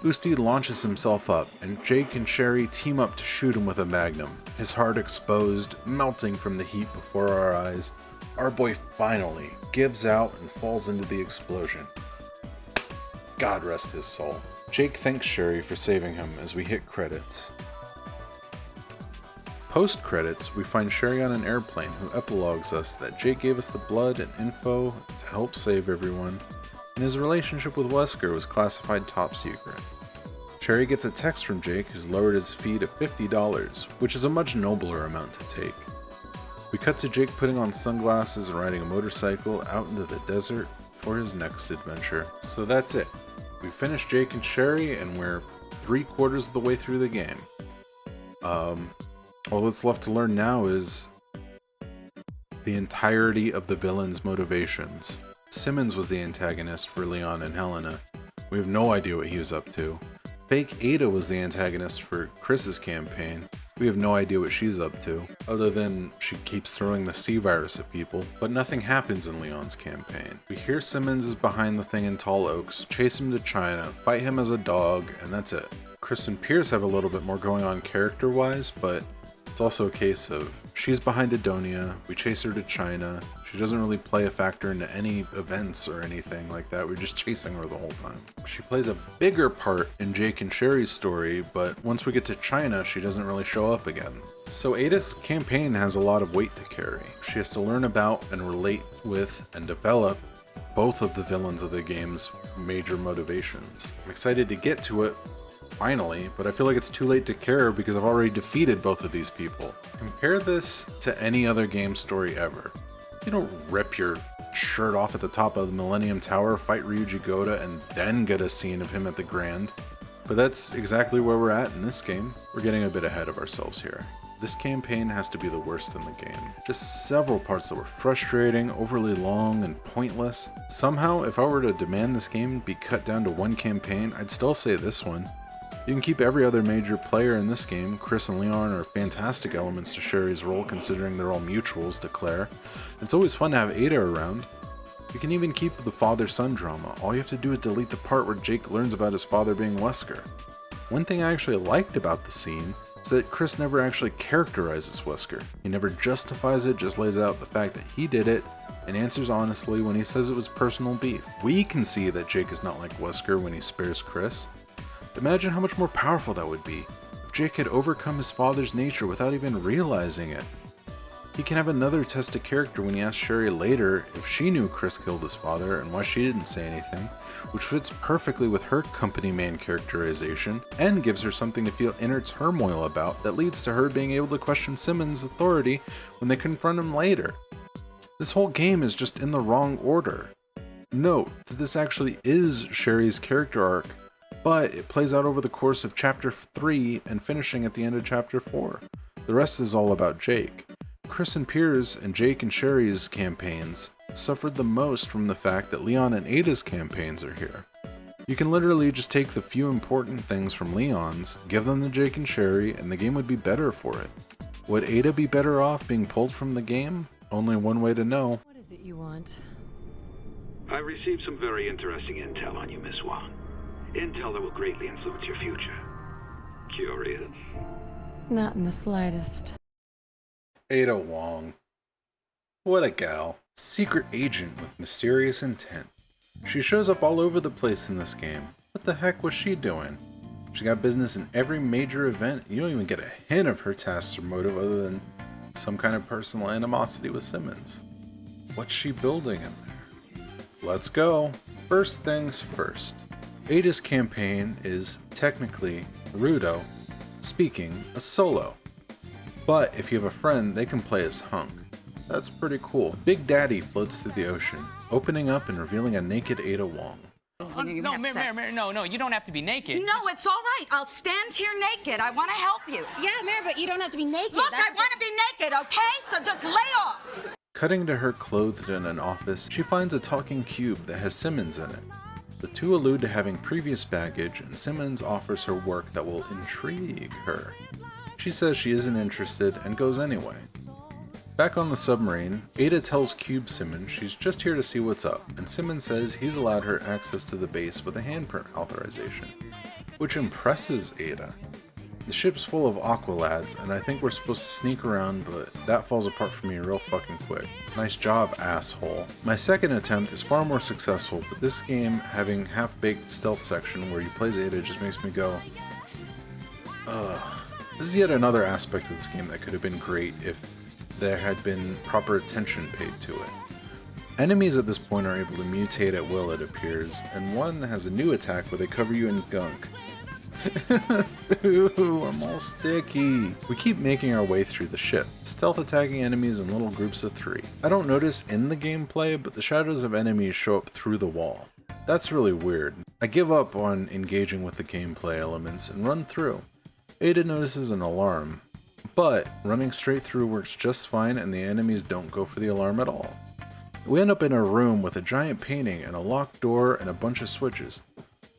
Speaker 1: Usti launches himself up, and Jake and Sherry team up to shoot him with a magnum, his heart exposed, melting from the heat before our eyes. Our boy finally gives out and falls into the explosion. God rest his soul. Jake thanks Sherry for saving him as we hit credits. Post-credits, we find Sherry on an airplane who epilogues us that Jake gave us the blood and info to help save everyone, and his relationship with Wesker was classified top secret. Sherry gets a text from Jake who's lowered his fee to $50, which is a much nobler amount to take. We cut to Jake putting on sunglasses and riding a motorcycle out into the desert for his next adventure. So that's it. We finished Jake and Sherry and we're 3/4 of the way through the game. All that's left to learn now is the entirety of the villain's motivations. Simmons was the antagonist for Leon and Helena. We have no idea what he was up to. Fake Ada was the antagonist for Chris's campaign. We have no idea what she's up to, other than she keeps throwing the C-virus at people, but nothing happens in Leon's campaign. We hear Simmons is behind the thing in Tall Oaks, chase him to China, fight him as a dog, and that's it. Chris and Pierce have a little bit more going on character-wise, but it's also a case of she's behind Adonia, we chase her to China, she doesn't really play a factor into any events or anything like that, we're just chasing her the whole time. She plays a bigger part in Jake and Sherry's story, but once we get to China, she doesn't really show up again. So Ada's campaign has a lot of weight to carry. She has to learn about and relate with and develop both of the villains of the game's major motivations. I'm excited to get to it, finally, but I feel like it's too late to care because I've already defeated both of these people. Compare this to any other game story ever. You don't rip your shirt off at the top of the Millennium Tower, fight Ryuji Goda, and then get a scene of him at the Grand. But that's exactly where we're at in this game. We're getting a bit ahead of ourselves here. This campaign has to be the worst in the game. Just several parts that were frustrating, overly long, and pointless. Somehow, if I were to demand this game be cut down to one campaign, I'd still say this one. You can keep every other major player in this game. Chris and Leon are fantastic elements to Sherry's role considering they're all mutuals to Claire. It's always fun to have Ada around. You can even keep the father-son drama. All you have to do is delete the part where Jake learns about his father being Wesker. One thing I actually liked about the scene is that Chris never actually characterizes Wesker. He never justifies it, just lays out the fact that he did it and answers honestly when he says it was personal beef. We can see that Jake is not like Wesker when he spares Chris. Imagine how much more powerful that would be if Jake had overcome his father's nature without even realizing it. He can have another test of character when he asks Sherry later if she knew Chris killed his father and why she didn't say anything, which fits perfectly with her company man characterization and gives her something to feel inner turmoil about that leads to her being able to question Simmons' authority when they confront him later. This whole game is just in the wrong order. Note that this actually is Sherry's character arc, but it plays out over the course of Chapter 3 and finishing at the end of Chapter 4. The rest is all about Jake. Chris and Pierce and Jake and Sherry's campaigns suffered the most from the fact that Leon and Ada's campaigns are here. You can literally just take the few important things from Leon's, give them to Jake and Sherry, and the game would be better for it. Would Ada be better off being pulled from the game? Only one way to know.
Speaker 4: What is it you want?
Speaker 10: I received some very interesting intel on you, Miss Wong. Intel that will greatly influence your future. Curious?
Speaker 12: Not in the slightest.
Speaker 1: Ada Wong. What a gal. Secret agent with mysterious intent. She shows up all over the place in this game. What the heck was she doing? She got business in every major event. You don't even get a hint of her tasks or motive other than some kind of personal animosity with Simmons. What's she building in there? Let's go. First things first. Ada's campaign is technically, Rudo speaking, a solo. But if you have a friend, they can play as Hunk. That's pretty cool. Big Daddy floats through the ocean, opening up and revealing a naked Ada Wong.
Speaker 16: No, Mary, no, you don't have to be naked.
Speaker 17: No, it's all right. I'll stand here naked. I want to help you.
Speaker 7: Yeah, Mary, but you don't have to be naked.
Speaker 17: Look, I want to be naked, okay? So just lay off.
Speaker 1: Cutting to her clothed in an office, she finds a talking cube that has Simmons in it. The two allude to having previous baggage, and Simmons offers her work that will intrigue her. She says she isn't interested and goes anyway. Back on the submarine, Ada tells Cube Simmons she's just here to see what's up, and Simmons says he's allowed her access to the base with a handprint authorization, which impresses Ada. The ship's full of Aqualads, and I think we're supposed to sneak around, but that falls apart for me real fucking quick. Nice job, asshole. My second attempt is far more successful, but this game having half-baked stealth section where you play as Ada just makes me go, ugh. This is yet another aspect of this game that could have been great if there had been proper attention paid to it. Enemies at this point are able to mutate at will, it appears, and one has a new attack where they cover you in gunk. Ooh, I'm all sticky. We keep making our way through the ship, stealth attacking enemies in little groups of 3. I don't notice in the gameplay, but the shadows of enemies show up through the wall. That's really weird. I give up on engaging with the gameplay elements and run through. Ada notices an alarm, but running straight through works just fine and the enemies don't go for the alarm at all. We end up in a room with a giant painting and a locked door and a bunch of switches.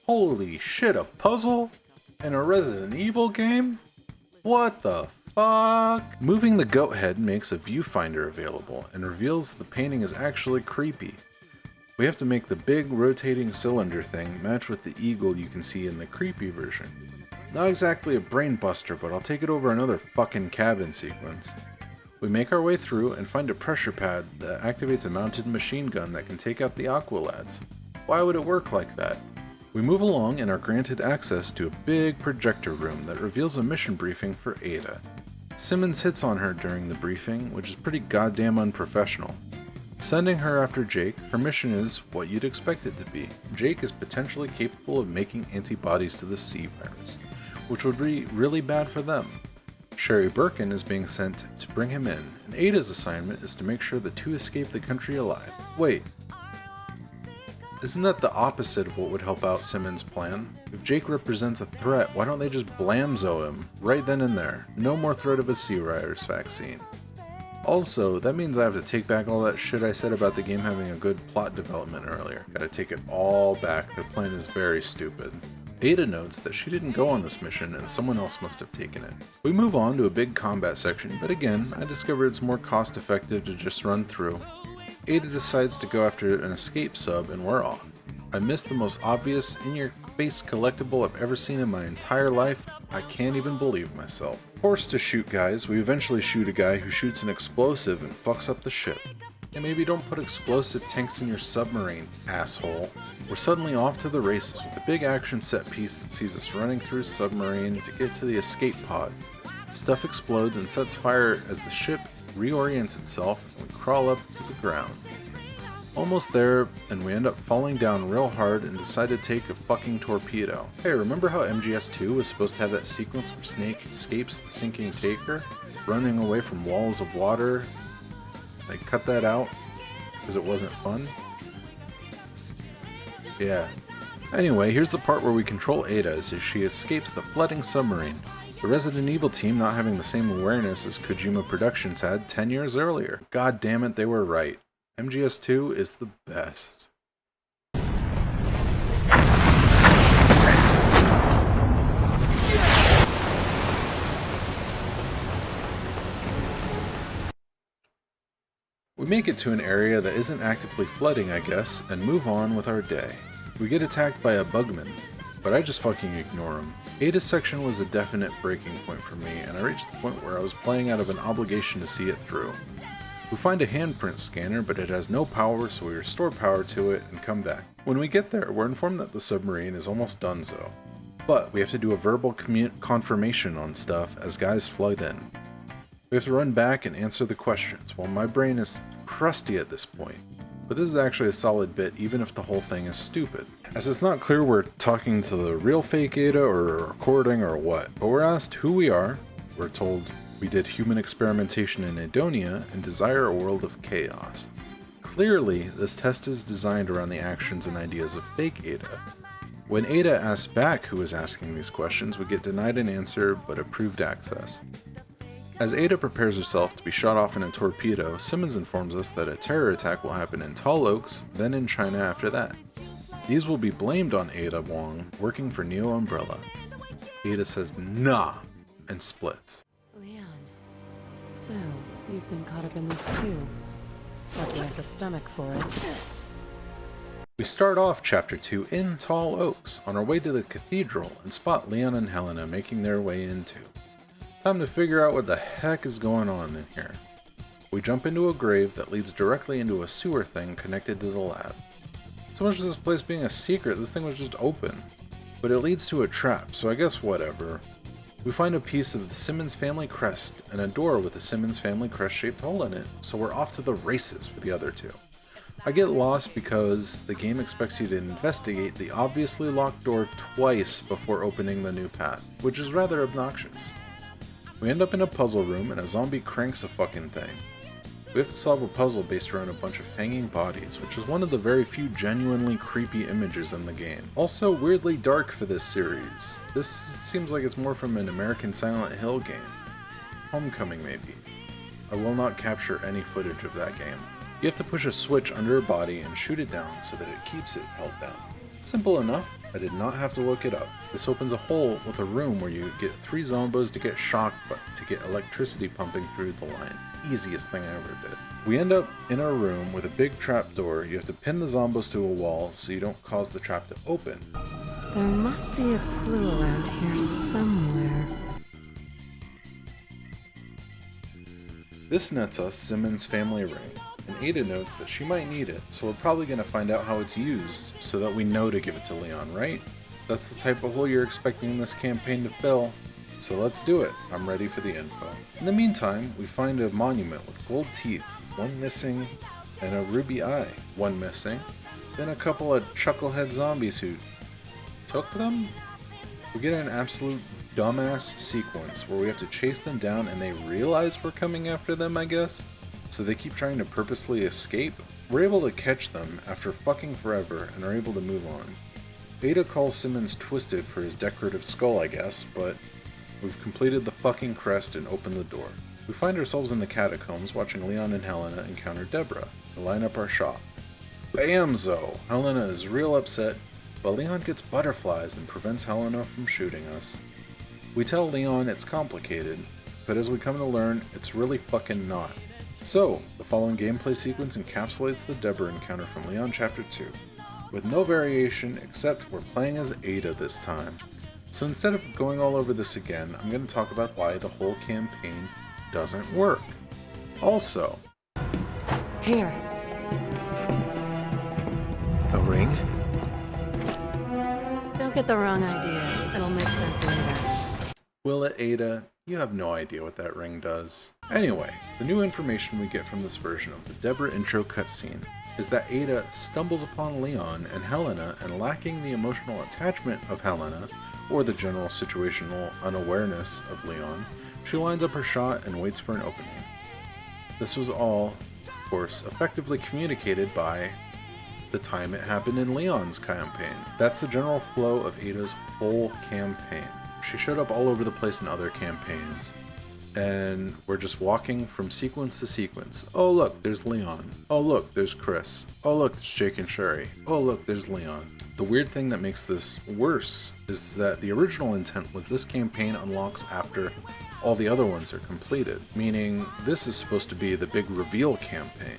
Speaker 1: Holy shit, a puzzle? In a Resident Evil game? What the fuck? Moving the goat head makes a viewfinder available and reveals the painting is actually creepy. We have to make the big rotating cylinder thing match with the eagle you can see in the creepy version. Not exactly a brain buster, but I'll take it over another fucking cabin sequence. We make our way through and find a pressure pad that activates a mounted machine gun that can take out the Aqualads. Why would it work like that? We move along and are granted access to a big projector room that reveals a mission briefing for Ada. Simmons hits on her during the briefing, which is pretty goddamn unprofessional. Sending her after Jake, her mission is what you'd expect it to be. Jake is potentially capable of making antibodies to the C virus, which would be really bad for them. Sherry Birkin is being sent to bring him in, and Ada's assignment is to make sure the two escape the country alive. Wait, isn't that the opposite of what would help out Simmons' plan? If Jake represents a threat, why don't they just blamzo him right then and there? No more threat of a C virus vaccine. Also, that means I have to take back all that shit I said about the game having a good plot development earlier. Gotta take it all back, their plan is very stupid. Ada notes that she didn't go on this mission and someone else must have taken it. We move on to a big combat section, but again, I discover it's more cost effective to just run through. Ada decides to go after an escape sub and we're off. I missed the most obvious, in-your-face collectible I've ever seen in my entire life. I can't even believe myself. Forced to shoot guys, we eventually shoot a guy who shoots an explosive and fucks up the ship. And maybe don't put explosive tanks in your submarine, asshole. We're suddenly off to the races with a big action set piece that sees us running through a submarine to get to the escape pod. Stuff explodes and sets fire as the ship reorients itself and we crawl up to the ground. Almost there, and we end up falling down real hard and decide to take a fucking torpedo. Hey, remember how MGS2 was supposed to have that sequence where Snake escapes the sinking Taker, running away from walls of water? They cut that out because it wasn't fun? Yeah. Anyway, here's the part where we control Ada as she escapes the flooding submarine. The Resident Evil team not having the same awareness as Kojima Productions had 10 years earlier. God damn it, they were right. MGS2 is the best. We We make it to an area that isn't actively flooding, I guess, and move on with our day. We get attacked by a bugman, but I just fucking ignore him. Ada's section was a definite breaking point for me, and I reached the point where I was playing out of an obligation to see it through. We find a handprint scanner, but it has no power, so we restore power to it and come back. When we get there, we're informed that the submarine is almost donezo. But we have to do a verbal confirmation on stuff as guys flood in. We have to run back and answer the questions, while my brain is crusty at this point. But this is actually a solid bit, even if the whole thing is stupid. As it's not clear we're talking to the real fake Ada or a recording or what, but we're asked who we are, we're told we did human experimentation in Adonia and desire a world of chaos. Clearly, this test is designed around the actions and ideas of fake Ada. When Ada asks back who is asking these questions, we get denied an answer but approved access. As Ada prepares herself to be shot off in a torpedo, Simmons informs us that a terror attack will happen in Tall Oaks, then in China after that. These will be blamed on Ada Wong, working for Neo Umbrella. Ada says nah, and splits.
Speaker 4: Leon, so you've been caught up in this too. But you have the stomach for it.
Speaker 1: We start off Chapter 2 in Tall Oaks, on our way to the cathedral, and spot Leon and Helena making their way into. Time to figure out what the heck is going on in here. We jump into a grave that leads directly into a sewer thing connected to the lab. So much for this place being a secret, this thing was just open. But it leads to a trap, so I guess whatever. We find a piece of the Simmons family crest and a door with a Simmons family crest shaped hole in it, so we're off to the races for the other two. I get lost because the game expects you to investigate the obviously locked door twice before opening the new path, which is rather obnoxious. We end up in a puzzle room and a zombie cranks a fucking thing. We have to solve a puzzle based around a bunch of hanging bodies, which is one of the very few genuinely creepy images in the game. Also weirdly dark for this series. This seems like it's more from an American Silent Hill game. Homecoming maybe. I will not capture any footage of that game. You have to push a switch under a body and shoot it down so that it keeps it held down. Simple enough, I did not have to look it up. This opens a hole with a room where you get 3 zombos to get shocked but to get electricity pumping through the line. Easiest thing I ever did. We end up in a room with a big trap door. You have to pin the zombos to a wall so you don't cause the trap to open.
Speaker 4: There must be a clue around here somewhere.
Speaker 1: This nets us Simmons' family ring, and Ada notes that she might need it, so we're probably going to find out how it's used so that we know to give it to Leon, right? That's the type of hole you're expecting this campaign to fill, so let's do it. I'm ready for the info. In the meantime, we find a monument with gold teeth, 1 missing, and a ruby eye, 1 missing, then a couple of chucklehead zombies who took them? We get an absolute dumbass sequence where we have to chase them down and they realize we're coming after them, I guess? So they keep trying to purposely escape? We're able to catch them after fucking forever and are able to move on. Ada calls Simmons twisted for his decorative skull, I guess, but we've completed the fucking crest and opened the door. We find ourselves in the catacombs watching Leon and Helena encounter Deborah to line up our shot. Bamzo! Helena is real upset, but Leon gets butterflies and prevents Helena from shooting us. We tell Leon it's complicated, but as we come to learn, it's really fucking not. So, the following gameplay sequence encapsulates the Deborah encounter from Leon Chapter 2, with no variation except we're playing as Ada this time. So instead of going all over this again, I'm going to talk about why the whole campaign doesn't work. Also,
Speaker 4: Here.
Speaker 5: A ring?
Speaker 4: Don't get the wrong idea. It'll make sense later.
Speaker 1: will it, Ada? You have no idea what that ring does. Anyway, the new information we get from this version of the Deborah intro cutscene is that Ada stumbles upon Leon and Helena, and lacking the emotional attachment of Helena, or the general situational unawareness of Leon, she lines up her shot and waits for an opening. This was all, of course, effectively communicated by the time it happened in Leon's campaign. That's the general flow of Ada's whole campaign. She showed up all over the place in other campaigns, and we're just walking from sequence to sequence. Oh look, there's Leon. Oh look, there's Chris. Oh look, there's Jake and Sherry. Oh look, there's Leon. The weird thing that makes this worse is that the original intent was this campaign unlocks after all the other ones are completed, meaning this is supposed to be the big reveal campaign.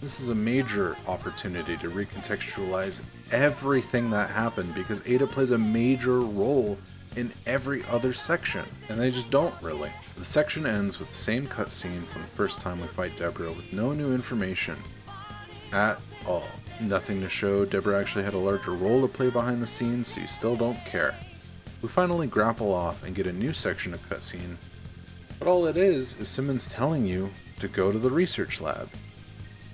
Speaker 1: This is a major opportunity to recontextualize everything that happened because Ada plays a major role in every other section, and they just don't really. The section ends with the same cutscene from the first time we fight Deborah with no new information at all. Nothing to show Deborah actually had a larger role to play behind the scenes, so you still don't care. We finally grapple off and get a new section of cutscene, but all it is Simmons telling you to go to the research lab.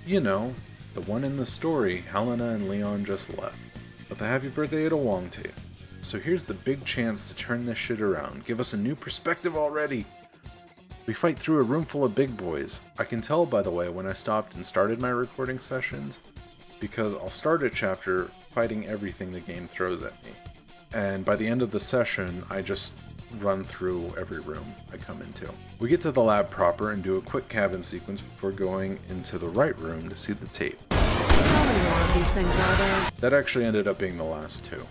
Speaker 1: You know, the one in the story Helena and Leon just left. With a happy birthday Ada Wong to you. So here's the big chance to turn this shit around. Give us a new perspective already. We fight through a room full of big boys. I can tell, by the way, when I stopped and started my recording sessions, because I'll start a chapter fighting everything the game throws at me. And by the end of the session, I just run through every room I come into. We get to the lab proper and do a quick cabin sequence before going into the right room to see the tape.
Speaker 4: How many more of these things are there?
Speaker 1: That actually ended up being the last two.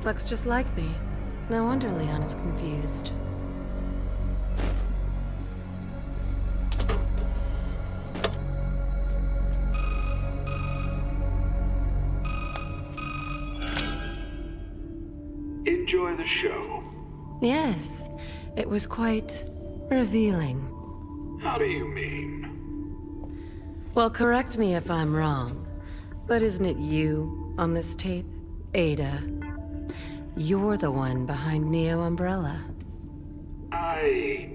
Speaker 4: Looks just like me. No wonder Leon is confused.
Speaker 10: Enjoy the show.
Speaker 4: Yes, it was quite revealing.
Speaker 10: How do you mean?
Speaker 4: Well, correct me if I'm wrong, but isn't it you on this tape, Ada? You're the one behind Neo Umbrella.
Speaker 10: I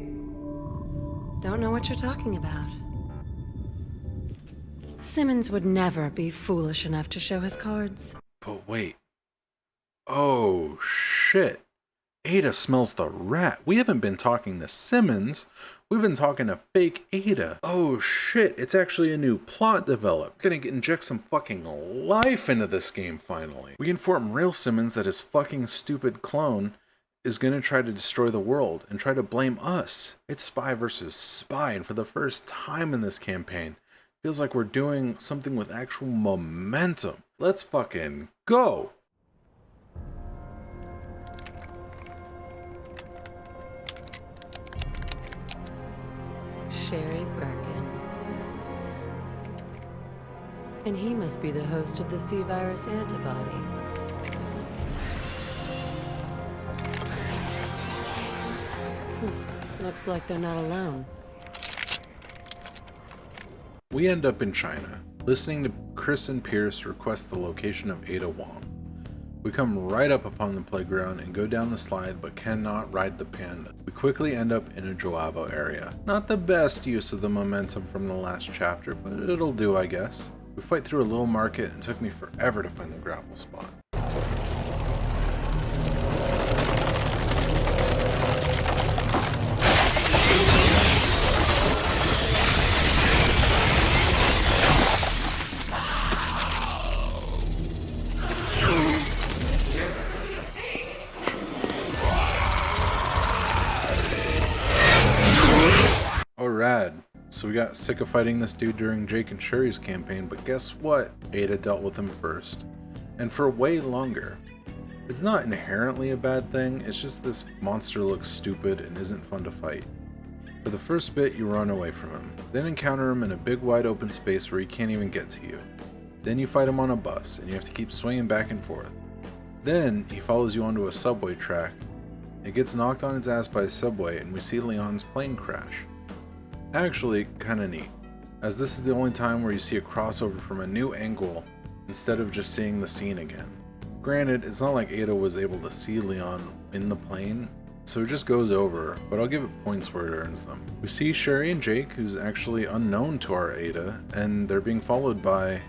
Speaker 4: don't know what you're talking about. Simmons would never be foolish enough to show his cards.
Speaker 1: But wait. Oh, shit. Ada smells the rat. We haven't been talking to Simmons. We've been talking to fake Ada. Oh shit, it's actually a new plot developed. We're gonna inject some fucking life into this game finally. We inform real Simmons that his fucking stupid clone is gonna try to destroy the world and try to blame us. It's spy versus spy, and for the first time in this campaign, feels like we're doing something with actual momentum. Let's fucking go!
Speaker 4: Sherry Birkin. And he must be the host of the C-virus antibody. Looks like they're not alone.
Speaker 1: We end up in China, listening to Chris and Pierce request the location of Ada Wong. We come right up upon the playground and go down the slide, but cannot ride the panda. We quickly end up in a Joavo area. Not the best use of the momentum from the last chapter, but it'll do, I guess. We fight through a little market and it took me forever to find the grapple spot. So we got sick of fighting this dude during Jake and Sherry's campaign, but guess what? Ada dealt with him first. And for way longer. It's not inherently a bad thing, it's just this monster looks stupid and isn't fun to fight. For the first bit, you run away from him, then encounter him in a big wide open space where he can't even get to you. Then you fight him on a bus, and you have to keep swinging back and forth. Then he follows you onto a subway track. It gets knocked on its ass by a subway, and we see Leon's plane crash. Actually, kinda neat, as this is the only time where you see a crossover from a new angle instead of just seeing the scene again. Granted, it's not like Ada was able to see Leon in the plane, so it just goes over, but I'll give it points where it earns them. We see Sherry and Jake, who's actually unknown to our Ada, and they're being followed by...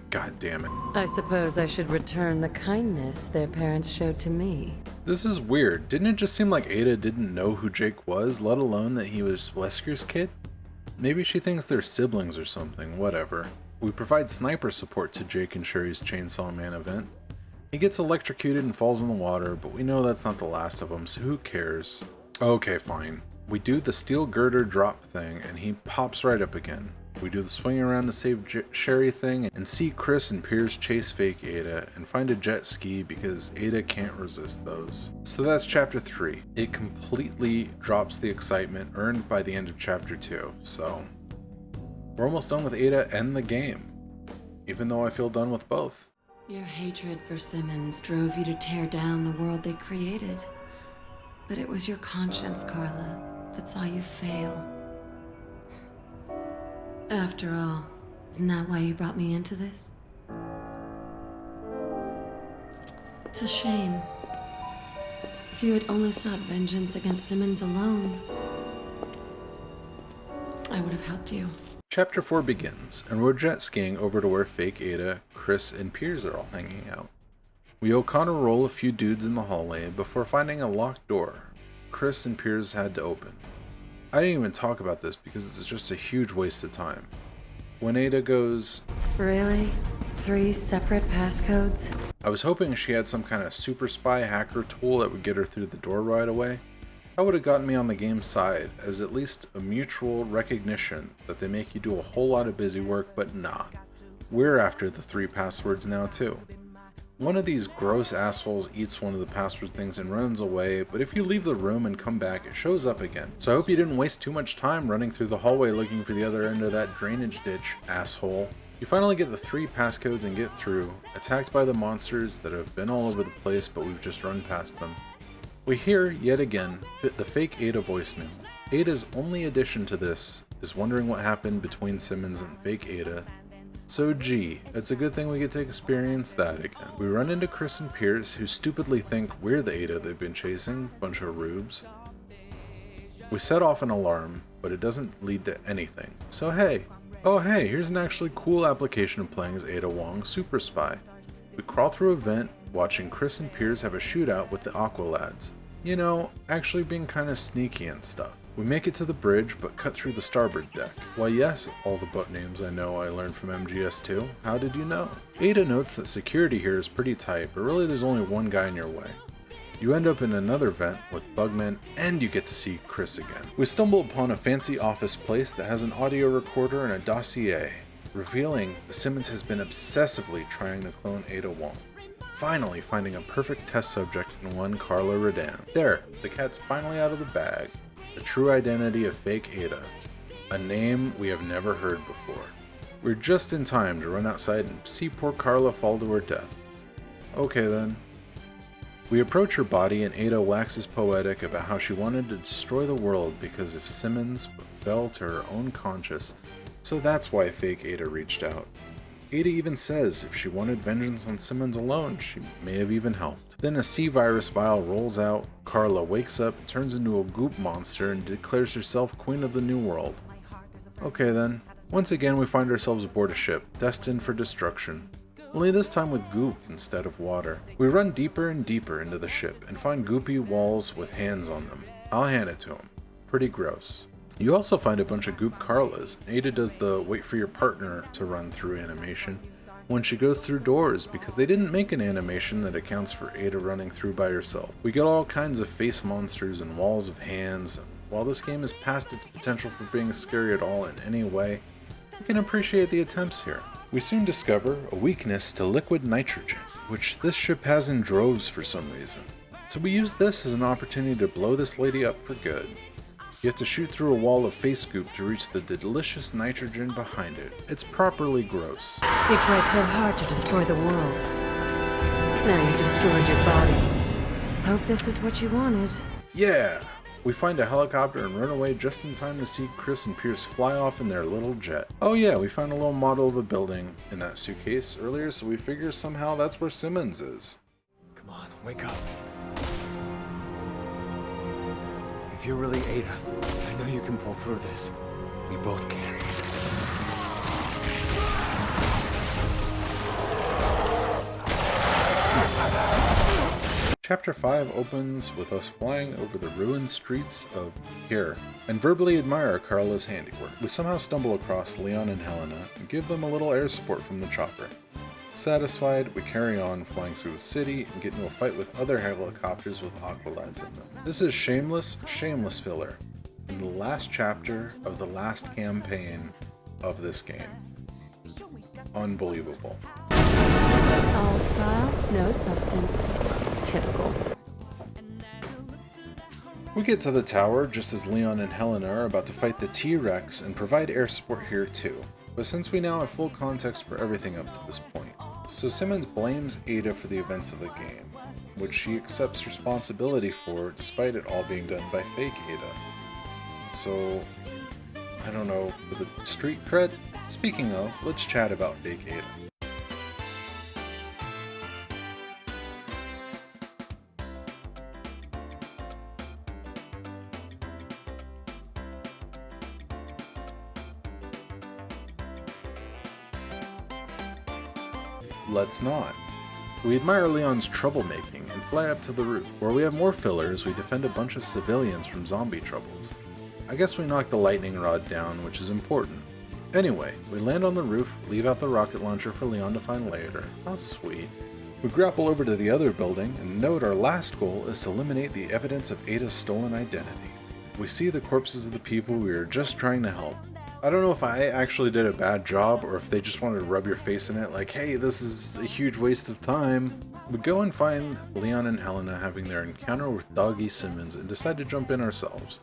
Speaker 1: God damn it.
Speaker 4: I suppose I should return the kindness their parents showed to me.
Speaker 1: This is weird. Didn't it just seem like Ada didn't know who Jake was, let alone that he was Wesker's kid? Maybe she thinks they're siblings or something, whatever. We provide sniper support to Jake and Sherry's Chainsaw Man event. He gets electrocuted and falls in the water, but we know that's not the last of them, so who cares? Okay, fine. We do the steel girder drop thing, and he pops right up again. We do the swing around to save Sherry thing, and see Chris and Piers chase fake Ada, and find a jet ski because Ada can't resist those. So that's chapter 3. It completely drops the excitement earned by the end of chapter 2, so... we're almost done with Ada and the game, even though I feel done with both.
Speaker 4: Your hatred for Simmons drove you to tear down the world they created. But it was your conscience, Carla, that saw you fail. After all, isn't that why you brought me into this? It's a shame. If you had only sought vengeance against Simmons alone, I would have helped you.
Speaker 1: Chapter 4 begins, and we're jet skiing over to where fake Ada, Chris, and Piers are all hanging out. We O'Connor roll a few dudes in the hallway before finding a locked door Chris and Piers had to open. I didn't even talk about this because it's just a huge waste of time. When Ada goes,
Speaker 4: Really? 3 separate passcodes?
Speaker 1: I was hoping she had some kind of super spy hacker tool that would get her through the door right away. That would have gotten me on the game's side, as at least a mutual recognition that they make you do a whole lot of busy work, but nah. We're after the 3 passwords now too. One of these gross assholes eats one of the password things and runs away, but if you leave the room and come back, it shows up again. So I hope you didn't waste too much time running through the hallway looking for the other end of that drainage ditch, asshole. You finally get the 3 passcodes and get through, attacked by the monsters that have been all over the place, but we've just run past them. We hear, yet again, the fake Ada voicemail. Ada's only addition to this is wondering what happened between Simmons and fake Ada. So gee, it's a good thing we get to experience that again. We run into Chris and Piers, who stupidly think we're the Ada they've been chasing, bunch of rubes. We set off an alarm, but it doesn't lead to anything. So hey, oh hey, here's an actually cool application of playing as Ada Wong, Super Spy. We crawl through a vent, watching Chris and Piers have a shootout with the Aqua lads. You know, actually being kinda sneaky and stuff. We make it to the bridge, but cut through the starboard deck. Why yes, all the boat names I know I learned from MGS2. How did you know? Ada notes that security here is pretty tight, but really there's only one guy in your way. You end up in another vent with Bugman, and you get to see Chris again. We stumble upon a fancy office place that has an audio recorder and a dossier, revealing that Simmons has been obsessively trying to clone Ada Wong. Finally finding a perfect test subject in one Carla Redan. There, the cat's finally out of the bag. The true identity of fake Ada. A name we have never heard before. We're just in time to run outside and see poor Carla fall to her death. Okay then. We approach her body and Ada waxes poetic about how she wanted to destroy the world because of Simmons but fell to her own conscience, so that's why fake Ada reached out. Ada even says if she wanted vengeance on Simmons alone, she may have even helped. Then a C-virus vial rolls out, Carla wakes up, turns into a goop monster, and declares herself Queen of the New World. Okay then. Once again we find ourselves aboard a ship, destined for destruction. Only this time with goop instead of water. We run deeper and deeper into the ship, and find goopy walls with hands on them. I'll hand it to him. Pretty gross. You also find a bunch of goop Carlas. Ada does the wait for your partner to run through animation when she goes through doors because they didn't make an animation that accounts for Ada running through by herself. We get all kinds of face monsters and walls of hands, and while this game is past its potential for being scary at all in any way, we can appreciate the attempts here. We soon discover a weakness to liquid nitrogen, which this ship has in droves for some reason. So we use this as an opportunity to blow this lady up for good. You have to shoot through a wall of face goop to reach the delicious nitrogen behind it. It's properly gross.
Speaker 4: You tried so hard to destroy the world. Now you destroyed your body. Hope this is what you wanted.
Speaker 1: Yeah! We find a helicopter and run away just in time to see Chris and Piers fly off in their little jet. Oh yeah, we found a little model of a building in that suitcase earlier, so we figure somehow that's where Simmons is.
Speaker 9: Come on, wake up.
Speaker 8: If you're really Ada, I know you can pull through this. We both can.
Speaker 1: Chapter 5 opens with us flying over the ruined streets of here and verbally admire Carla's handiwork. We somehow stumble across Leon and Helena and give them a little air support from the chopper. Satisfied, we carry on flying through the city and get into a fight with other helicopters with aqualads in them. This is shameless filler in the last chapter of the last campaign of this game. Unbelievable.
Speaker 4: All style, no substance. Typical.
Speaker 1: We get to the tower just as Leon and Helena are about to fight the T-Rex and provide air support here too. But since we now have full context for everything up to this point, so Simmons blames Ada for the events of the game, which she accepts responsibility for despite it all being done by fake Ada. So, I don't know, for the street cred? Speaking of, let's chat about fake Ada. Let's not. We admire Leon's troublemaking and fly up to the roof, where we have more filler as we defend a bunch of civilians from zombie troubles. I guess we knocked the lightning rod down, which is important. Anyway, we land on the roof, leave out the rocket launcher for Leon to find later. How sweet. We grapple over to the other building and note our last goal is to eliminate the evidence of Ada's stolen identity. We see the corpses of the people we were just trying to help. I don't know if I actually did a bad job or if they just wanted to rub your face in it like, hey, this is a huge waste of time. We go and find Leon and Helena having their encounter with Doggy Simmons and decide to jump in ourselves.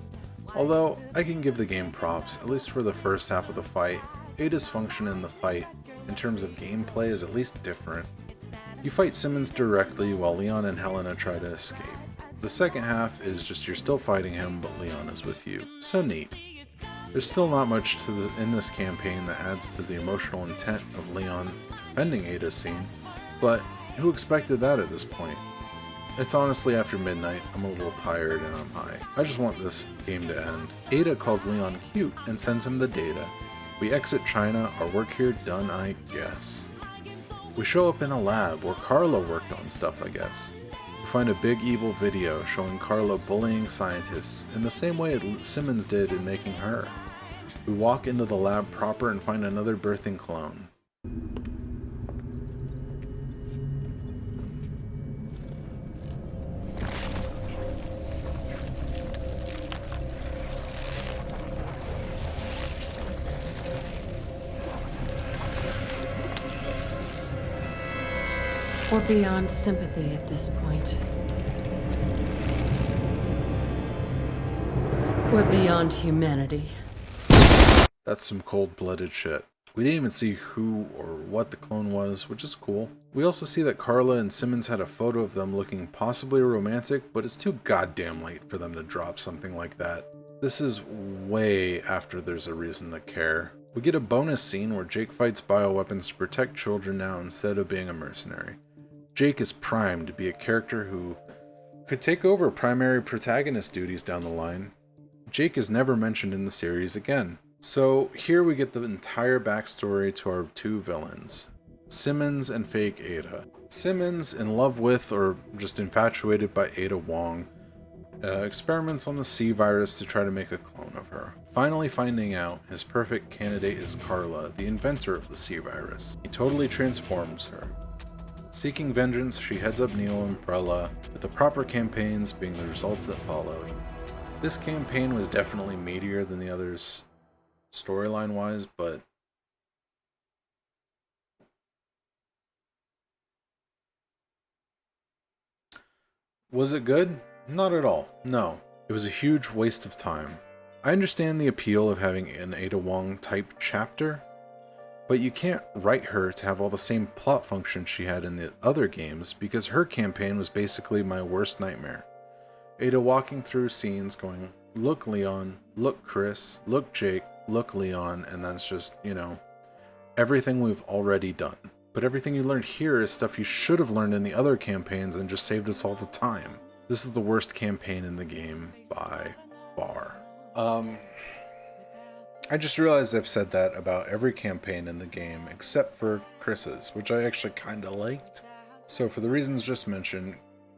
Speaker 1: Although, I can give the game props, at least for the first half of the fight. Ada's function in the fight, in terms of gameplay, is at least different. You fight Simmons directly while Leon and Helena try to escape. The second half is just you're still fighting him, but Leon is with you. So neat. There's still not much in this campaign that adds to the emotional intent of Leon defending Ada's scene, but who expected that at this point? It's honestly after midnight, I'm a little tired and I'm high. I just want this game to end. Ada calls Leon cute and sends him the data. We exit China, our work here done, I guess. We show up in a lab where Carla worked on stuff, I guess. We find a big evil video showing Carla bullying scientists in the same way Simmons did in making her. We walk into the lab proper and find another birthing clone.
Speaker 4: We're beyond sympathy at this point. We're beyond humanity.
Speaker 1: That's some cold-blooded shit. We didn't even see who or what the clone was, which is cool. We also see that Carla and Simmons had a photo of them looking possibly romantic, but it's too goddamn late for them to drop something like that. This is way after there's a reason to care. We get a bonus scene where Jake fights bioweapons to protect children now instead of being a mercenary. Jake is primed to be a character who could take over primary protagonist duties down the line. Jake is never mentioned in the series again. So here we get the entire backstory to our two villains, Simmons and fake Ada. Simmons, in love with or just infatuated by Ada Wong, experiments on the C virus to try to make a clone of her. Finally finding out his perfect candidate is Carla, the inventor of the C virus. He totally transforms her. Seeking vengeance, she heads up Neo Umbrella, with the proper campaigns being the results that followed. This campaign was definitely meatier than the others storyline-wise, but was it good? Not at all, no. It was a huge waste of time. I understand the appeal of having an Ada Wong type chapter, but you can't write her to have all the same plot functions she had in the other games because her campaign was basically my worst nightmare. Ada walking through scenes going, look Leon, look Chris, look Jake, look Leon, and that's just, you know, everything we've already done. But everything you learned here is stuff you should have learned in the other campaigns and just saved us all the time. This is the worst campaign in the game by far. I just realized I've said that about every campaign in the game except for Chris's, which I actually kinda liked. So for the reasons just mentioned,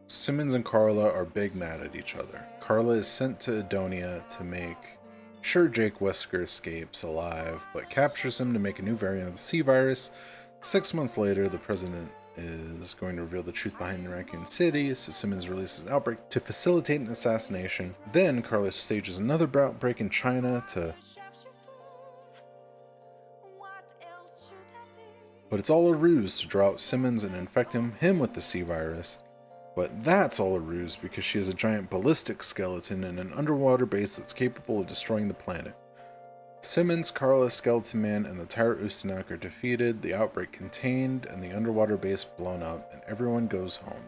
Speaker 1: Simmons and Carla are big mad at each other. Carla is sent to Edonia to make sure Jake Wesker escapes alive, but captures him to make a new variant of the C virus. 6 months later, the president is going to reveal the truth behind Raccoon City, so Simmons releases an outbreak to facilitate an assassination. Then Carla stages another outbreak in China but it's all a ruse to draw out Simmons and infect him with the C virus. But that's all a ruse because she is a giant ballistic skeleton in an underwater base that's capable of destroying the planet. Simmons, Carla, Skeleton Man, and the Tyrant Ustanak are defeated, the outbreak contained, and the underwater base blown up, and everyone goes home.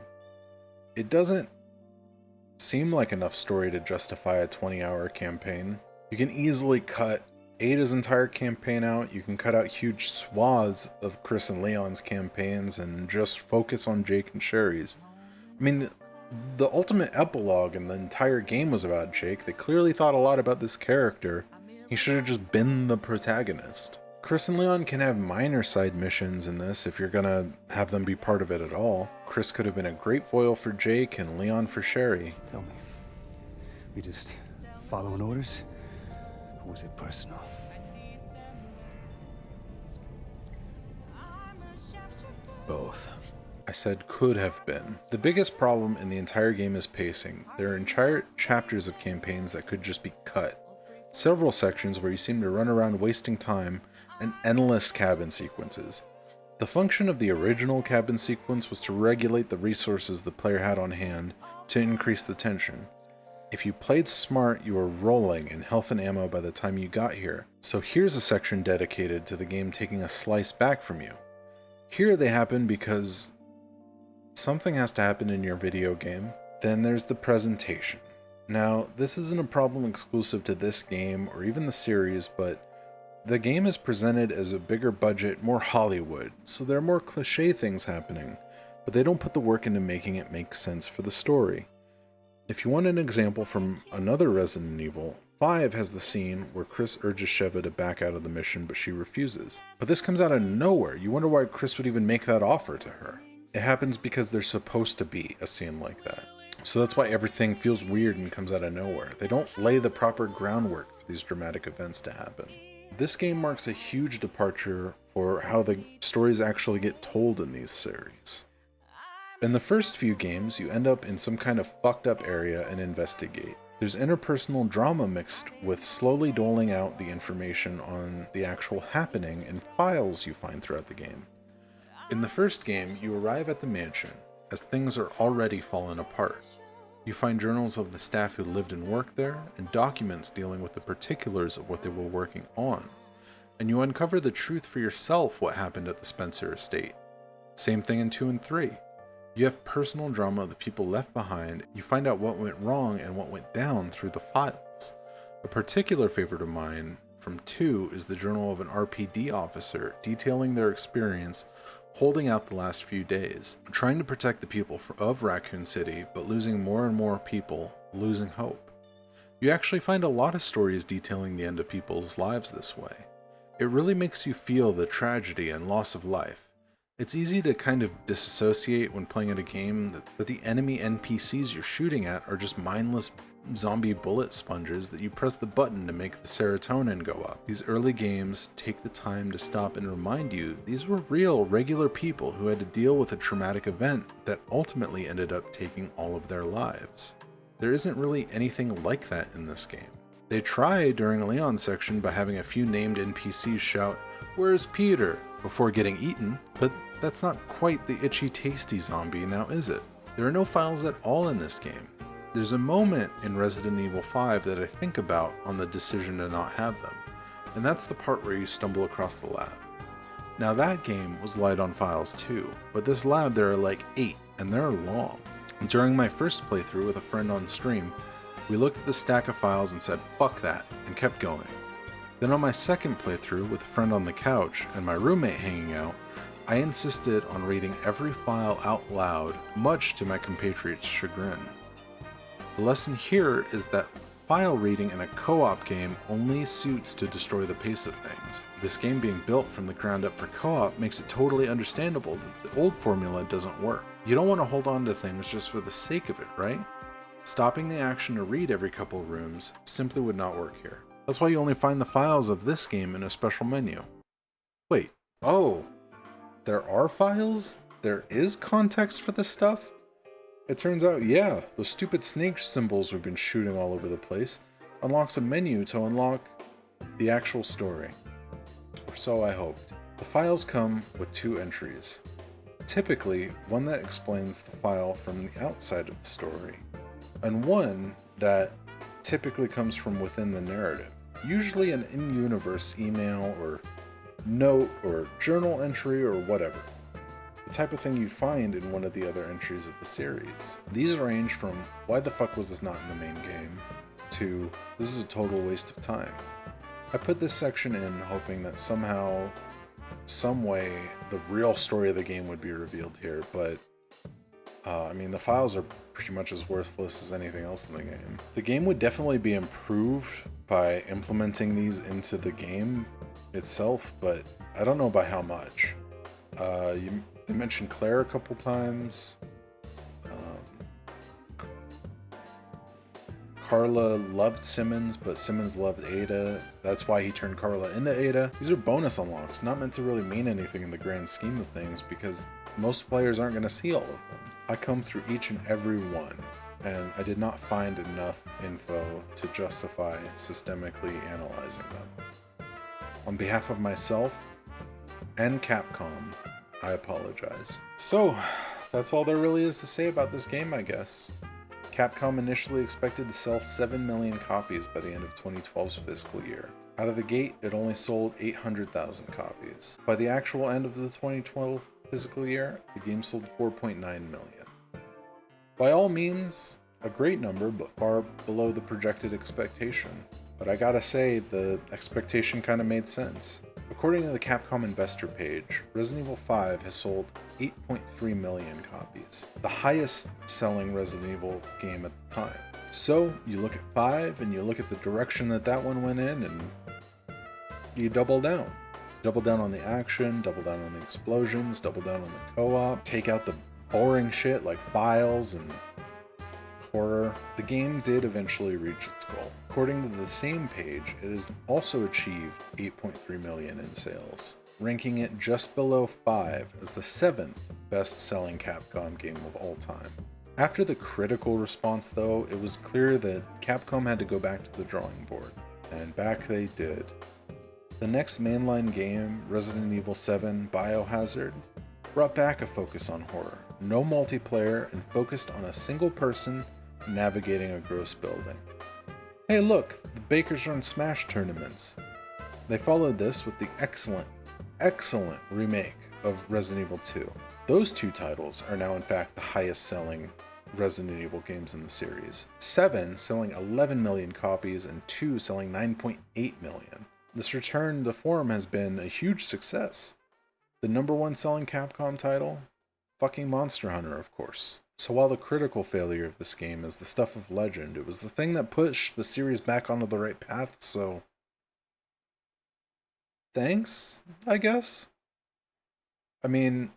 Speaker 1: It doesn't seem like enough story to justify a 20-hour campaign. You can easily cut Ada's entire campaign out, you can cut out huge swaths of Chris and Leon's campaigns and just focus on Jake and Sherry's. I mean, the ultimate epilogue and the entire game was about Jake. They clearly thought a lot about this character. He should have just been the protagonist. Chris and Leon can have minor side missions in this if you're gonna have them be part of it at all. Chris could have been a great foil for Jake and Leon for Sherry.
Speaker 8: Tell me, we just following orders? Or was it personal?
Speaker 9: Both.
Speaker 1: I said could have been. The biggest problem in the entire game is pacing. There are entire chapters of campaigns that could just be cut. Several sections where you seem to run around wasting time, and endless cabin sequences. The function of the original cabin sequence was to regulate the resources the player had on hand to increase the tension. If you played smart, you were rolling in health and ammo by the time you got here, so here's a section dedicated to the game taking a slice back from you. Here they happen because something has to happen in your video game. Then there's the presentation. Now, this isn't a problem exclusive to this game or even the series, but the game is presented as a bigger budget, more Hollywood, so there are more cliche things happening, but they don't put the work into making it make sense for the story. If you want an example from another Resident Evil, 5 has the scene where Chris urges Sheva to back out of the mission, but she refuses. But this comes out of nowhere. You wonder why Chris would even make that offer to her. It happens because there's supposed to be a scene like that. So that's why everything feels weird and comes out of nowhere. They don't lay the proper groundwork for these dramatic events to happen. This game marks a huge departure for how the stories actually get told in these series. In the first few games, you end up in some kind of fucked up area and investigate. There's interpersonal drama mixed with slowly doling out the information on the actual happening in files you find throughout the game. In the first game, you arrive at the mansion, as things are already fallen apart. You find journals of the staff who lived and worked there, and documents dealing with the particulars of what they were working on. And you uncover the truth for yourself what happened at the Spencer estate. Same thing in 2 and 3. You have personal drama of the people left behind, you find out what went wrong and what went down through the files. A particular favorite of mine from 2 is the journal of an RPD officer detailing their experience holding out the last few days, trying to protect the people of Raccoon City, but losing more and more people, losing hope. You actually find a lot of stories detailing the end of people's lives this way. It really makes you feel the tragedy and loss of life. It's easy to kind of disassociate when playing at a game that the enemy NPCs you're shooting at are just mindless zombie bullet sponges that you press the button to make the serotonin go up. These early games take the time to stop and remind you these were real, regular people who had to deal with a traumatic event that ultimately ended up taking all of their lives. There isn't really anything like that in this game. They try during Leon's section by having a few named NPCs shout, "Where's Peter?" before getting eaten, but that's not quite the itchy tasty zombie now, is it? There are no files at all in this game. There's a moment in Resident Evil 5 that I think about on the decision to not have them, and that's the part where you stumble across the lab. Now that game was light on files too, but this lab there are like 8, and they're long. During my first playthrough with a friend on stream, we looked at the stack of files and said, "Fuck that," and kept going. Then on my second playthrough with a friend on the couch and my roommate hanging out, I insisted on reading every file out loud, much to my compatriots' chagrin. The lesson here is that file reading in a co-op game only suits to destroy the pace of things. This game being built from the ground up for co-op makes it totally understandable that the old formula doesn't work. You don't want to hold on to things just for the sake of it, right? Stopping the action to read every couple rooms simply would not work here. That's why you only find the files of this game in a special menu. Wait, oh, there are files? There is context for this stuff? It turns out, yeah, those stupid snake symbols we've been shooting all over the place unlocks a menu to unlock the actual story. Or so I hoped. The files come with 2 entries. Typically, one that explains the file from the outside of the story, and one that typically comes from within the narrative. Usually an in-universe email or note or journal entry or whatever. The type of thing you'd find in one of the other entries of the series. These range from, why the fuck was this not in the main game, to, this is a total waste of time. I put this section in hoping that somehow, some way, the real story of the game would be revealed here, but I mean, the files are pretty much as worthless as anything else in the game. The game would definitely be improved by implementing these into the game itself, but I don't know by how much. They mentioned Claire a couple times. Carla loved Simmons, but Simmons loved Ada. That's why he turned Carla into Ada. These are bonus unlocks, not meant to really mean anything in the grand scheme of things, because most players aren't going to see all of them. I combed through each and every one, and I did not find enough info to justify systemically analyzing them. On behalf of myself and Capcom, I apologize. So, that's all there really is to say about this game, I guess. Capcom initially expected to sell 7 million copies by the end of 2012's fiscal year. Out of the gate, it only sold 800,000 copies. By the actual end of the 2012 fiscal year, the game sold 4.9 million. By all means, a great number, but far below the projected expectation. But I gotta say, the expectation kinda made sense. According to the Capcom investor page, Resident Evil 5 has sold 8.3 million copies, the highest selling Resident Evil game at the time. So you look at 5 and you look at the direction that that one went in and you double down. Double down on the action, double down on the explosions, double down on the co-op, take out the boring shit like files and horror. The game did eventually reach its goal. According to the same page, it has also achieved 8.3 million in sales, ranking it just below 5 as the 7th best-selling Capcom game of all time. After the critical response though, it was clear that Capcom had to go back to the drawing board, and back they did. The next mainline game, Resident Evil 7 Biohazard, brought back a focus on horror, no multiplayer, and focused on a single person navigating a gross building. Hey look, the Bakers run Smash tournaments. They followed this with the excellent remake of Resident Evil 2. Those 2 titles are now in fact the highest selling Resident Evil games in the series. 7 selling 11 million copies and 2 selling 9.8 million. This return to form has been a huge success. The #1 selling Capcom title? Fucking Monster Hunter, of course. So while the critical failure of this game is the stuff of legend, it was the thing that pushed the series back onto the right path, so thanks, I guess? I mean,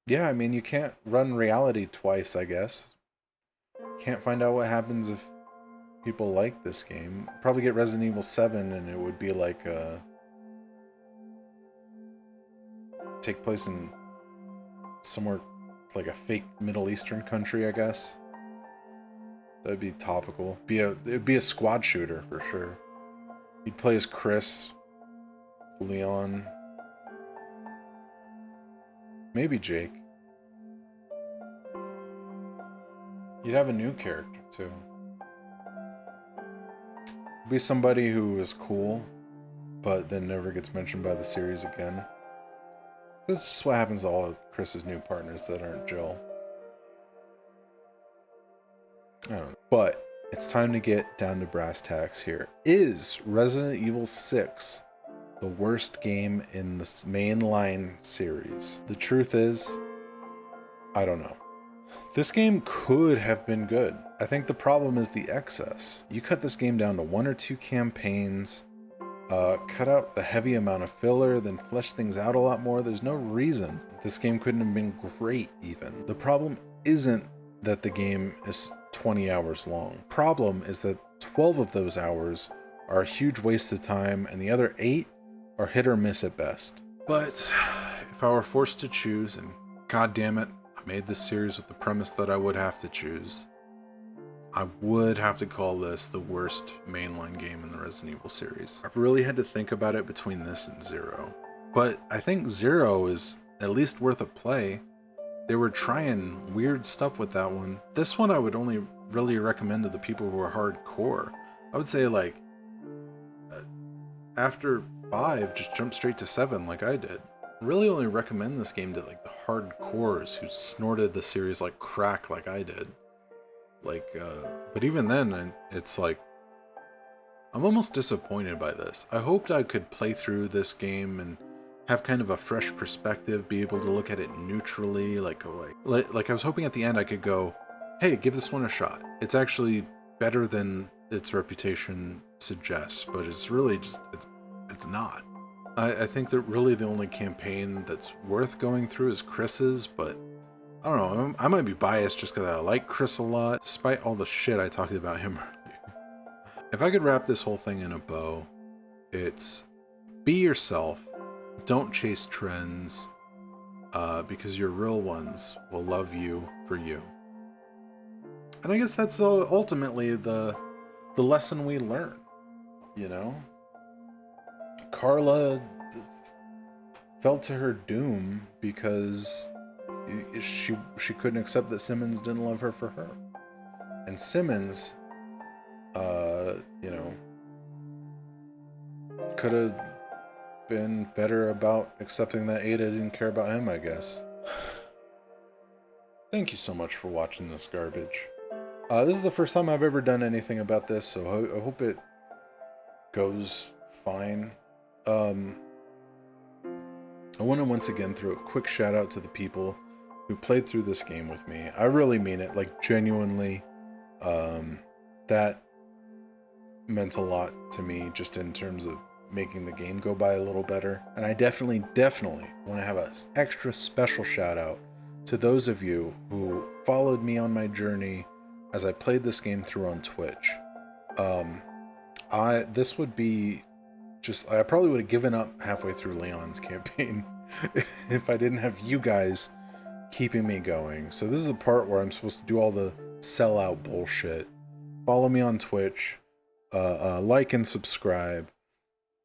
Speaker 1: yeah, I mean, you can't run reality twice, I guess. Can't find out what happens if people like this game. Probably get Resident Evil 7 and it would be like take place in somewhere like a fake Middle Eastern country, I guess. That'd be topical. It'd be a squad shooter for sure. He'd play as Chris, Leon, maybe Jake. You'd have a new character too. Be somebody who is cool, but then never gets mentioned by the series again. This is what happens to all of Chris's new partners that aren't Jill. I don't know. But it's time to get down to brass tacks here. Is Resident Evil 6 the worst game in the mainline series? The truth is, I don't know. This game could have been good. I think the problem is the excess. You cut this game down to 1 or 2 campaigns, cut out the heavy amount of filler, then flesh things out a lot more. There's no reason this game couldn't have been great even. The problem isn't that the game is 20 hours long. Problem is that 12 of those hours are a huge waste of time and the other 8 are hit or miss at best. But if I were forced to choose, and god damn it, I made this series with the premise that I would have to choose, I would have to call this the worst mainline game in the Resident Evil series. I really had to think about it between this and Zero. But I think Zero is at least worth a play. They were trying weird stuff with that one. This one I would only really recommend to the people who are hardcore. I would say like, after 5, just jump straight to 7 like I did. Really only recommend this game to like the hardcores who snorted the series like crack like I did. Like, but even then, it's like, I'm almost disappointed by this. I hoped I could play through this game and have kind of a fresh perspective, be able to look at it neutrally, like I was hoping at the end I could go, hey, give this one a shot. It's actually better than its reputation suggests, but it's really just, it's not. I think that really the only campaign that's worth going through is Chris's, but I don't know, I might be biased just because I like Chris a lot, despite all the shit I talked about him earlier. If I could wrap this whole thing in a bow, it's be yourself, don't chase trends, because your real ones will love you for you. And I guess that's ultimately the lesson we learn, you know? Carla fell to her doom because she couldn't accept that Simmons didn't love her for her. And Simmons, you know, could have been better about accepting that Ada didn't care about him, I guess. Thank you so much for watching this garbage. This is the first time I've ever done anything about this, so I hope it goes fine. I want to once again throw a quick shout out to the people who played through this game with me. I really mean it, like genuinely. That meant a lot to me just in terms of making the game go by a little better. And I definitely want to have an extra special shout out to those of you who followed me on my journey as I played this game through on Twitch. This would be just, I probably would have given up halfway through Leon's campaign if I didn't have you guys keeping me going. So this is the part where I'm supposed to do all the sellout bullshit. Follow me on Twitch, like and subscribe,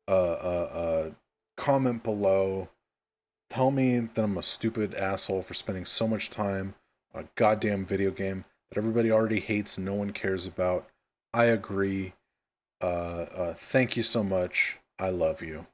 Speaker 1: comment below, tell me that I'm a stupid asshole for spending so much time on a goddamn video game that everybody already hates and no one cares about. I agree. Thank you so much. I love you.